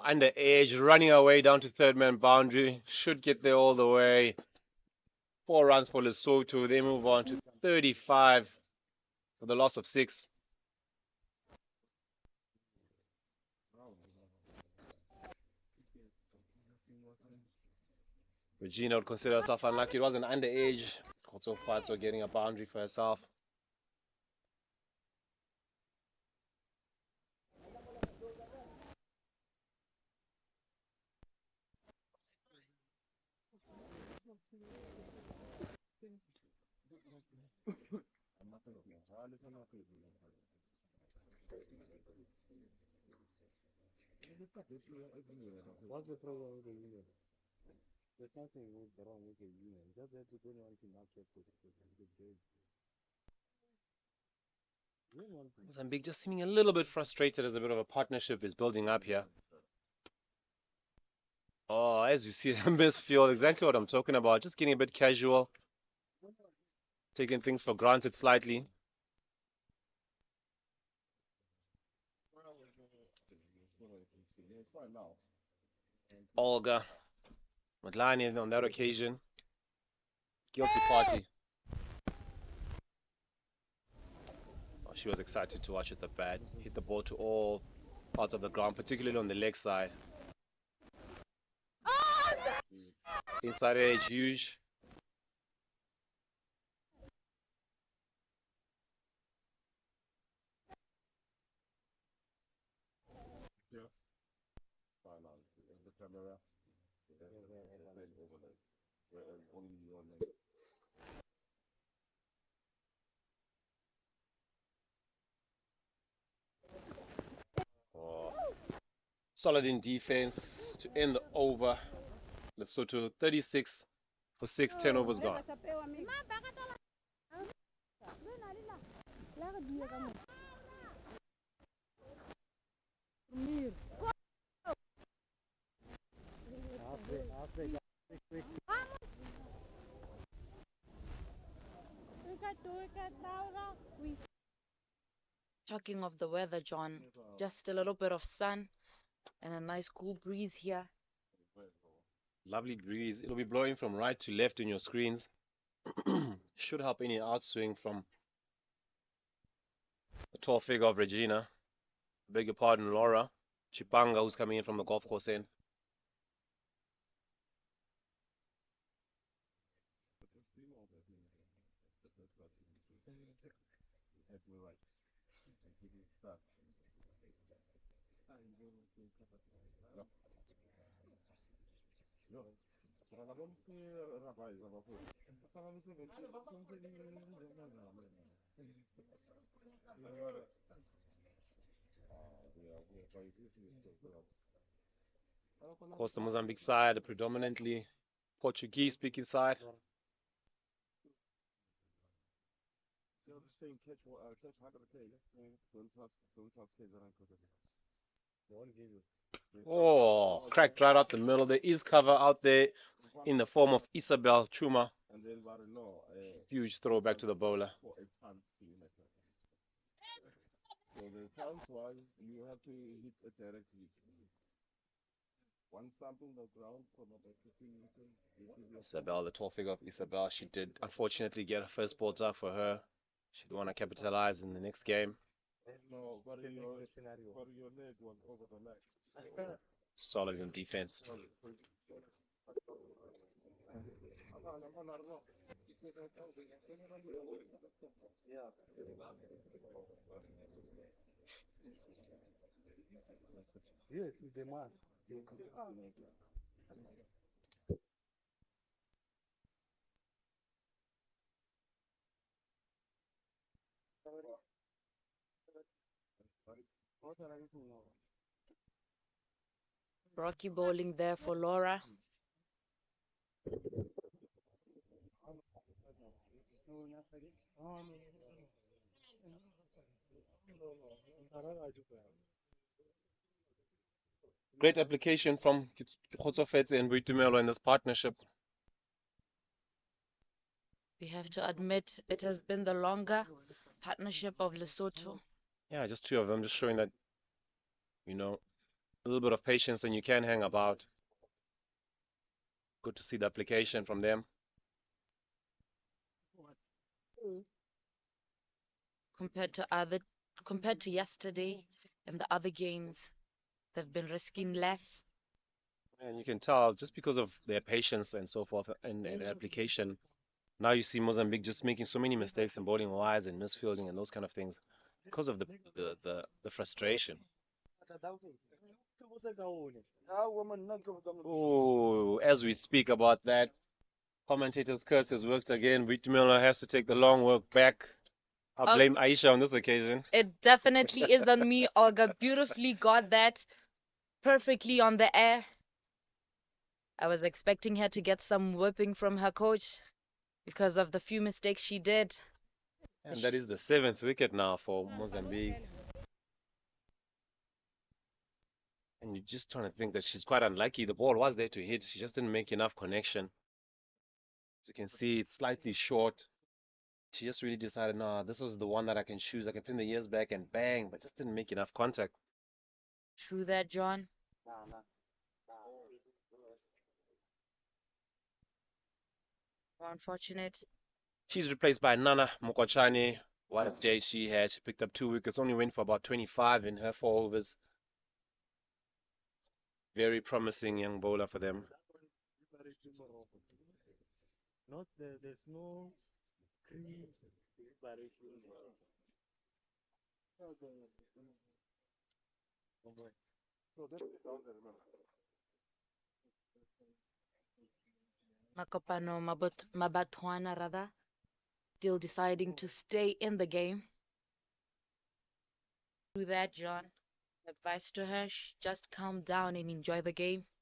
Underage, running away down to third man boundary. Should get there all the way. 4 runs for Lesotho. They move on to 35 for the loss of 6. Regina would consider herself unlucky. It was an underage. Also fights for getting a boundary for herself. What's the problem with the union? There's nothing wrong with the union. Just that you don't want to market for the day. Mozambique just seeming a little bit frustrated as a bit of a partnership is building up here. Oh, as you see, misfield, exactly what I'm talking about. Just getting a bit casual, taking things for granted slightly. Olga Madlani on that occasion. Guilty party. Oh, she was excited to watch at the bat. Hit the ball to all parts of the ground, particularly on the leg side. Inside edge, huge. Oh. Solid in defense to end the over. Lesotho 36 for 6, 10 overs gone. Talking of the weather, John, just a little bit of sun and a nice cool breeze here. Lovely breeze. It'll be blowing from right to left in your screens. Should help any outswing from the tall figure of Regina. Beg your pardon, Laura Chipanga, who's coming in from the golf course end. Of course, the Mozambique side, a predominantly Portuguese-speaking side. Oh, cracked right up the middle. There is cover out there in the form of Isabel Chuma. Huge throw back to the bowler. So the chance was you have to hit a direct hit. One stamping the ground from about 15 meters. Isabel, the tall figure of Isabel, she did unfortunately get her first ball up for her. She'd want to capitalize in the next game. No, but your leg was over the leg. Solid in defense. Yes, it's the man. Rocky bowling there for Laura. Great application from Kgotsofetse and Boitumelo in this partnership. We have to admit it has been the longer partnership of Lesotho. Yeah, just two of them, just showing that, you know, a little bit of patience and you can hang about. Good to see the application from them. Compared to yesterday and the other games, they've been risking less. And you can tell just because of their patience and so forth and application. Now you see Mozambique just making so many mistakes in bowling wise and misfielding and those kind of things because of the frustration. Oh, as we speak about that, commentator's curse has worked again. Boitumelo has to take the long work back. I'll blame Aisha on this occasion. It definitely is on me. Olga beautifully got that perfectly on the air. I was expecting her to get some whipping from her coach because of the few mistakes she did. And that is the 7th wicket now for Mozambique. And you're just trying to think that she's quite unlucky. The ball was there to hit. She just didn't make enough connection. As you can see, it's slightly short. She just really decided, no, this was the one that I can choose. I can pin the ears back and bang, but just didn't make enough contact. True that, John. Unfortunate. She's replaced by Nana Mokwachane. What a day she had. She picked up 2 wickets, only went for about 25 in her 4 overs. Very promising young bowler for them. There's no preparation. So that's it, remember. Makopano Mabatwana rather, still deciding to stay in the game. Do that, John. Advice to her, just calm down and enjoy the game. –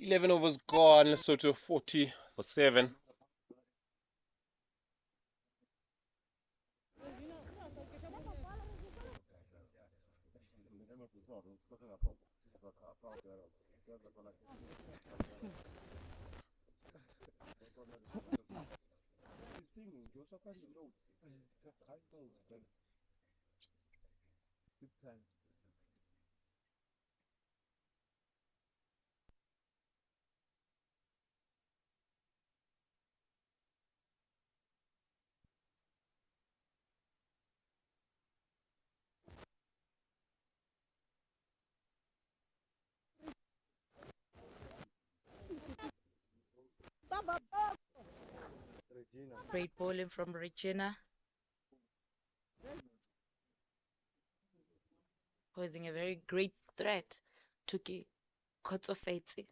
11 overs gone. Lesotho 40 for 7. Great bowling from Regina. Posing a very great threat to Kotsofetse.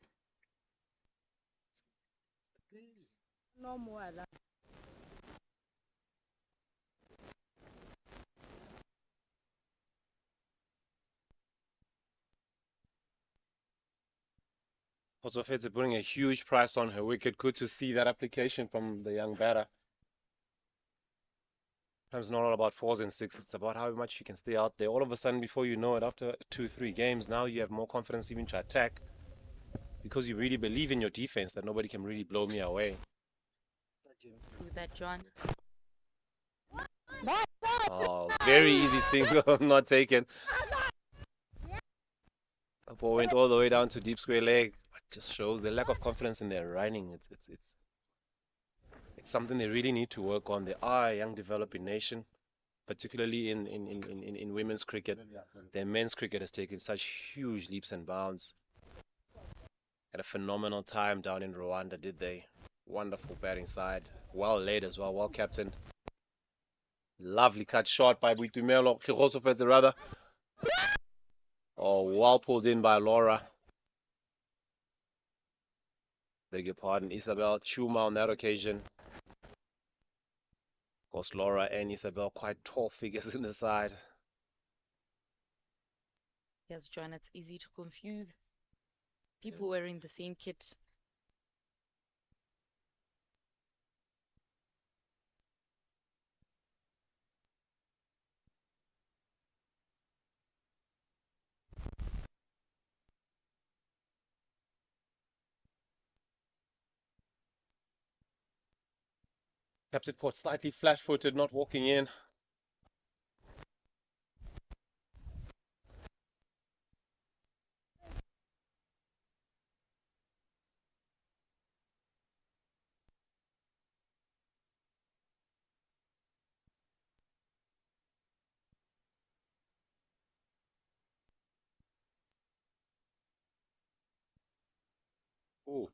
No more. Kotsofetse putting a huge price on her wicket. Good to see that application from the young batter. Sometimes it's not all about fours and sixes. It's about how much you can stay out there. All of a sudden, before you know it, after 2-3 games, now you have more confidence even to attack because you really believe in your defense that nobody can really blow me away. Through that, John. Oh, very easy single, not taken. The ball went all the way down to deep square leg. It just shows the lack of confidence in their running. It's something they really need to work on. They are a young developing nation, particularly in women's cricket. Their men's cricket has taken such huge leaps and bounds. Had a phenomenal time down in Rwanda, did they? Wonderful batting side. Well led as well, well captained. Lovely cut shot by Buitumelo, Kirosofetse rather. Oh, well pulled in by Laura. Beg your pardon, Isabel Chuma on that occasion. Of course, Laura and Isabel quite tall figures in the side. Yes, John, it's easy to confuse people wearing the same kit. Captain caught slightly flat-footed, not walking in. Ooh.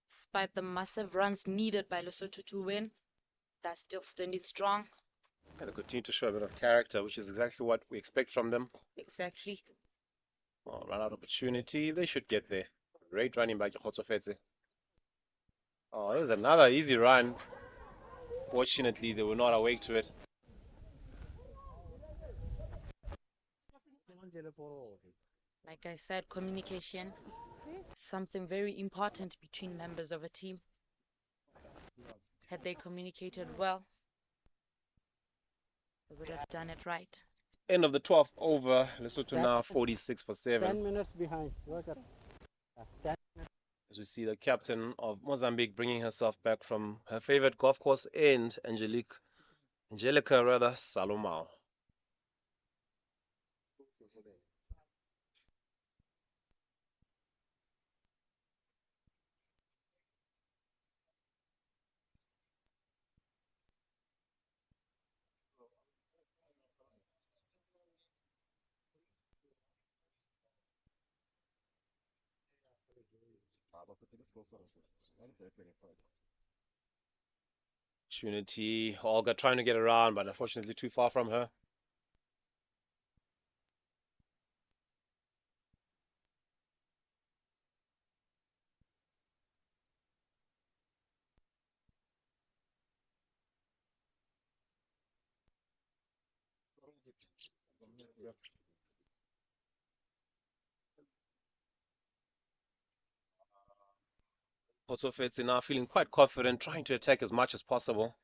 Despite the massive runs needed by Lesotho to win, they're still standing strong. And they continue to show a bit of character, which is exactly what we expect from them. Exactly. Well, run out opportunity, they should get there. Great running by Kirosofetse. Oh, there's another easy run. Fortunately, they were not awake to it. Like I said, communication is something very important between members of a team. Had they communicated well, they would have done it right. End of the 12th over. Lesotho now 46 for 7. 10 minutes behind. Work at 10. As we see the captain of Mozambique bringing herself back from her favorite golf course and Angelica rather, Salomao. Opportunity. Olga trying to get around, but unfortunately too far from her. Kotsofetse now feeling quite confident, trying to attack as much as possible.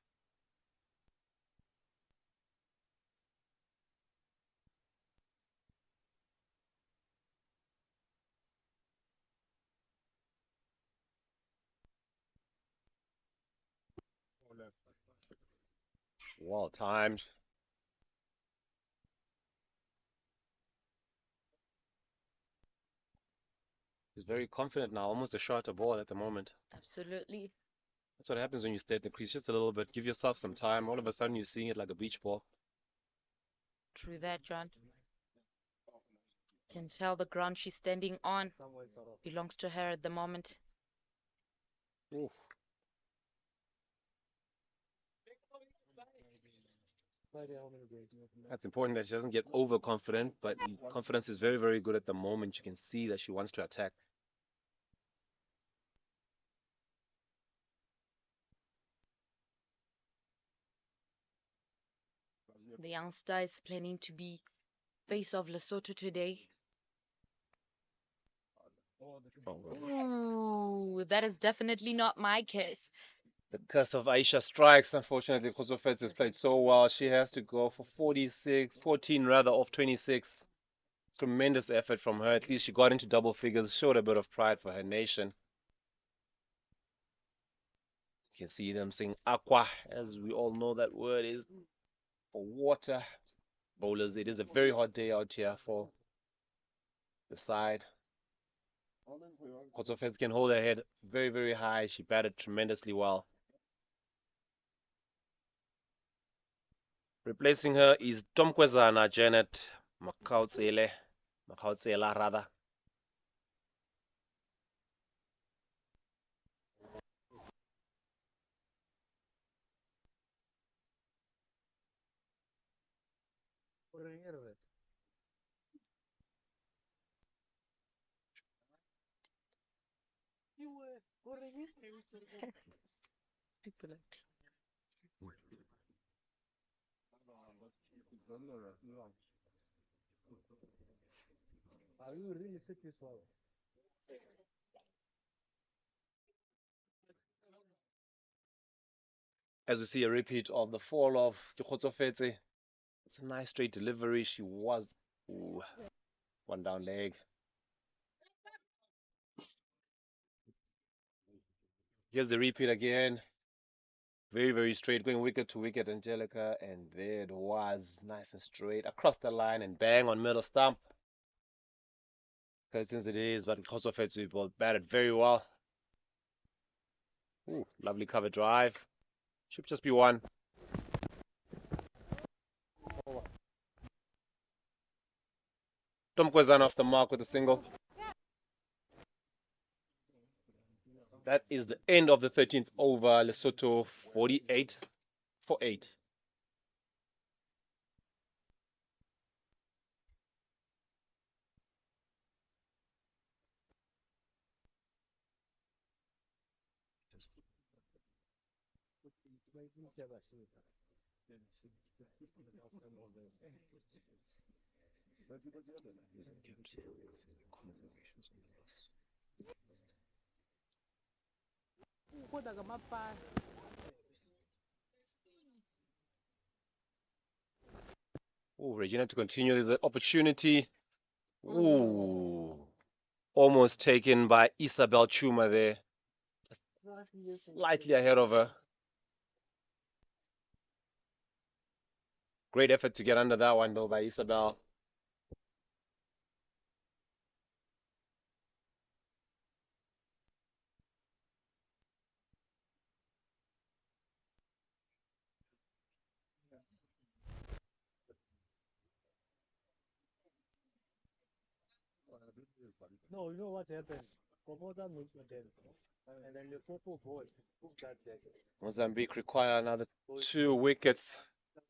Well timed. very confident now, almost a shorter ball at the moment. Absolutely. That's what happens when you stay at the crease just a little bit. Give yourself some time. All of a sudden, you're seeing it like a beach ball. True that, John. Can tell the ground she's standing on belongs to her at the moment. Oof. That's important that she doesn't get overconfident, but confidence is very, very good at the moment. You can see that she wants to attack. The youngster is planning to be face of Lesotho today. Ooh, that is definitely not my case. The curse of Aisha strikes. Unfortunately, Khosofets has played so well. She has to go for 14 rather, off 26. Tremendous effort from her. At least she got into double figures, showed a bit of pride for her nation. You can see them saying aqua, as we all know that word is for water. Bowlers, it is a very hot day out here for the side. Khosofets can hold her head very, very high. She batted tremendously well. Replacing her is Tomkwezana Janet Makautsela rather. Speak politely. Are you really satisfied? As we see a repeat of the fall of Khosofetse. It's a nice straight delivery. She was ooh, one down leg. Here's the repeat again. Very, very straight, going wicket to wicket, Angelica, and there it was, nice and straight across the line and bang on middle stump. Since it is, but Khosofetse will batted very well. Ooh, lovely cover drive. Should just be one. Tomkwezana off the mark with a single. That is the end of the 13th over. Lesotho 48 for 8. Oh, Regina to continue. There's an opportunity. Ooh, almost taken by Isabel Chuma there. Just slightly ahead of her. Great effort to get under that one though by Isabel. No, you know what happened? Komoda makes a dance. And then the purple boy took that deck. Mozambique require another 2 wickets.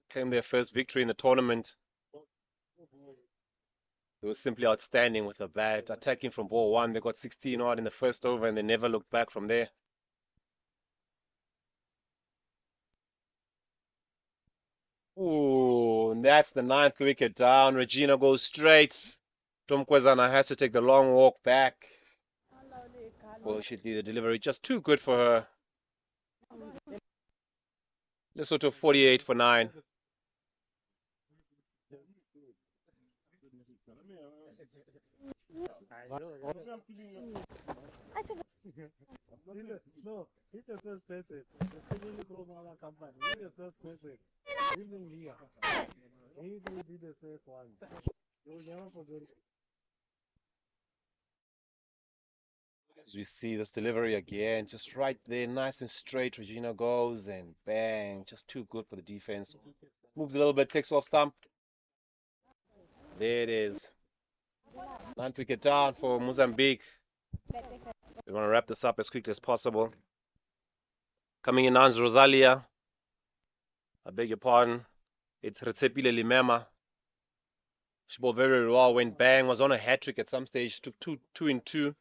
Claim their first victory in the tournament. It was simply outstanding with a bat. Attacking from ball 1, they got 16 odd in the first over and they never looked back from there. Ooh, and that's the 9th wicket down. Regina goes straight. Tomkwezana has to take the long walk back. Well, should be the delivery just too good for her. Lesotho 48 for 9. No, he's the first person. The second from our company. He's the first person. Even Leah. He will be the first one. You will never forget. As we see this delivery again, just right there, nice and straight. Regina goes and bang, just too good for the defense. Moves a little bit, takes off stump. There it is. 9th wicket down for Mozambique. We want to wrap this up as quickly as possible. Coming in now is Rosalia. I beg your pardon. It's Retsepile Limema. She bowled very, very well. Went bang. Was on a hat trick at some stage. Took two in two.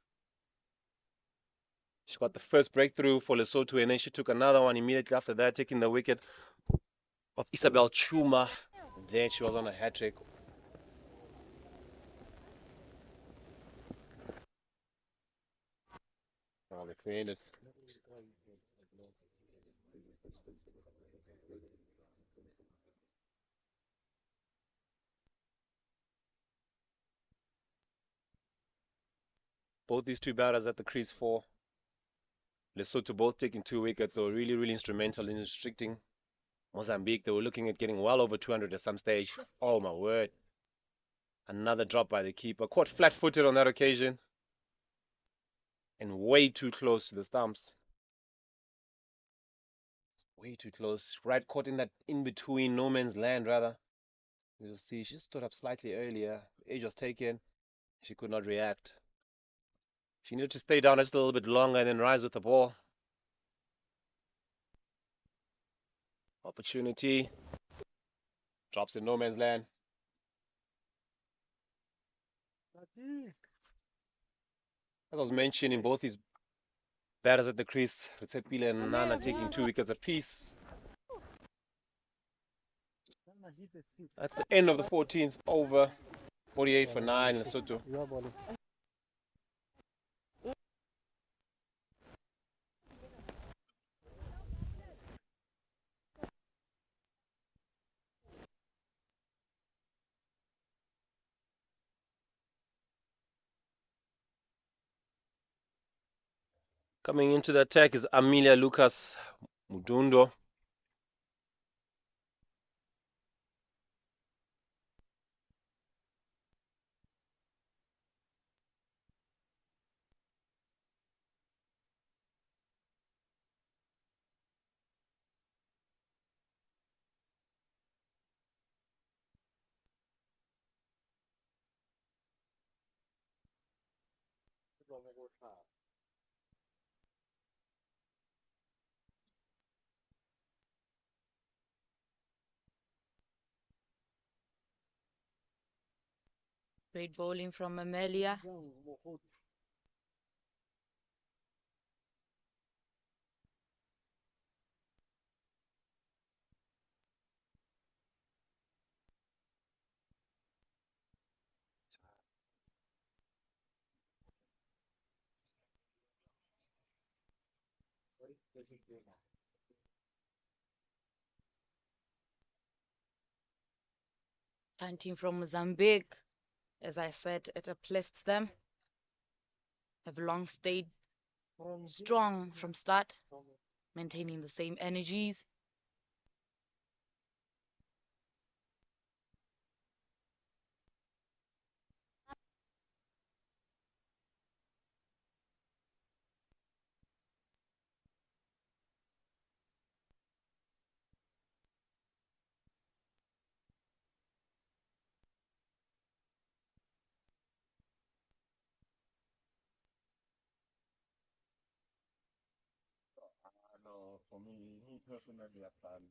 She got the first breakthrough for Lesotho, and then she took another one immediately after that, taking the wicket of Isabel Chuma. And then she was on a hat trick. Oh, they cleaned it. Both these two batters at the crease for Lesotho, both taking 2 wickets. They were really, really instrumental in restricting Mozambique. They were looking at getting well over 200 at some stage. Oh my word. Another drop by the keeper. Caught flat-footed on that occasion. And way too close to the stumps. Way too close. Right, caught in that in-between, no man's land rather. You'll see she stood up slightly earlier. Age was taken. She could not react. She needed to stay down just a little bit longer and then rise with the ball. Opportunity. Drops in no man's land. As I was mentioning, both these batters at the crease, Retsepile and Nana taking 2 wickets apiece. That's the end of the 14th over. 48 for 9, Lesotho. Coming into the attack is Amelia Lucas Mudundo. Great bowling from Amelia. Fine team from Mozambique. As I said, it uplifts them. Have long stayed strong from start, maintaining the same energies. No, for me personally, I've done.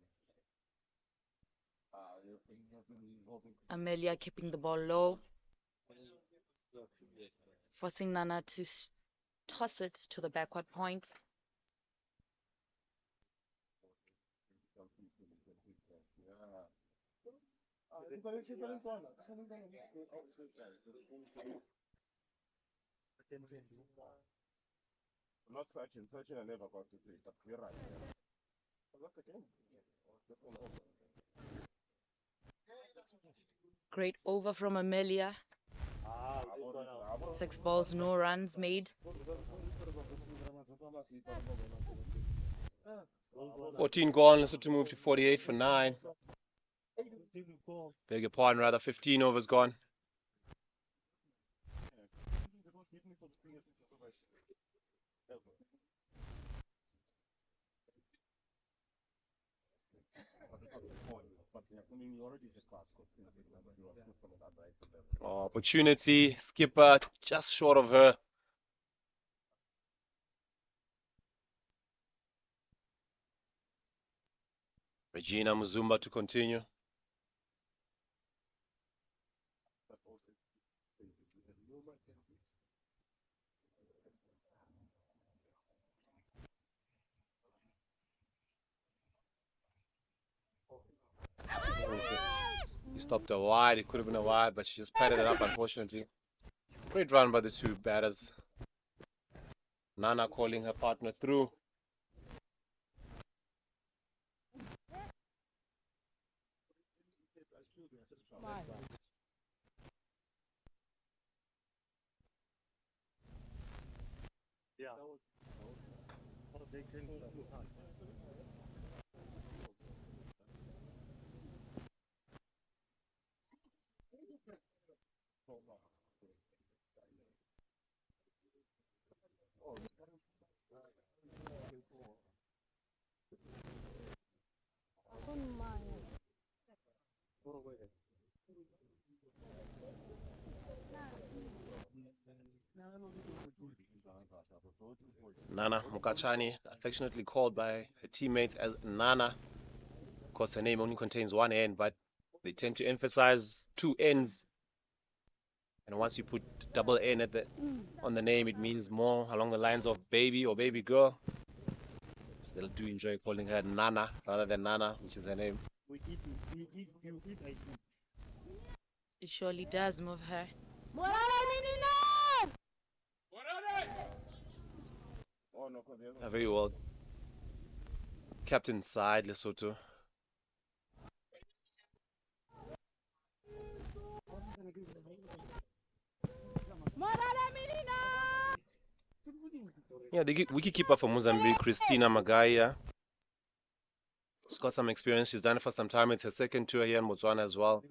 Amelia keeping the ball low, forcing Nana to toss it to the backward point. Not searching I never got to see, but you're right. Great over from Amelia. 6 balls, no runs made. 14 gone, Lesotho move to 48 for 9. Beg your pardon, rather 15 overs gone. Opportunity, skipper just short of her. Regina Muzumba to continue. He stopped her wide. It could have been a wide, but she just patted it up, unfortunately. Great run by the two batters. Nana calling her partner through. Nana Mukachani, affectionately called by her teammates as Nana. Of course, her name only contains one N, but they tend to emphasize two N's. And once you put double N on the name, it means more along the lines of baby or baby girl. So they do enjoy calling her Nana rather than Nana, which is her name. It surely does move her. Very well. Captain side, Lesotho. Yeah, the wicketkeeper for Mozambique, Christina Magaya. She's got some experience. She's done it for some time. It's her second tour here in Botswana as well.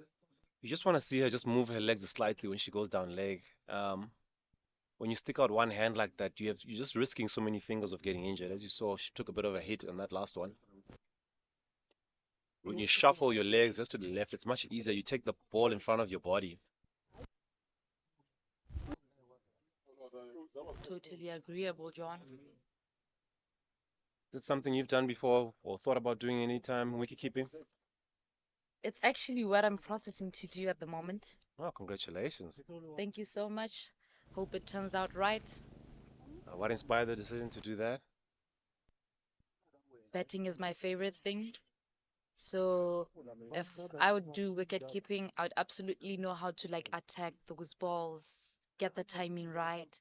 You just want to see her just move her legs slightly when she goes down leg. When you stick out one hand like that, you're just risking so many fingers of getting injured. As you saw, she took a bit of a hit on that last one. When you shuffle your legs just to the left, it's much easier. You take the ball in front of your body. Totally agreeable, John. Is it something you've done before or thought about doing anytime wicket keeping? It's actually what I'm processing to do at the moment. Oh, congratulations. Thank you so much. Hope it turns out right. What inspired the decision to do that? Betting is my favorite thing. So if I would do wicket keeping, I would absolutely know how to like attack those balls, get the timing right,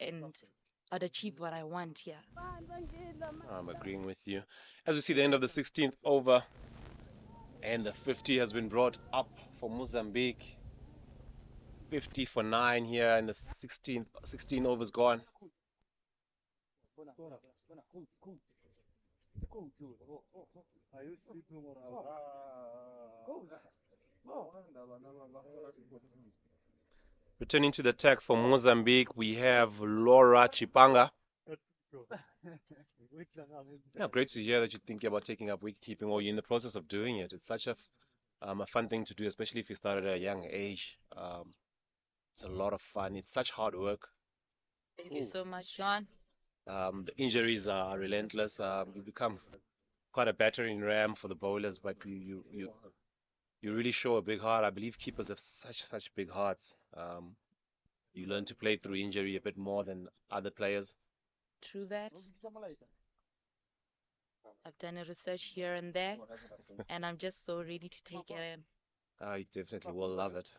and I'd achieve what I want here. I'm agreeing with you. As we see the end of the 16th over, and the 50 has been brought up for Mozambique. 50 for 9 here, and the 16 overs gone. Returning to the attack for Mozambique, we have Laura Chipanga. Yeah, great to hear that you're thinking about taking up wicketkeeping or you're in the process of doing it. It's such a fun thing to do, especially if you start at a young age. It's a lot of fun. It's such hard work. Thank you so much, John. The injuries are relentless. You become quite a battering ram for the bowlers, but you really show a big heart. I believe keepers have such big hearts. You learn to play through injury a bit more than other players. True that. I've done a research here and there, and I'm just so ready to take it in. You definitely will love it.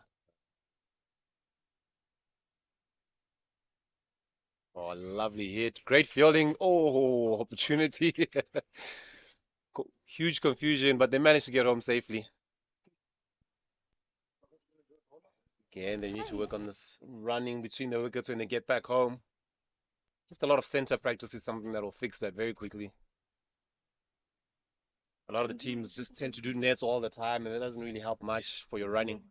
Oh, lovely hit. Great fielding. Oh, opportunity. Huge confusion, but they managed to get home safely. Again, they need to work on this running between the wickets when they get back home. Just a lot of center practice is something that will fix that very quickly. A lot of the teams just tend to do nets all the time, and it doesn't really help much for your running.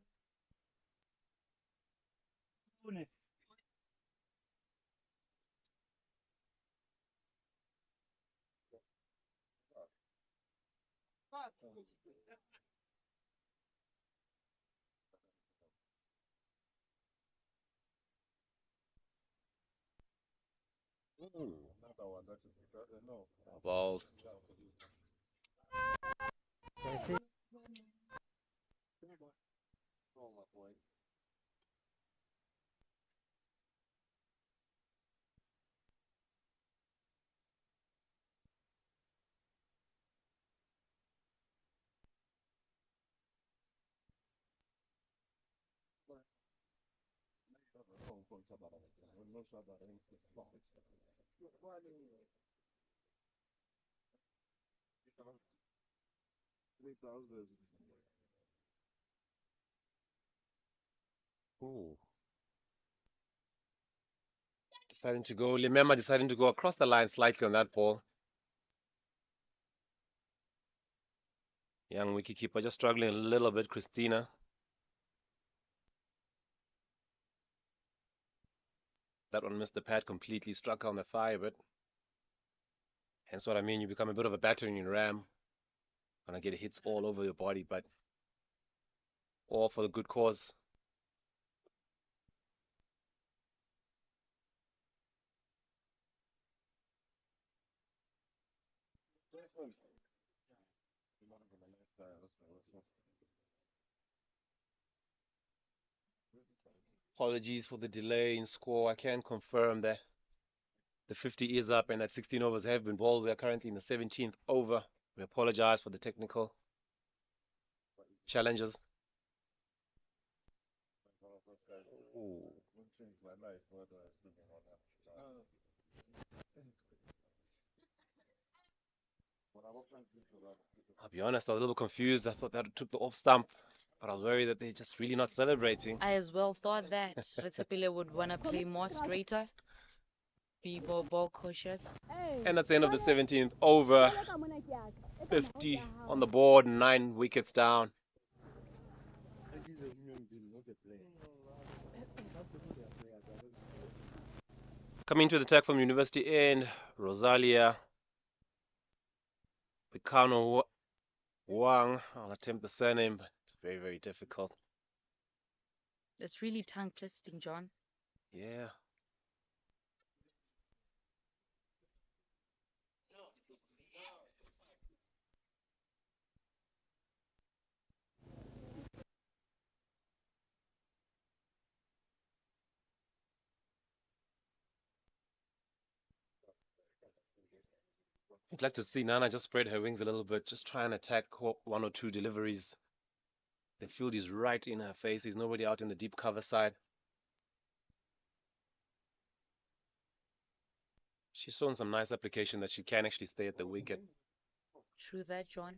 Ball. Ooh. Deciding to go, Limema deciding to go across the line slightly on that ball. Young wicketkeeper just struggling a little bit, Christina. That one missed the pad completely, struck her on the thigh a bit. Hence what I mean, you become a bit of a battering ram. Gonna get hits all over your body, but all for the good cause. Apologies for the delay in score. I can confirm that the 50 is up and that 16 overs have been bowled. We are currently in the 17th over. We apologize for the technical challenges. Ooh. I'll be honest, I was a little confused. I thought that took the off stump, but I was worried that they're just really not celebrating. I as well thought that Retapile would want to play more straighter, be more ball cautious. And that's the end of the 17th over. 50 on the board, 9 wickets down. Coming to the attack from University End, Rosalia Picano Wang. I'll attempt the surname, but it's very, very difficult. It's really tongue twisting, John. Yeah. I'd like to see Nana just spread her wings a little bit, just try and attack one or two deliveries. The field is right in her face. There's nobody out in the deep cover side. She's shown some nice application that she can actually stay at the wicket. True that, John.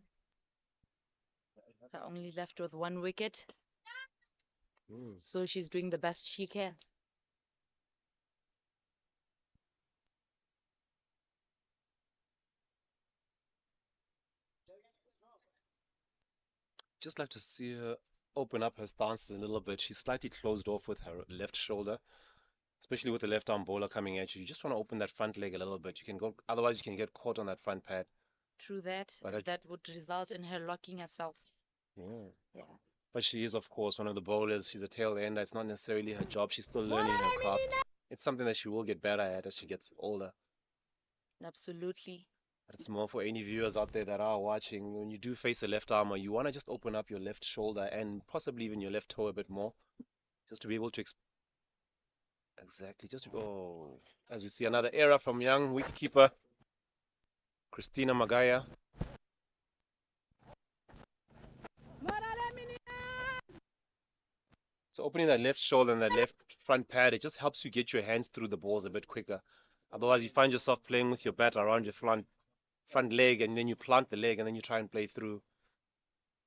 They're only left with 1 wicket, so she's doing the best she can. Just like to see her open up her stances a little bit. She's slightly closed off with her left shoulder, especially with the left arm bowler coming at you. You just want to open that front leg a little bit. You can go, otherwise you can get caught on that front pad. True that. But That would result in her locking herself. Yeah. But she is, of course, one of the bowlers. She's a tail ender. It's not necessarily her job. She's still learning her craft. It's something that she will get better at as she gets older. Absolutely. But it's more for any viewers out there that are watching. When you do face a left armer, you want to just open up your left shoulder and possibly even your left toe a bit more, just to be able to exactly. As we see another error from young wicketkeeper Christina Magaya. So opening that left shoulder and that left front pad, it just helps you get your hands through the balls a bit quicker. Otherwise, you find yourself playing with your bat around your front leg, and then you plant the leg, and then you try and play through,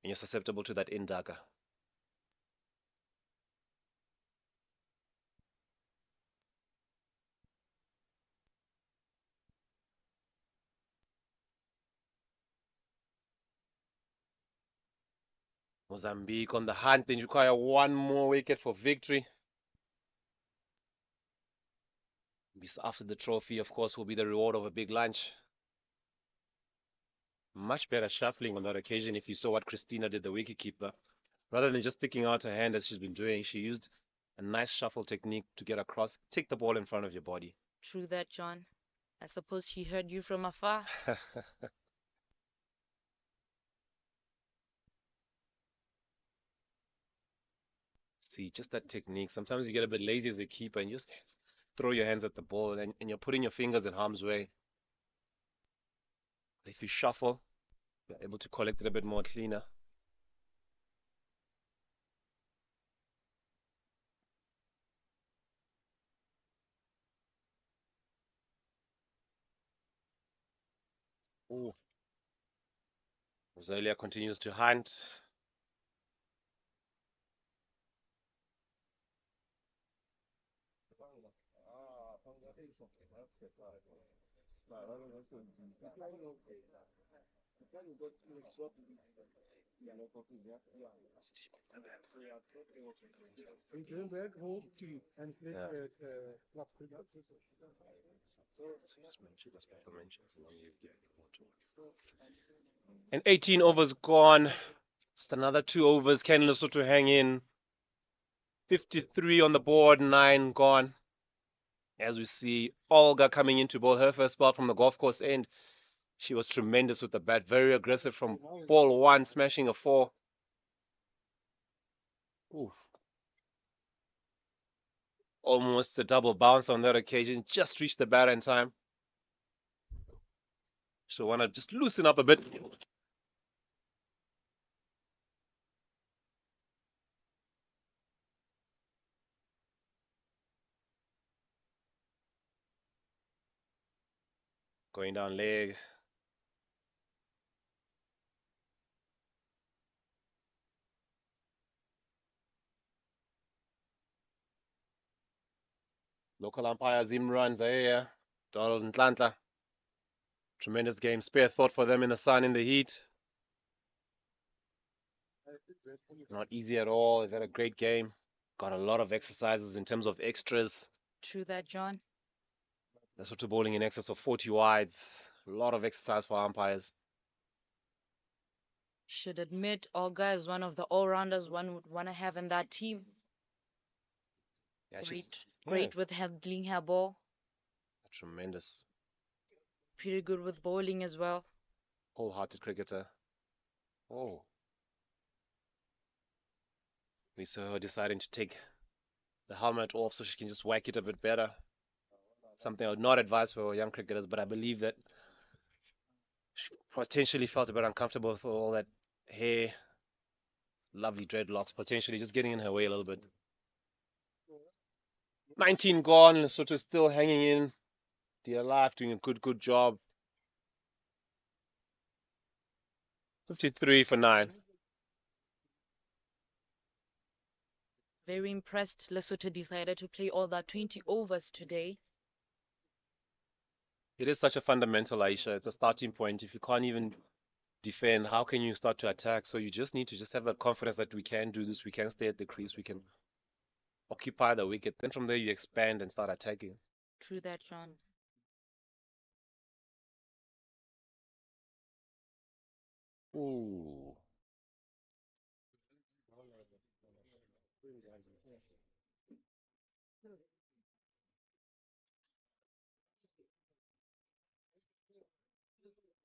and you're susceptible to that in-dagger. Mozambique on the hunt. They require 1 more wicket for victory. After the trophy, of course, will be the reward of a big lunch. Much better shuffling on that occasion if you saw what Christina did, the wicketkeeper. Rather than just sticking out her hand as she's been doing, she used a nice shuffle technique to get across, take the ball in front of your body. True that, John. I suppose she heard you from afar. See, just that technique. Sometimes you get a bit lazy as a keeper and you just throw your hands at the ball and you're putting your fingers in harm's way. If you shuffle, you're able to collect it a bit more cleaner. Ooh. Rosalia continues to hunt. And 18 overs gone. Just another 2 overs. Can Lesotho hang in? 53 on the board, 9 gone. As we see Olga coming in to bowl her first ball from the golf course end. She was tremendous with the bat, very aggressive from ball 1, smashing a 4. Ooh. Almost a double bounce on that occasion, just reached the batter in time. So want to just loosen up a bit. Going down leg. Local umpire Zimran Zaya, Donald Ntlantla. Tremendous game. Spare thought for them in the sun, in the heat. Not easy at all. They've had a great game. Got a lot of exercises in terms of extras. True that, John. Lesotho bowling in excess of 40 wides. A lot of exercise for umpires. Should admit, Olga is one of the all-rounders one would want to have in that team. Yeah, Great with handling her ball. Tremendous. Pretty good with bowling as well. Wholehearted cricketer. Oh. We saw her deciding to take the helmet off so she can just whack it a bit better. Something I would not advise for young cricketers, but I believe that she potentially felt a bit uncomfortable with all that hair, lovely dreadlocks, potentially just getting in her way a little bit. 19 gone, Lesotho still hanging in. Dear Life doing a good job. 53 for 9. Very impressed. Lesotho decided to play all that 20 overs today. It is such a fundamental, Aisha. It's a starting point. If you can't even defend, how can you start to attack? So you just need to just have that confidence that we can do this, we can stay at the crease, we can occupy the wicket. Then from there you expand and start attacking. True that, John. Ooh.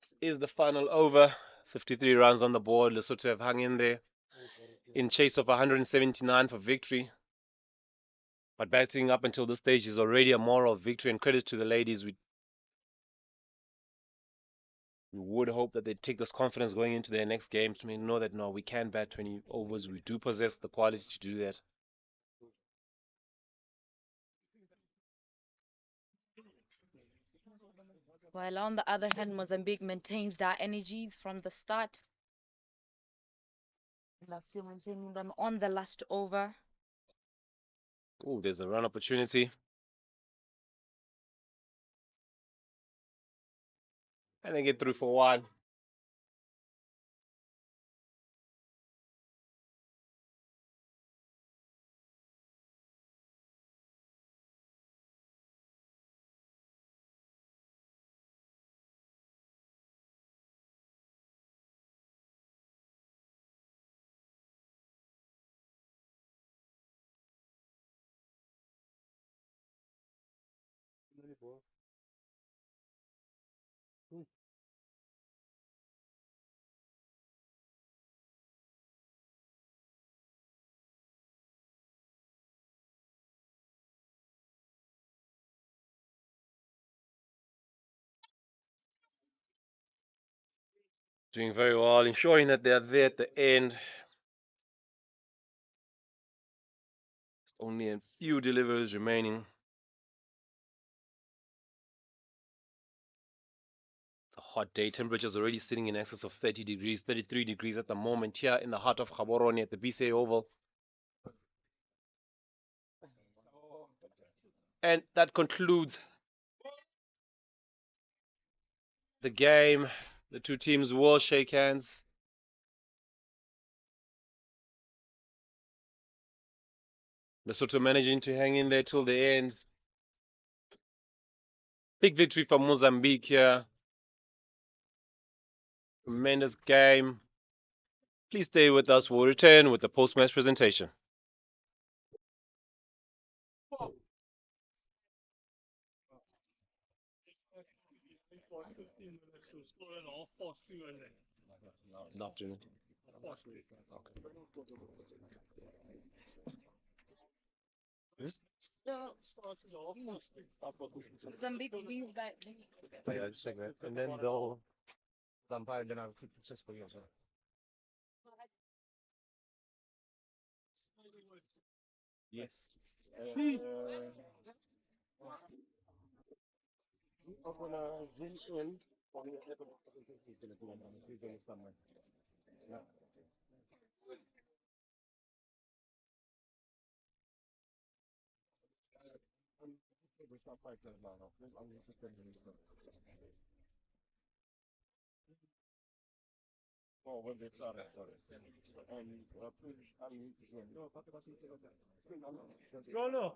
This is the final over. 53 runs on the board. Lesotho have hung in there in chase of 179 for victory. But batting up until this stage is already a moral victory, and credit to the ladies. We would hope that they take this confidence going into their next games. I mean, know that no, we can bat 20 overs. We do possess the quality to do that. While on the other hand, Mozambique maintains their energies from the start. And they're still maintaining them on the last over. Oh, there's a run opportunity. And they get through for 1. Doing very well, ensuring that they are there at the end. Just only a few deliveries remaining. It's a hot day. Temperature's already sitting in excess of 30 degrees, 33 degrees at the moment here in the heart of Gaborone at the BCA Oval. And that concludes the game. The two teams will shake hands. Lesotho managing to hang in there till the end. Big victory for Mozambique here. Tremendous game. Please stay with us. We'll return with the post-match presentation. Afternoon. Mozambique wins by. Yeah, just take that. And then they'll vampire then I'll keep successful as well. Yes. I'm gonna zoom in on the head of the presentation. He's gonna do it. He's gonna somewhere. Yeah. We start fighting now. I'm just going to well, when they started, sorry. And please, I mean, no, talk about it. No, no.